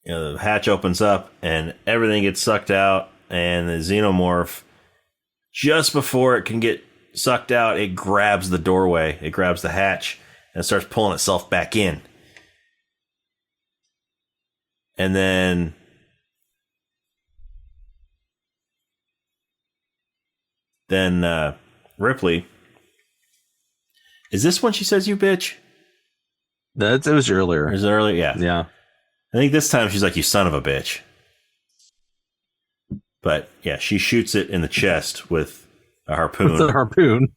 the hatch opens up and everything gets sucked out, and the xenomorph, just before it can get sucked out, it grabs the doorway, it grabs the hatch, and it starts pulling itself back in. And then Ripley, is this when she says "you bitch"? It was earlier. Is it earlier? Yeah. Yeah. I think this time she's like, "You son of a bitch." But yeah, she shoots it in the chest with a harpoon. With a harpoon.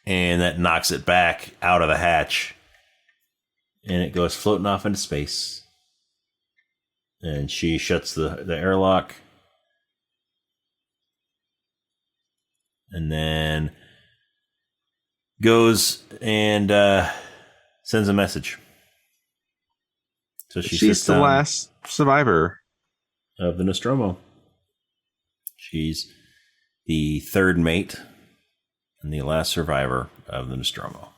And that knocks it back out of the hatch. And it goes floating off into space. And she shuts the airlock. And then goes and sends a message. So she's the last survivor of the Nostromo. She's the third mate and the last survivor of the Nostromo.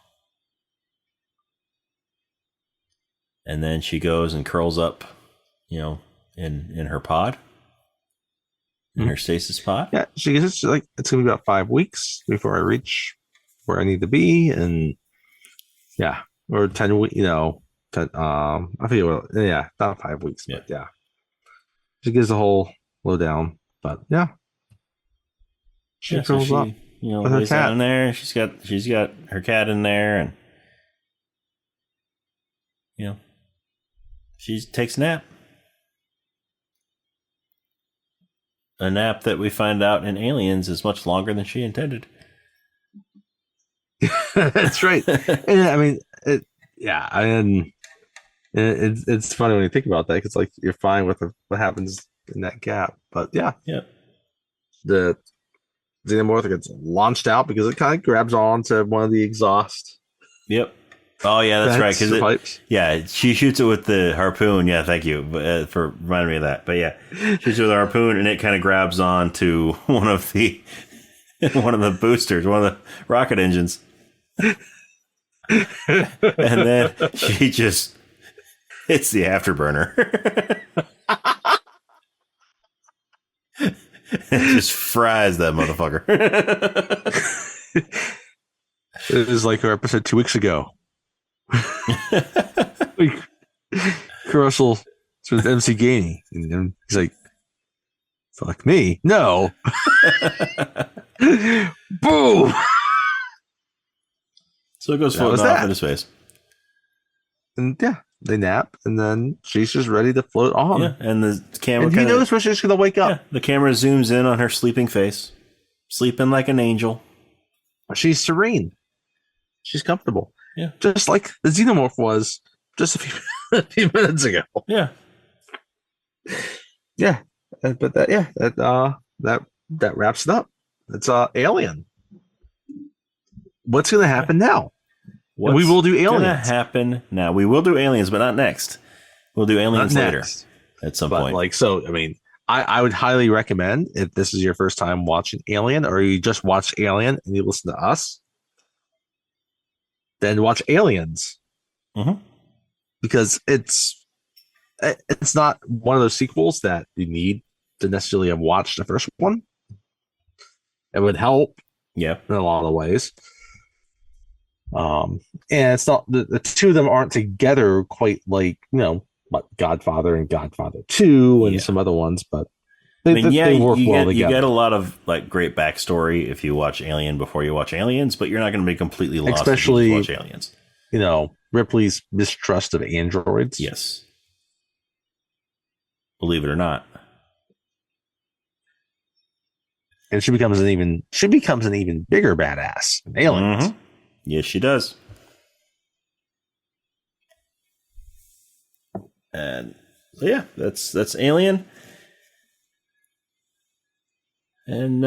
And then she goes and curls up, in her pod. In her stasis pod. Yeah, she gets it's gonna be about 5 weeks before I reach where I need to be, and Yeah. Or 10 weeks, 10, I forget what, yeah, not 5 weeks, but yeah. She gives the whole lowdown. But yeah. She Yeah, so curls up she, with her lays down cat. in there. She's got her cat in there, and she takes a nap. A nap that we find out in Aliens is much longer than she intended. That's right. And I mean, it's funny when you think about that because like you're fine with what happens in that gap, but yeah, the xenomorph gets launched out because it kind of grabs onto one of the exhaust. Yep. Oh yeah, that's right. Because she shoots it with the harpoon. Yeah, thank you for reminding me of that. But yeah, shoots it with a harpoon, and it kind of grabs on to one of the boosters, one of the rocket engines, and then she just hits the afterburner. It just fries that motherfucker. It is like our episode 2 weeks ago. Russell with MC Gainey, and he's like, "Fuck me, no!" Boom. So it goes floating off in his face. And yeah, they nap, and then she's just ready to float on. Yeah, and the camera. And he knows when she's gonna wake up. Yeah, the camera zooms in on her sleeping face, sleeping like an angel. She's serene. She's comfortable. Yeah, just like the xenomorph was just a few minutes ago. Yeah, yeah, but that wraps it up. It's Alien. What's gonna happen now? We will do Aliens. What's gonna happen now? We will do Aliens, but not next. We'll do Aliens later at some point. Like, so, I mean, I would highly recommend if this is your first time watching Alien, or you just watch Alien and you listen to us, then watch Aliens. Mm-hmm. Because it's not one of those sequels that you need to necessarily have watched the first one. It would help, in a lot of ways. And it's not the two of them aren't together quite like Godfather and Godfather 2 and some other ones, but they work well together. You get a lot of like great backstory if you watch Alien before you watch Aliens, but you're not going to be completely lost especially if you watch Aliens. Ripley's mistrust of androids. Yes, believe it or not. And she becomes an even bigger badass in Aliens. Mm-hmm. Yes, she does. And so yeah, that's Alien. And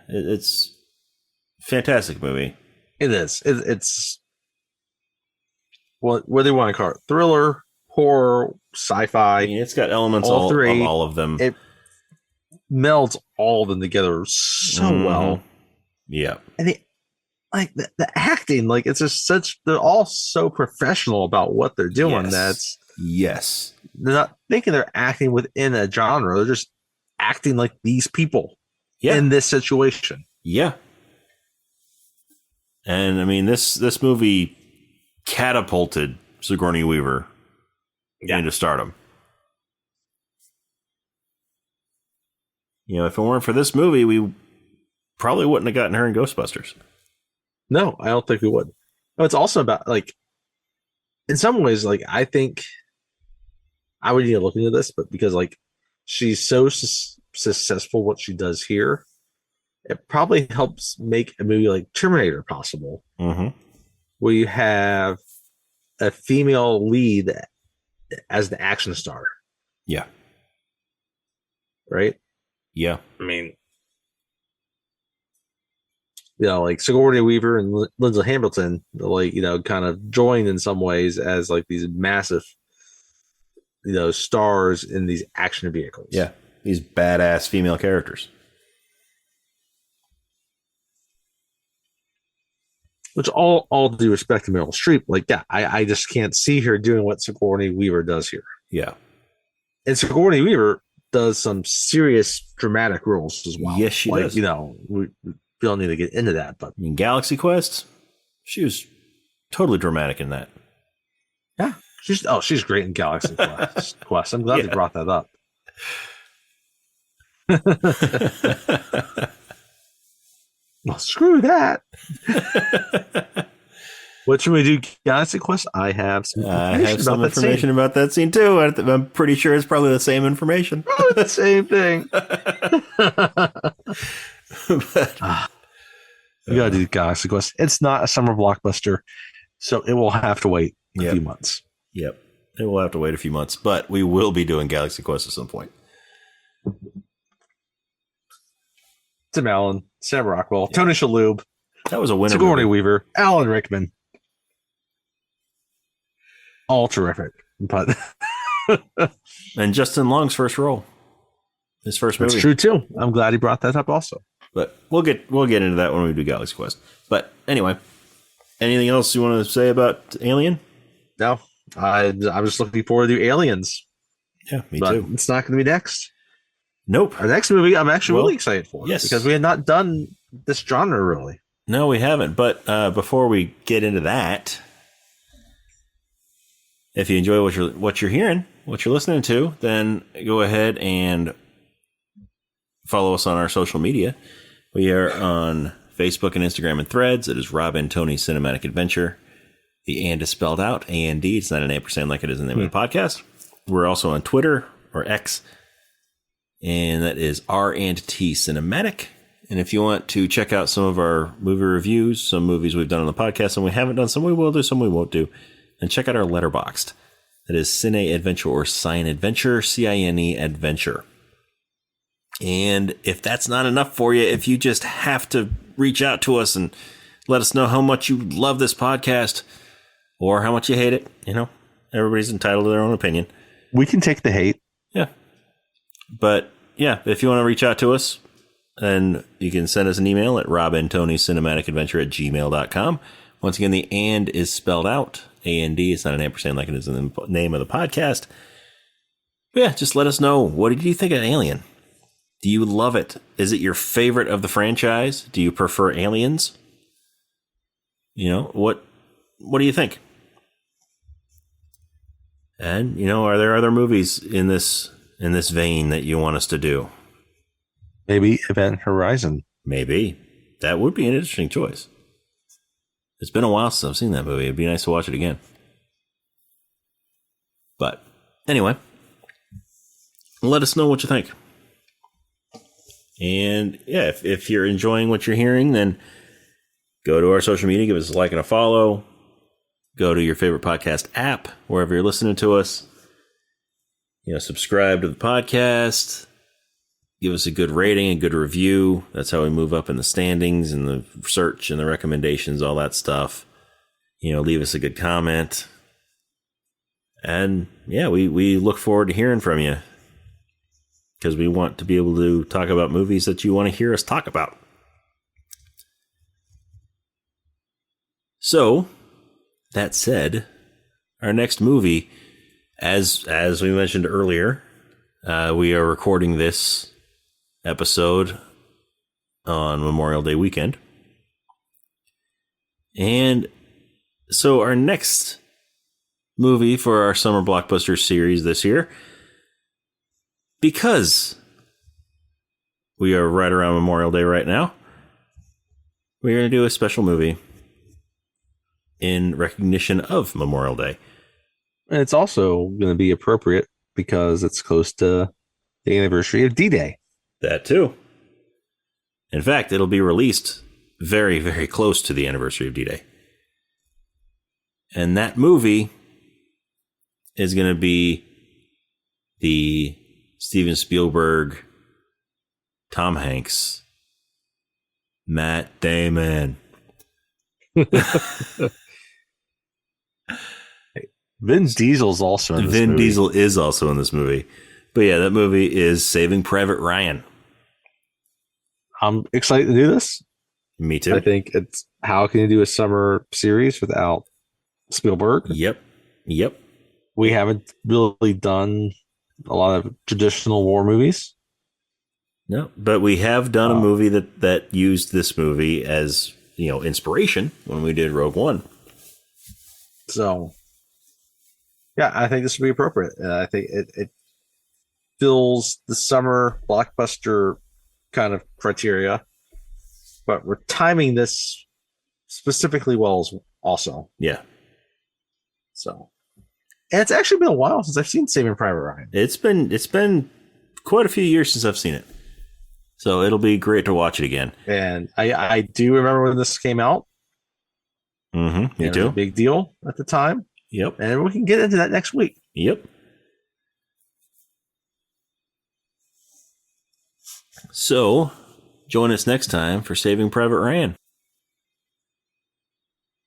it's a fantastic movie. It is. It's what do you want to call it? Thriller, horror, sci-fi. I mean, it's got elements of all of them. It melds all of them together so well. Yeah. And the acting, like it's just they're all so professional about what they're doing. Yes. They're not thinking they're acting within a genre. They're just acting like these people in this situation. Yeah. And I mean, this movie catapulted Sigourney Weaver into stardom. If it weren't for this movie, we probably wouldn't have gotten her in Ghostbusters. No, I don't think we would. No, it's also about in some ways, I think I would need to look into this, but because she's so successful what she does here, it probably helps make a movie like Terminator possible, where you have a female lead as the action star. Yeah. Right? Yeah. I mean, Sigourney Weaver and Lindsay Hamilton, kind of join in some ways as these massive, stars in these action vehicles. Yeah. These badass female characters. Which all due respect to Meryl Streep, I just can't see her doing what Sigourney Weaver does here. Yeah. And Sigourney Weaver does some serious dramatic roles as well. Yes, she does. We don't need to get into that, but in Galaxy Quest, she was Totally dramatic in that. Yeah. She's great in Galaxy Quest. I'm glad they brought that up. Well, screw that. What should we do? Galaxy Quest? I have some information about that scene too. I'm pretty sure it's probably the same information. Probably the same thing. We gotta do Galaxy Quest. It's not a summer blockbuster, so it will have to wait a few months. Yep. It will have to wait a few months, but we will be doing Galaxy Quest at some point. Tim Allen, Sam Rockwell, Tony Shalhoub. That was a winner. Sigourney Weaver, Alan Rickman. All terrific. But and Justin Long's first role. His first movie. That's true too. I'm glad he brought that up also. But we'll get into that when we do Galaxy Quest. But anyway, anything else you want to say about Alien? No. I'm just looking forward to Aliens. Yeah, me too. It's not going to be next. Nope. Our next movie, I'm actually really excited for. Yes. Because we had not done this genre really. No, we haven't. But before we get into that, if you enjoy what you're hearing, what you're listening to, then go ahead and follow us on our social media. We are on Facebook and Instagram and Threads. It is Rob and Tony Cinematic Adventure. The and is spelled out, A-N-D. It's not an ampersand like it is in the name of the podcast. We're also on Twitter or X, and that is R&T Cinematic. And if you want to check out some of our movie reviews, some movies we've done on the podcast, some we haven't done, some we will do, some we won't do, then check out our Letterboxd. That is Cine Adventure or Cine Adventure, C-I-N-E Adventure. And if that's not enough for you, if you just have to reach out to us and let us know how much you love this podcast or how much you hate it, everybody's entitled to their own opinion. We can take the hate. Yeah. But yeah, if you want to reach out to us, then you can send us an email at robandtonycinematicadventure@gmail.com. Once again, the and is spelled out. A-N-D. It's not an ampersand like it is in the name of the podcast. But yeah, just let us know. What did you think of Alien? Do you love it? Is it your favorite of the franchise? Do you prefer Aliens? What do you think? And, are there other movies in this vein that you want us to do? Maybe Event Horizon. Maybe. That would be an interesting choice. It's been a while since I've seen that movie. It'd be nice to watch it again. But anyway, let us know what you think. And yeah, if you're enjoying what you're hearing, then go to our social media, give us a like and a follow. Go to your favorite podcast app, wherever you're listening to us. Subscribe to the podcast. Give us a good rating, a good review. That's how we move up in the standings and the search and the recommendations, all that stuff. Leave us a good comment. And yeah, we look forward to hearing from you, because we want to be able to talk about movies that you want to hear us talk about. So, that said, our next movie, as we mentioned earlier, we are recording this episode on Memorial Day weekend. And so our next movie for our Summer Blockbuster series this year, because we are right around Memorial Day right now, we're going to do a special movie in recognition of Memorial Day. And it's also going to be appropriate because it's close to the anniversary of D-Day. That too. In fact, it'll be released very, very close to the anniversary of D-Day. And that movie is going to be the Steven Spielberg, Tom Hanks, Matt Damon. Vin Diesel's also in this movie. Vin Diesel is also in this movie. But yeah, that movie is Saving Private Ryan. I'm excited to do this. Me too. I think it's, how can you do a summer series without Spielberg? Yep. We haven't really done a lot of traditional war movies. No, but we have done a movie that used this movie as, inspiration when we did Rogue One. So, yeah, I think this would be appropriate. I think it fills the summer blockbuster kind of criteria, but we're timing this specifically well as also. Yeah. So, and it's actually been a while since I've seen Saving Private Ryan. It's been quite a few years since I've seen it. So it'll be great to watch it again. And I do remember when this came out. Mm-hmm. Me too. It was a big deal at the time. Yep. And we can get into that next week. Yep. So join us next time for Saving Private Ryan.